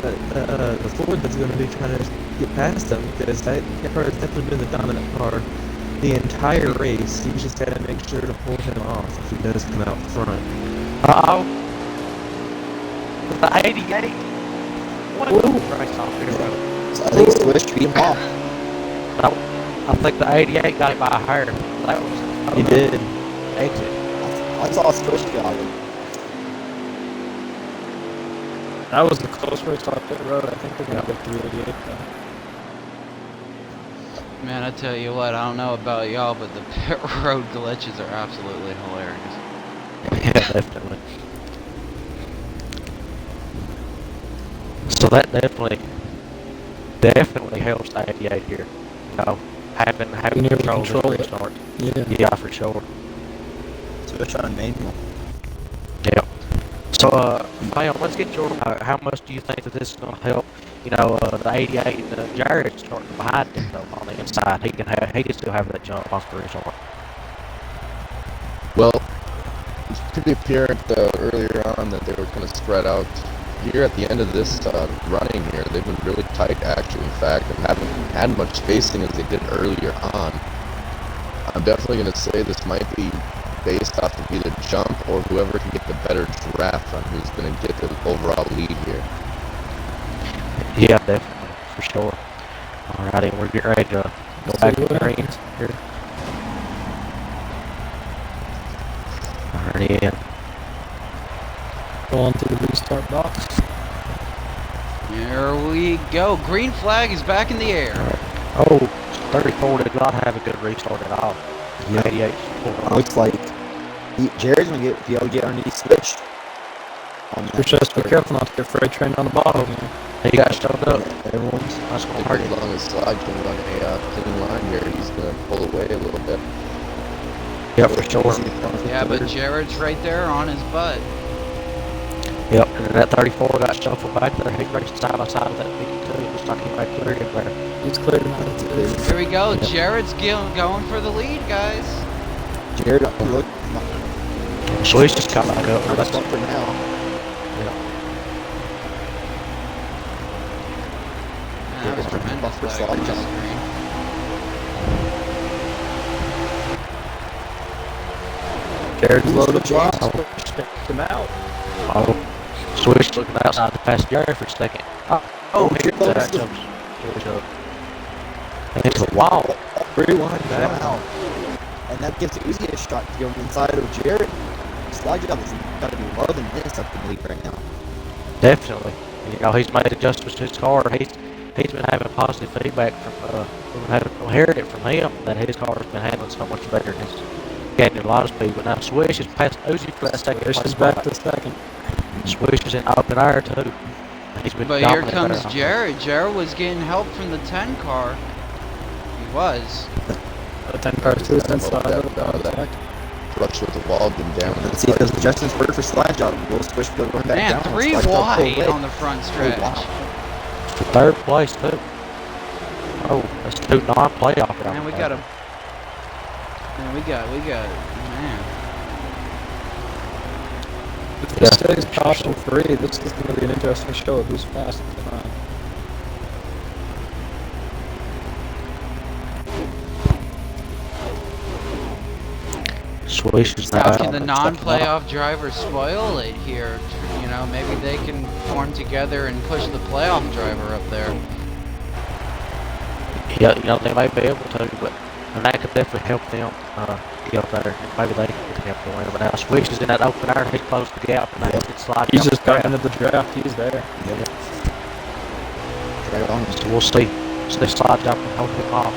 the Ford that's going to be trying to get past him, because that car has definitely been the dominant car the entire race. He's just got to make sure to hold him off if he does come out front. Uh-oh. The 88. What a race off here, bro. So I think Swish beat him off. I think the 88 got him by a hair. That was, He I don't know, did. exit. I saw Swish got him. That was the close race off pit road. I think they're gonna get 388 though. Man, I tell you what, I don't know about y'all, but the pit road glitches are absolutely hilarious. Yeah, definitely. So that definitely helps the 88 here. You know, having control of the restart. Yeah, for sure. Especially on manual. Yeah. So, Pam, let's get your. How much do you think that this is going to help? You know, the 88 and Jared starting behind him though on the inside. He can still have that jump off the restart. Well, it's pretty apparent earlier on that they were kind of spread out. Here at the end of this running here, they've been really tight actually. In fact, and haven't had much spacing as they did earlier on. I'm definitely going to say this might be based off of either jump or whoever can get the better draft on who's going to get the overall lead here. Yeah, definitely, for sure. Alrighty, we're getting ready to go back to the green here. Alrighty, in. Going to the restart box. Here we go. Green flag is back in the air. Oh, 34 did not have a good restart at all. Yeah. 88. Looks like Jared's gonna get the OJ underneath switch. Just be careful not to get freight train on the bottom. He got shoved up. Everyone's. That's going to As hurt him. long as Slide can run a clean line here, he's going to pull away a little bit. Yep, for sure. Yeah, but Jared's right there on his butt. Yep, and then that 34 got shuffled back there. He raced side by side with that 52. It looks like he might clear him there. He's cleared him out. Here we go. Jared's going for the lead, guys. Jared, look. Swish just got back up. That's one for now. That was tremendous For lag slide on the jump. screen. Jared's loaded Switch box. out. Checked him out. Oh, Swish looking outside the past Jared for a second. Oh, he hit that jump. Swish up. And it's a wall. Rewind back. Wow. And that gives Uzi a shot to go inside of Jared. Slide job has got to be more than this up in the league right now. Definitely. You know, he's made adjustments to his car. He's been having positive feedback from hearing it from him that his car's been handling so much better and he's gaining a lot of speed. But now Swish is past Uzi for that second Swish place is back spot. to second. Swish is in open air too. He's been But here dominant comes there. Jared. Jared was getting help from the 10 car. He was. The 10 cars to his inside of the that clutch with the wall been down. Let's see if those adjustments work for slide job. Will Swish go going back Man, down? 3 Slide job wide pull away. on the front stretch. wow. For third place too. Oh, that's 2 non-playoff rounds. Man, we got man. If this stays caution free, this is going to be an interesting show of who's fast at the front. Swish is How now can the non-playoff drivers spoil it here? You know, maybe they can form together and push the playoff driver up there. Yeah, you know, they might be able to, but and that could definitely help them get up there. And maybe they can help them win. But now Swish is in that open air, he's closed the gap, and now he's sliding. He's just got into the draft, he's there. Yep. Right on. So we'll see. So they slide jump and hold him off.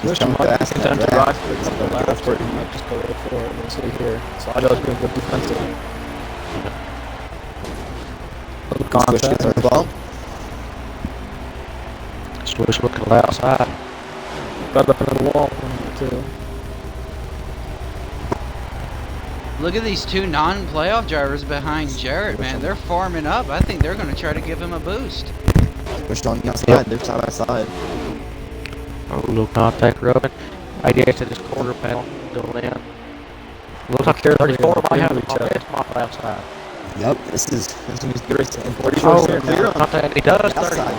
Swish coming might fast in contend that to ride draft. for a couple laps, or he might just go right for it. We'll see here. So I just been good defensive. Little Swish gets contact. our ball. Swish looking to the outside. Got up into the wall too. Look at these 2 non-playoff drivers behind Jarrett, man. They're farming up. I think they're going to try to give him a boost. Swish on the outside. They're side by side. Oh, little contact rubbing. 88 to this quarter panel going in. Looks like 34 might have each a other. off the outside. Yep. This is going to be good racing. 44 Oh, clear on contact. He does. the 30. outside.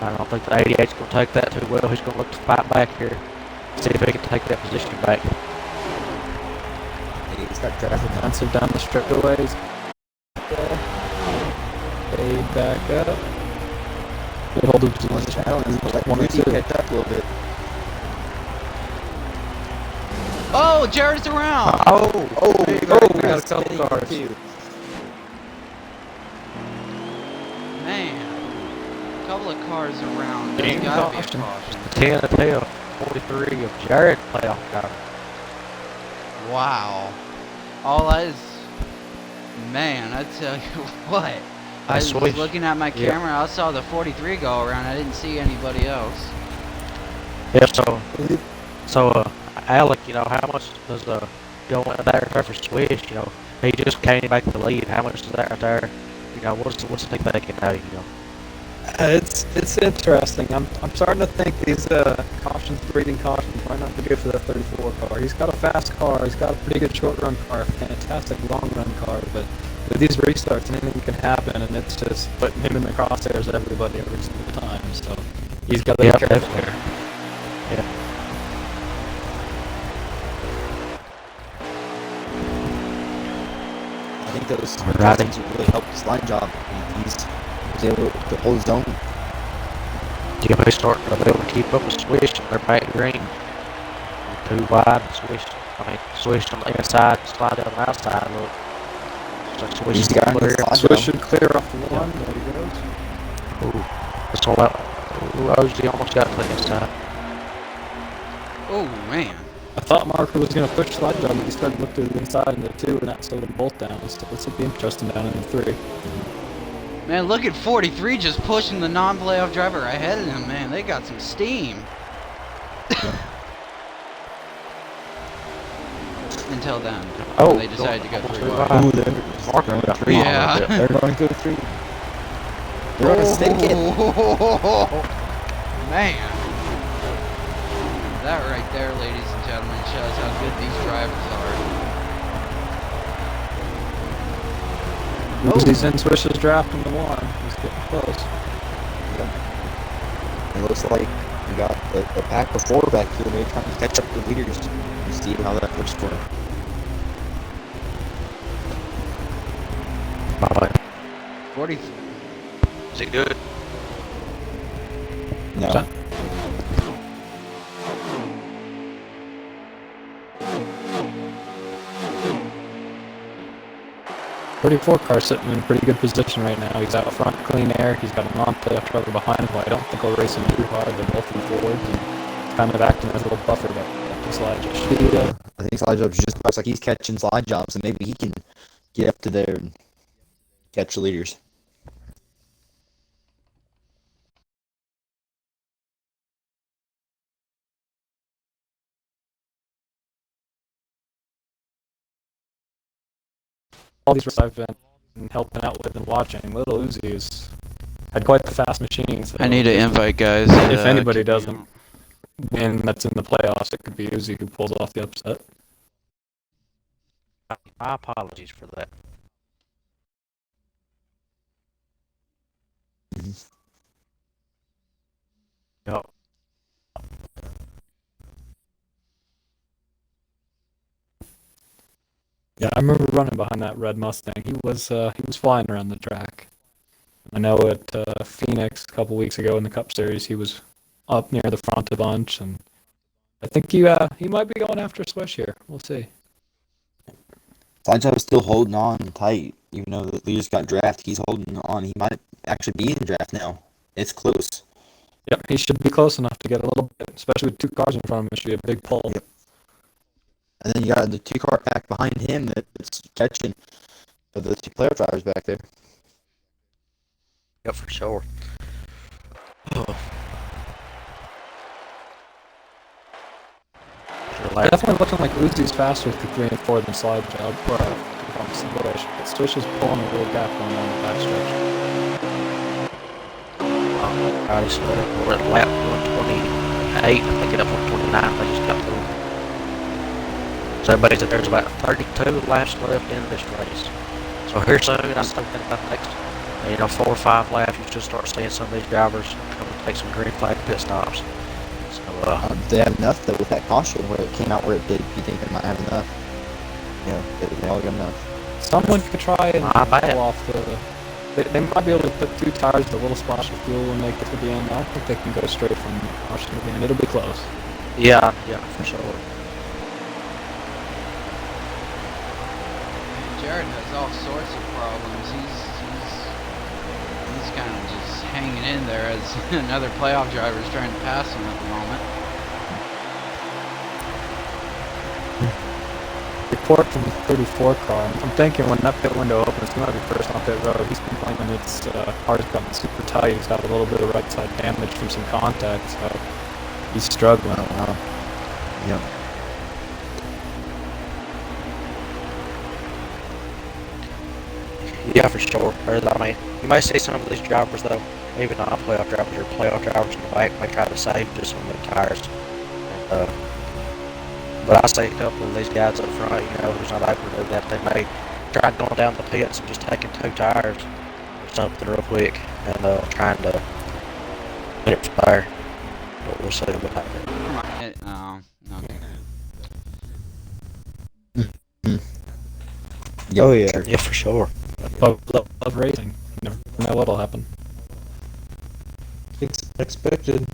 I don't think the 88's going to take that too well. He's going to look to fight back here. See if he can take that position back. He's got traffic now. Defensive down the straightaways. Fade back up. Good hold of On the position. channel, and like One or Uzi two. catch up a little bit. Oh, Jarrett's around. Oh, Oh, we got a couple Spinning cars. too. couple of cars around. There's Team gotta be a caution. caution. 10 to 10, 43 of Jared playoff driver. Wow. All that is... Man, I tell you what. I was switched. looking at my Yeah. camera, I saw the 43 go around, I didn't see anybody else. Yeah, so Alec, you know, how much does going there for Swish? You know, he just came back to the lead. How much is that right there? You know, what's the thing thinking now? You know, It's interesting. I'm starting to think these cautions, breeding cautions, might not be good for that 34 car. He's got a fast car. He's got a pretty good short run car, fantastic long run car. But with these restarts, anything can happen, and it's just putting him in the crosshairs of everybody every single time. So he's got to be careful definitely. there. Yeah. I think those Alrighty. adjustments would really help his line job. He was able to hold his own. Yeah, they start to be able to keep up with Swish, and they're back green. Too wide, Swish. I mean, Swish on the inside, slide down the outside. Look, so Swish He's is got clear. his slide Swish job. should clear off the one. There he goes. Ooh, that's all out. Rosie almost got to the inside. Oh, man. I thought Marker was going to push slide job, but he started looking to the inside in the 2, and that slowed them both down. So this will be interesting down in the 3. Man, look at 43 just pushing the non-playoff driver ahead of him, man. They got some steam. Until then, Oh, when they decided to go almost 3 too wide. wide. Ooh, they're Marker got three. Yeah. They're going to go 3. They're going to stick it. Man. That right there, ladies and gentlemen, shows how good these drivers are. He's in Swish's draft in the 1. He's getting close. It looks like we got the pack before back here. They're trying to catch up to the leaders and see how that works for him. Bye-bye. 40. Is it good? No. 34 car sitting in a pretty good position right now. He's out front, clean air. He's got a non-playoff driver behind him, but I don't think he'll race him too hard. They're both in forwards and kind of acting as a little buffer to slide job. I think slide jobs just looks like he's catching slide jobs, and maybe he can get up to there and catch the leaders. All these races I've been helping out with and watching, Little Uzi has had quite the fast machine. So I need to invite guys. if anybody doesn't win that's in the playoffs, it could be Uzi who pulls off the upset. My apologies for that. Yep. Yeah, I remember running behind that red Mustang. He was flying around the track. I know at Phoenix a couple weeks ago in the Cup Series, he was up near the front a bunch, and I think he might be going after Swish here. We'll see. Slide job is still holding on tight, even though the leaders got draft. He's holding on. He might actually be in draft now. It's close. Yep, he should be close enough to get a little bit, especially with 2 cars in front of him. It should be a big pull. Yep. And then you got the 2-car pack behind him that's catching the 2 player drivers back there. Yep, for sure. Definitely looking like Uzi's faster with the 3 and 4 than slide job. But Swish is pulling a little gap going on the backstretch. Alright, so we're at lap 128. I think it up 129. They just got through. So everybody said there's about 32 laps left in this race. So here soon, I think in about the next 4 or 5 laps, you should start seeing some of these drivers come and take some green flag pit stops. So, They have enough though with that caution where it came out where it did. You think they might have enough? Yeah, they all got enough. Someone could try and Not bad. pull off the... They might be able to put 2 tires with a little splash of fuel and make it to the end. I don't think they can go straight from caution to the end. It'll be close. yeah, for sure. Jared has all sorts of problems. He's kind of just hanging hanging in there as another playoff driver is trying to pass him at the moment. Report from the 34 car. I'm thinking when that pit window opens, he might be first on pit road. He's complaining his car's gotten super tight. He's got a little bit of right side damage from some contact, so he's struggling. Oh, wow. Yep. Yeah, for sure. I mean, you may see some of these drivers, though, even non-playoff drivers or playoff drivers in the back, may try to save just some of the tires. And, but I see a couple of these guys up front, you know, who's not able to do that. They may try going down the pits and just taking 2 tires or something real quick and trying to get it from there. But we'll see what happens. Okay. Oh yeah. Yeah, for sure. Love racing. You never know what'll happen. Expected.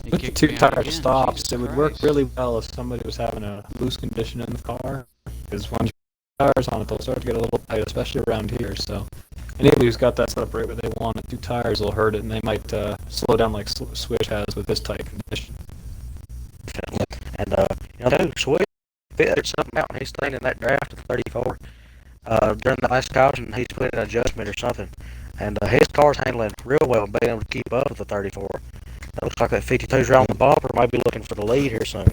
He With the kicked me 2 out tire again, stops, Jesus it would work Christ. really well if somebody was having a loose condition in the car. Because once your tires on it, they'll start to get a little tight, especially around here. So anybody who's got that set up right where they want it, 2 tires will hurt it, and they might slow down like Swish has with his tight condition. And, you know, dude, Swift figured something out. He's staying in that draft at 34. During the last caution, he's put in an adjustment or something. And his car's handling real well and being able to keep up with the 34. It looks like that 52's around the bumper, might be looking for the lead here soon.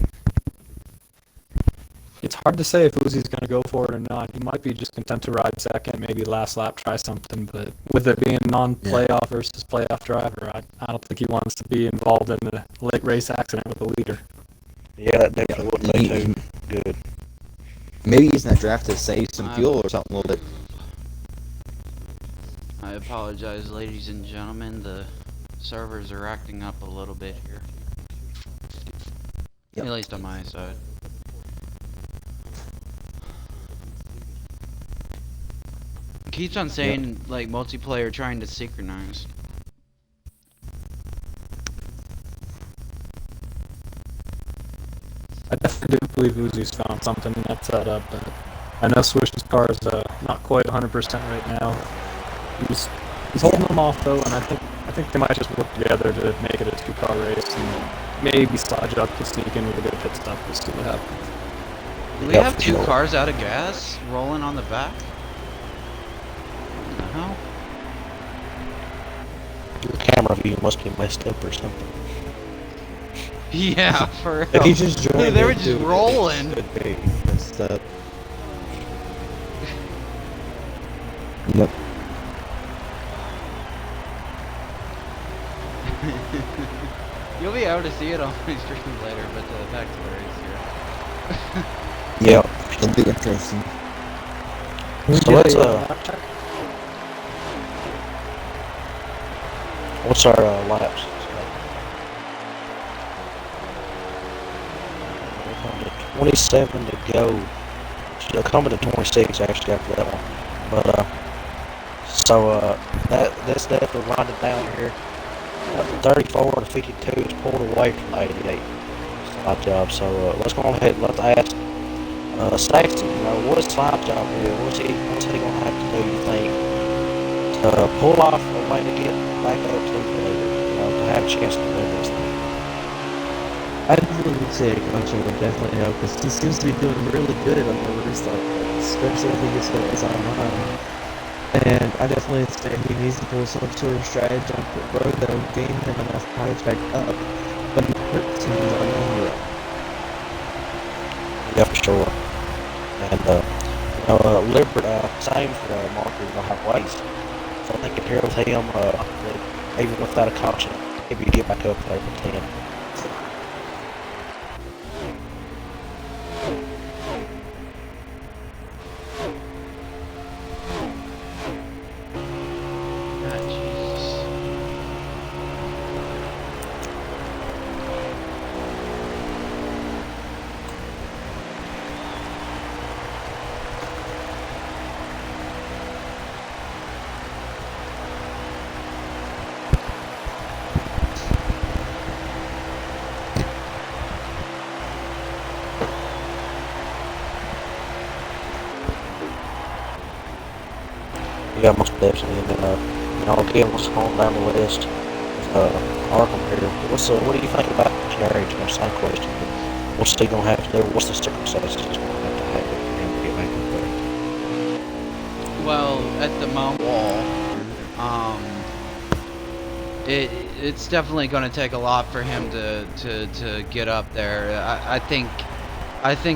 It's hard to say if Uzi's going to go for it or not. He might be just content to ride second, maybe last lap try something. But with it being non-playoff versus playoff driver, I don't think he wants to be involved in a late race accident with the leader. Yeah, that definitely wouldn't be too good. Maybe he's in that draft to save some fuel or something a little bit. I apologize, ladies and gentlemen. The servers are acting up a little bit here. Yep. At least on my side. It keeps on saying, like, multiplayer trying to synchronize. I definitely do believe Uzi's found something in that setup, but I know Swish's car is not quite 100% right now. He's holding them off though, and I think they might just work together to make it a 2-car race, and maybe Sludge up to sneak in with a good pit stop. We'll see what happens. Do we have 2 cars out of gas rolling on the back? What the hell? Your camera view must be messed up or something. Yeah, for real. If he just joined, They were just rolling. Messed up. Yep. You'll be able to see it on my stream later, but back to the race here. Yeah. It'll be interesting. So let's what's our laps? We're 27 to go. She'll come to 26 actually after that one. But that's definitely winding down here. 34 to 52 is pulled away from the 88 slide job. So let's go ahead and let's ask Saxton, you know, what is slide job here? What's he gonna have to do, you think, to pull off a way to get back up to the leader, you know, to have a chance to win this thing? I definitely would say a caution would definitely help because he seems to be doing really good on the restart, especially if he gets his online. And I definitely say he needs to pull some sort of strategy on pit road that will gain him enough points back up, but not hurt teams on the long run. Yeah, for sure. And Lippert, same for Marker, will have waste. So I think if here with him, even without a caution, maybe you get back up there for 10. Ah, Jesus. Yeah, most definitely. And then again, what's going down the list? Arkham here. What do you think about Jared? Same question. What's he gonna have to do? What's the circumstances he's gonna have to happen for him to get back up there? Well, at the moment, it's definitely going to take a lot for him to get up there. I think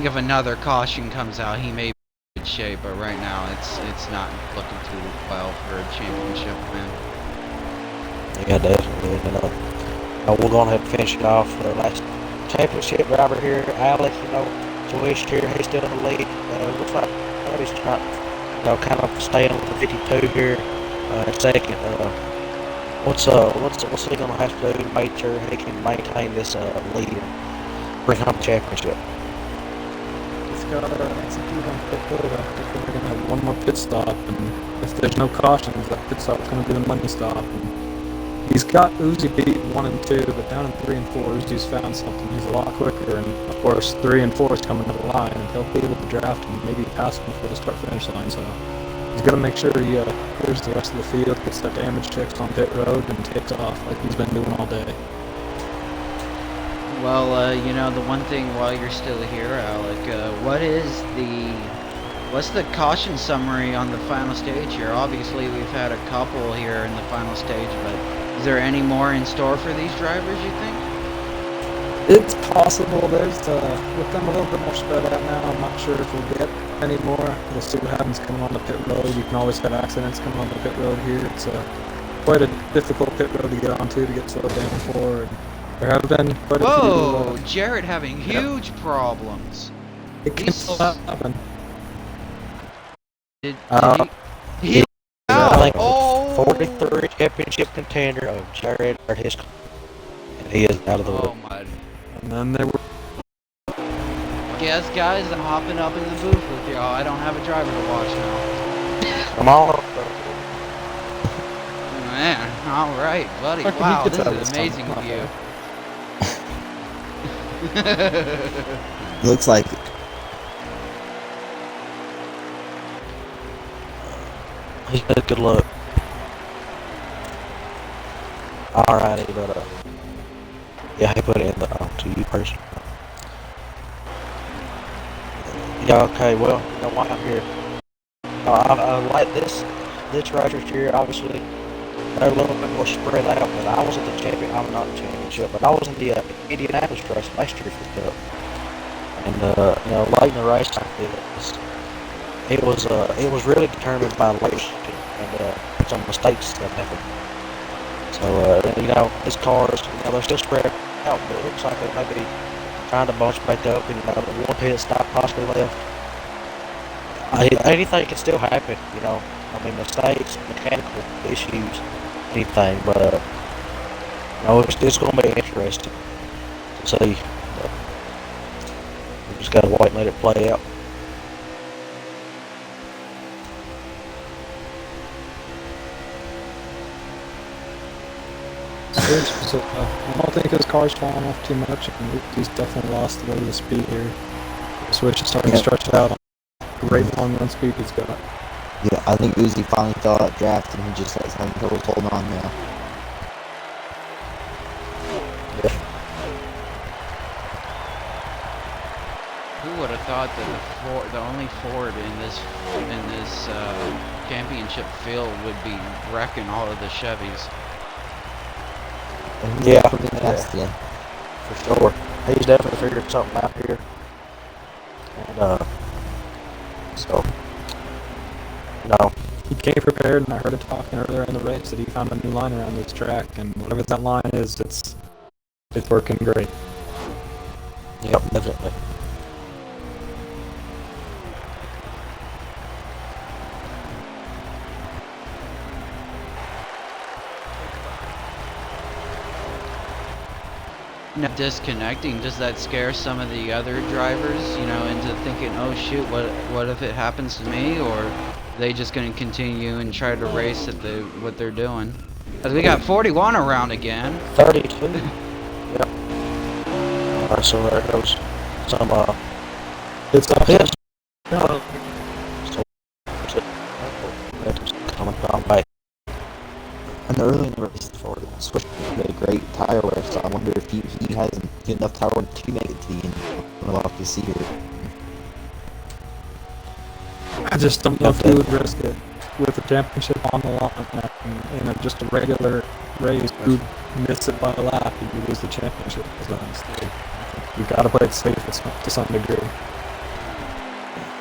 if another caution comes out, he may be in good shape, but right now it's not looking too well for a championship win. Yeah, definitely. We're gonna have to finish it off. Last championship driver here, Alex. Swish here. He's still in the lead. Looks like he's trying, kind of staying with the 52 here. Second. What's he gonna have to do to make sure he can maintain this lead and bring home the championship? He's got to execute on pit road. I think we're going to have one more pit stop, and if there's no cautions, that pit stop's going to be the money stop. And he's got Uzi beat 1 and 2, but down in 3 and 4, Uzi's found something. He's a lot quicker, and of course 3 and 4 is coming to the line, and he'll be able to draft and maybe pass him before the start-finish line. So he's got to make sure he clears the rest of the field, gets that damage checks on pit road, and takes off like he's been doing all day. Well, the one thing while you're still here, Alec, what's the caution summary on the final stage here? Obviously, we've had a couple here in the final stage, but is there any more in store for these drivers, you think? It's possible. There's with them a little bit more spread out now. I'm not sure if we'll get any more. We'll see what happens coming on the pit road. You can always have accidents coming on the pit road here. It's quite a difficult pit road to get onto to get slowed down for. And there have been quite a few. Whoa, Jared having huge problems. It can still happen. He I think oh! 43 championship contender of Jared or his, and he is out of the Oh way. my. And then there were. Guess, guys, I'm hopping up in the booth with y'all. I don't have a driver to watch now. Come on. Man, all right, buddy. Fucking Wow, he gets this out is this time. amazing Not view. Looks like it. He had good luck. Alrighty, but yeah, he put it in the to you personally. Yeah, okay, well, why I'm here. I like this Rogers here, obviously. They're a little bit more spread out, but I was at the I'm not the championship, but I was in the Indianapolis race last year for the Cup. And, late in the race, it was really determined by leadership and some mistakes that happened. So, these cars, they're still spread out, but it looks like they may be trying to bunch back up, and, one pit stop possibly left. Anything can still happen, mistakes, mechanical issues, anything, but, it's going to be interesting to see. But we just got to wait and let it play out. So, I don't think his car's falling off too much. He's definitely lost a little bit of speed here. The switch is starting to stretch it out. Great long run speed he's got. Yeah, I think Uzi finally fell out draft and he just has having trouble holding on now. Who would have thought that the only Ford in this championship field would be wrecking all of the Chevys? And he's Yeah, definitely fast, yeah. For sure. He's definitely figured something out here. And, so, He came prepared, and I heard him talking earlier in the race that he found a new line around this track, and whatever that line is, it's working great. yep, definitely. Now, disconnecting, does that scare some of the other drivers, into thinking, oh shoot, what if it happens to me, or are they just going to continue and try to race at what they're doing? As we got 41 around again. 32. Yep. So there goes some, It's up. pits. So, that's coming down back. in the early in the race for Swift made a great tire wear, so I wonder if he has enough tire wear to make it to the end. We'll have to see here. I just don't know if he would risk it with the championship on the line and in just a regular race. He would miss it by a lap. He would lose the championship. You've got to play it safe to some degree.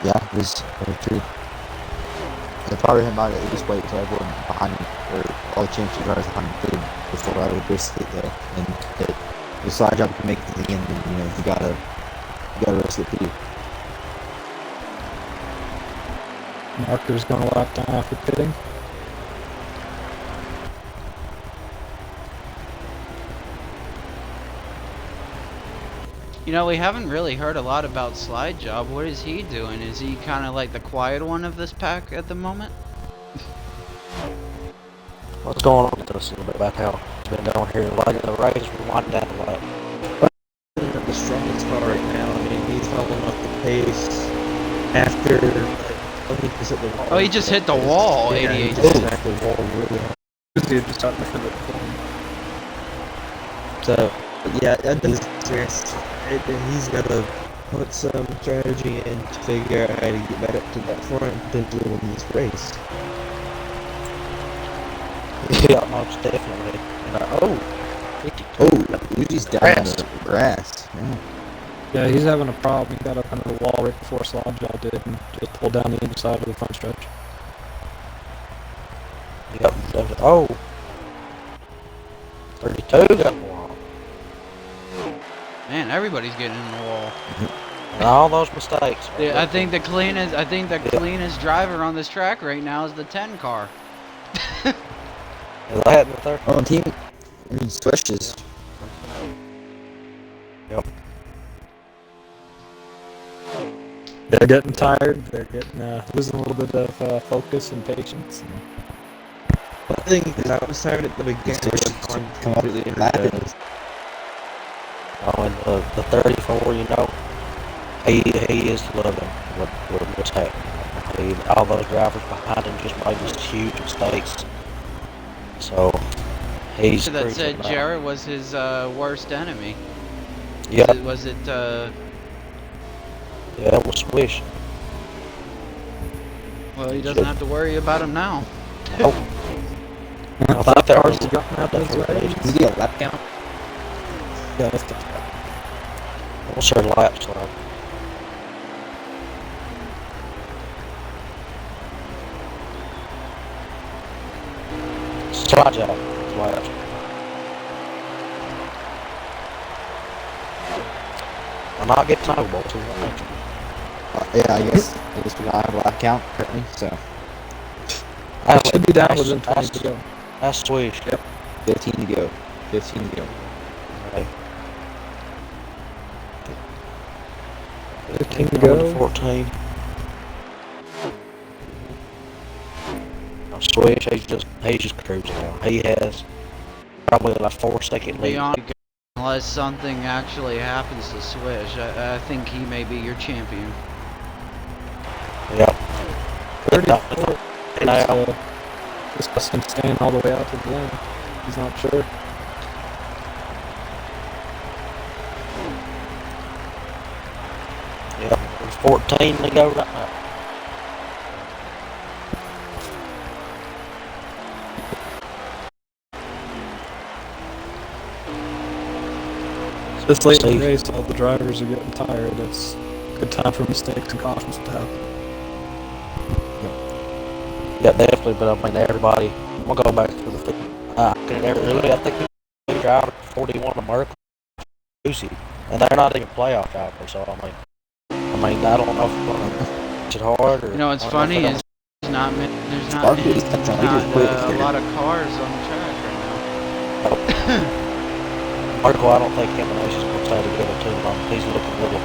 Yeah, it is very true. If I were him, I'd at least wait until everyone behind me, or all the championship drivers behind me did, before I would risk it though. And if the side job can make it to the end, then you gotta risk it too. Marker's going to lap down after pitting. You know, we haven't really heard a lot about Slide Job. What is he doing? Is he kind of like the quiet one of this pack at the moment? What's going on with us a little bit about how it's been down here? Like in the race, we're winding down the lap. The strongest car right now. I mean, he's falling off the pace after. He just hit the wall. Oh, he just hit the wall. Yeah, 88. he just smacked the wall really hard. He just starting to feel it. So, yeah, that is serious. He's got to put some strategy in to figure out how to get back up to that front and potentially win this race. Yeah, most definitely. And, 52. Oh, Uzi's down in the grass. Yeah, he's having a problem. He got up under the wall right before Slodjaw did and just pulled down the inside of the front stretch. Yep. Oh. 32 got more on. Man, everybody's getting in the wall. And all those mistakes. Yeah, I think the cleanest driver on this track right now is the 10 car. Is that in the third? Oh, team switches. Yep. They're getting tired. They're getting losing a little bit of focus and patience. I think I was tired at the beginning. Come up with rapid. Oh, and the 34, he is loving what's happening. All those drivers behind him just made these huge mistakes. So, he's... That said Jarrett was his worst enemy. Yeah. Was it Yeah, it was Swish. well, he doesn't have to worry about him now. Nope. I thought that was... Did he get a lap count? Yeah, that's good. What's her laps like? Slide job. Laps. I'm not getting no balls. Yeah, I guess we don't have a lap count currently, so. I should be down within 20 to go. That's Swish. Yep. 15 to go. 15 to go. Right. 15 to go. 14. Swish, he's just cruising now. He has probably like 4-second lead. Beyond, unless something actually happens to Swish, I think he may be your champion. Yep. 34. Discussing staying all the way out to the end. He's not sure. Yep. There's 14 to go right now. This late in the race, all the drivers are getting tired. It's a good time for mistakes and cautions to happen. Yeah, definitely, but I mean, everybody, we'll go back to the really, I think they drive 41 American Lucy, and they're not even playoff drivers, so I don't know if it's hard or... You know, what's funny is there's not a lot of cars on the track right now. Marco, I don't think him and Ace's going to stay together too long. He's looking a little,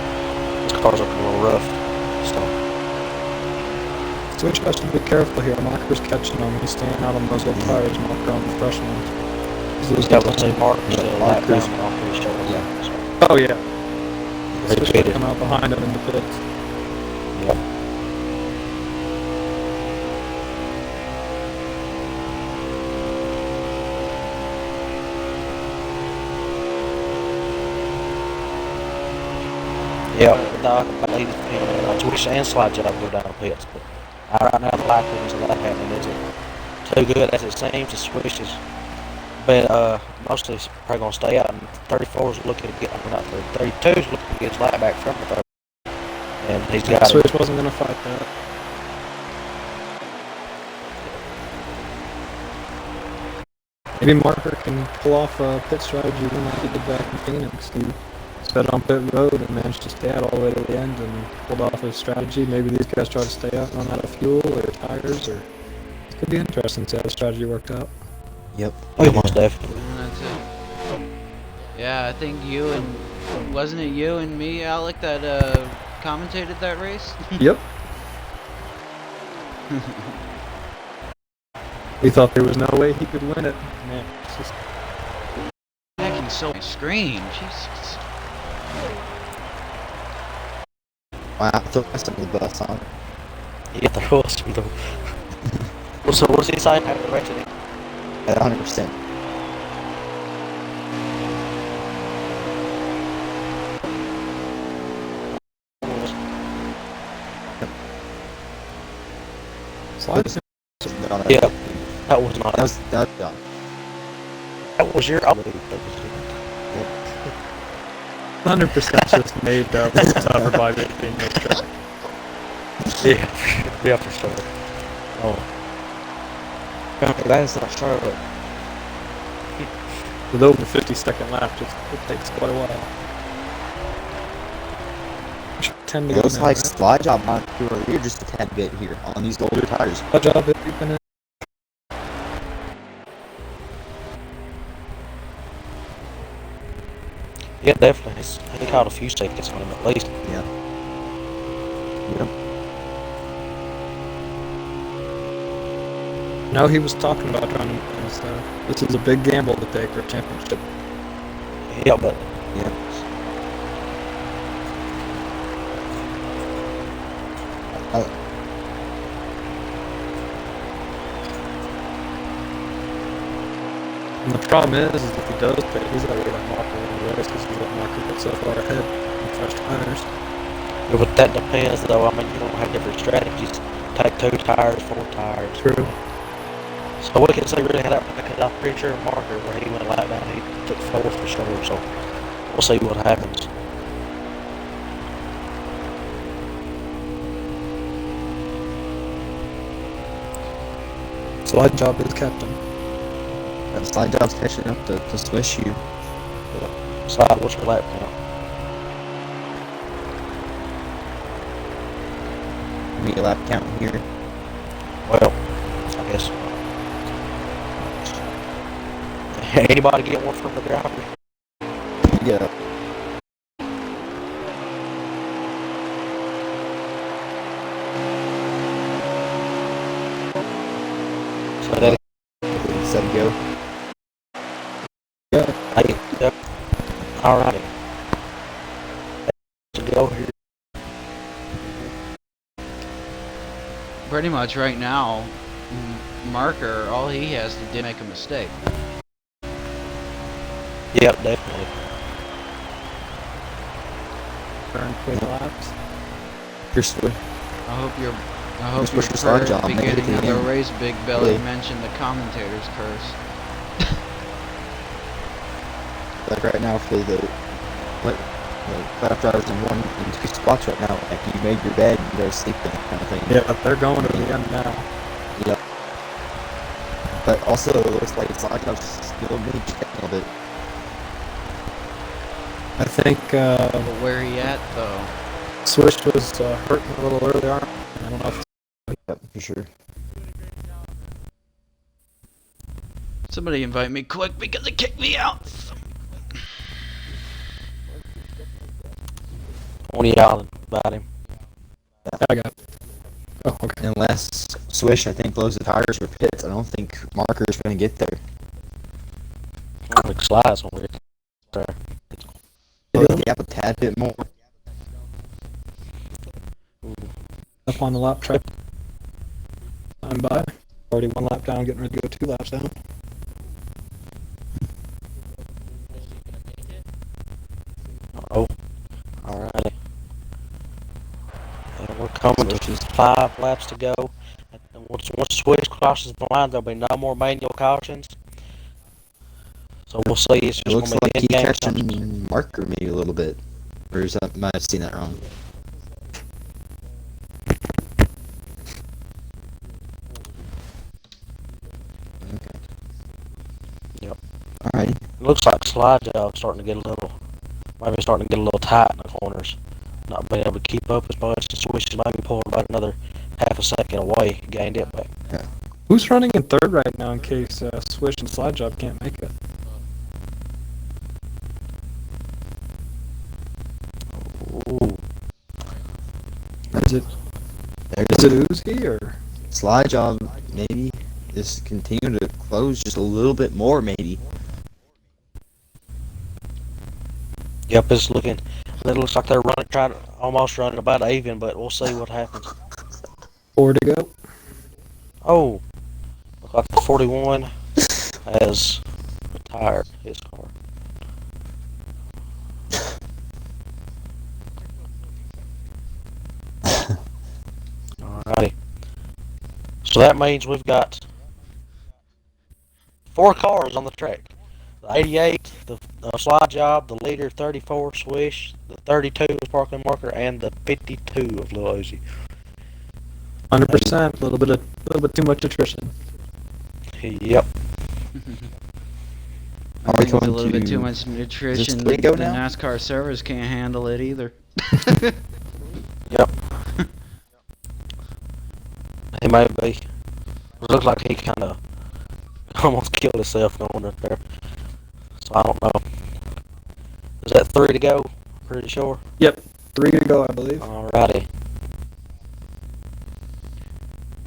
his car's looking a little rough, so... Switch has to be careful here. Marker's catching him. He's staying out on those old tires. Marker on the fresh ones. He's losing Got to say Mark's still a lap down, I'm pretty sure. Yeah. So. Oh, yeah. Switch got to come out behind him in the pits. Yep. Yeah, but they depend on twist and slide job go down pits. But right now the likelihoods of that happening isn't too good as it seems. The switch is, but mostly it's probably gonna stay out. And 34 is looking to get, I mean, not 30, 32 is looking to get his light back from the 30, and he's got it. Switch wasn't gonna fight that. Maybe Marker can pull off a pit strategy when he did back in Phoenix. He sped on pit road and managed to stay out all the way to the end and pulled off his strategy. Maybe these guys try to stay out and run out of fuel or tires, or it could be interesting to see how the strategy worked out. Yep. Oh, most definitely. And that's it. Yeah, I think you and wasn't it you and me, Alec, that commentated that race? Yep. We thought there was no way he could win it. Man, it's just... Hacking so my screen, Jesus. Wow, throw us under the bus, huh? Yeah, there was some though. So what's he saying after the race? At 100%. Slides. Yeah, that was not. That was done. That was your. 100% just made up to everybody being no track. Yeah, for sure. Oh, That is not Charlotte. With over 50-second lap, it takes quite a while. 10 to It go looks now, like right? slide job might do a rear just a tad bit here on these older tires. Good job if you've been in. yeah, definitely. He caught a few seconds on him at least. Yeah. Yep. No, he was talking about trying to win, so this is a big gamble to take for a championship. Yeah, but Yeah. And the problem is if he does pit, he's got to let Marker win the race because he's let Marker get so far ahead in fresh tires. but that depends though. I mean, you don't have different strategies. Take 2 tires, 4 tires. True. So we can say really how that because I'm pretty sure Marker where he went lap down, he took 4th for sure. So we'll see what happens. Slide job is captain. That slide job's catching up to Swish you. Slide, what's your lap count? Give me a lap count here. Well, I guess. Anybody get one from the driver? Yeah. So that Set go. Yep. Alright. Let's go here. Pretty much right now, Marker, all he has to do is make a mistake. Yep, definitely. Burn quick laps. Your Swish. I hope your Push your slide job, make it beginning of the in. race, Big Belly Really? mentioned the commentator's curse. Like right now for the playoff drivers in 1 and 2 spots right now, like you made your bed and you go to sleep in kind of thing. Yeah, they're going to the end now. Yep. But also it looks like it's like I'm still being checked a little bit. I think But where he at though? Swish was hurting a little early on. I don't know if Yep, for sure. Somebody invite me quick because it kicked me out. One of y'all about him. I got it. Oh, okay. Unless Swish, I think, blows the tires or pits, I don't think Marker's going to get there. I think Slide's on it. There. Maybe the gap a tad bit more. Up on the lap track. I'm by. Already 1 lap down, getting ready to go 2 laps down. Oh, alrighty. Coming to Swishes. 5 laps to go. And once Swish crosses the line, there'll be no more manual cautions. So we'll see. It's It just looks going to be like the he in-game catching substitute. marker maybe a little bit. Or is that, might have seen that wrong. Okay. Yep. Alrighty. It looks like slide job's starting to get a little, maybe starting to get a little tight in the corners. Not being able to keep up as much. And Swish is maybe pulled about another half a second away. Gained it back. Who's running in third right now in case Swish and Slide Job can't make it? Ooh. Is it Uzi or? Slide job, maybe. Just continue to close just a little bit more, maybe. Yep, it's looking. It looks like they're almost running about even, but we'll see what happens. 4 to go. Oh, looks like the 41 has retired his car. Alrighty. So that means we've got 4 cars on the track. The 88, the slide job, the leader 34 Swish, the 32 is Parkland Marker, and the 52 of Lil Uzi. 100%. A little bit too much attrition. Yep. I Are we think it's a going little bit to- too much nutrition. three go The now? NASCAR servers can't handle it either. Yep. He may be. It looks like he kind of almost killed himself going up there. So I don't know. Is that 3 to go? Pretty sure. Yep. 3 to go, I believe. Alrighty.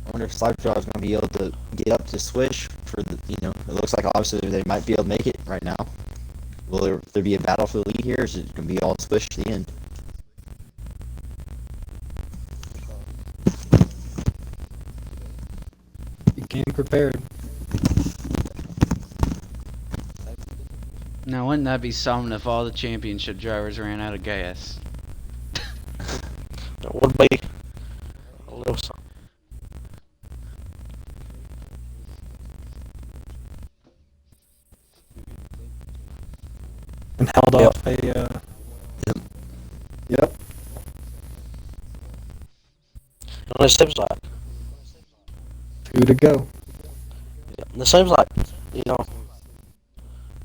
I wonder if Slide Job is going to be able to get up to Swish for the, it looks like obviously they might be able to make it right now. Will there be a battle for the lead here, or is it going to be all Swish to the end? You came prepared. Now, wouldn't that be something if all the championship drivers ran out of gas? It would be a little something. And held Yep. off a. Yep. And it seems like, 2 to go. and it seems like,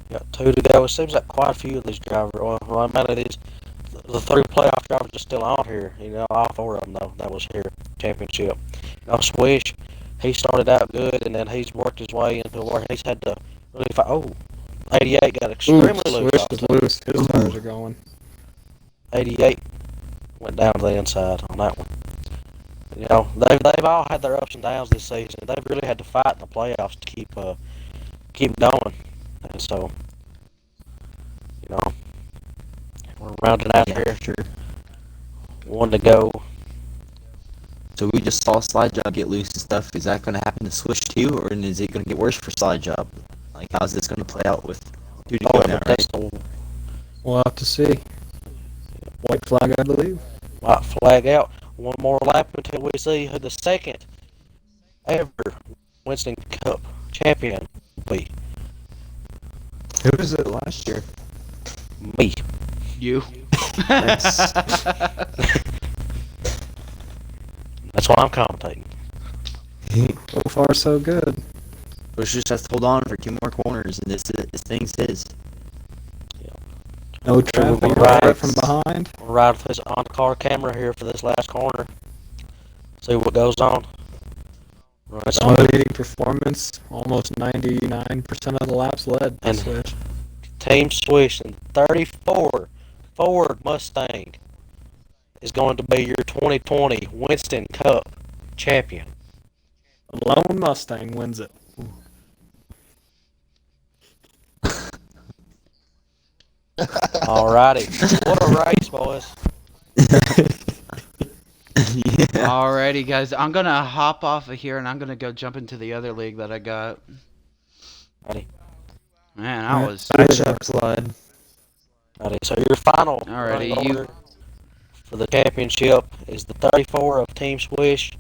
got 2 to go. It seems like quite a few of these drivers, well, many of these, the 3 playoff drivers are still out here. All 4 of them though, that was here, championship. Swish, he started out good, and then he's worked his way into where he's had to really fight. Oh, 88 got extremely loose. Swish off is that. loose. His tires are going. 88 went down to the inside on that one. They've all had their ups and downs this season. They've really had to fight in the playoffs to keep going. And so, we're rounding out here. Sure. 1 to go. So we just saw Slide Job get loose and stuff. Is that going to happen to Swish too, or is it going to get worse for Slide Job? Like, how's this going to play out with 2 to go now, right? We'll have to see. White flag, I believe. Might flag out 1 more lap until we see who the second ever Winston Cup champion will be. Who was it last year? Me. You. Nice. That's what I'm commentating. So far, so good. Bush just has to hold on for 2 more corners, and this thing's his. No traffic right from behind. We'll ride with this on-car camera here for this last corner. See what goes on. Right, Dominating performance. Almost 99% of the laps led. And- Swish. Team Swish and 34 Ford Mustang is going to be your 2020 Winston Cup champion. The lone Mustang wins it. Alrighty. What a race, boys. Yeah. Alrighty, guys. I'm going to hop off of here, and I'm going to go jump into the other league that I got. Ready? Man, that was... Slide job slide. Alrighty. So your final Alrighty, running you- order for the championship is the 34 of Team Swish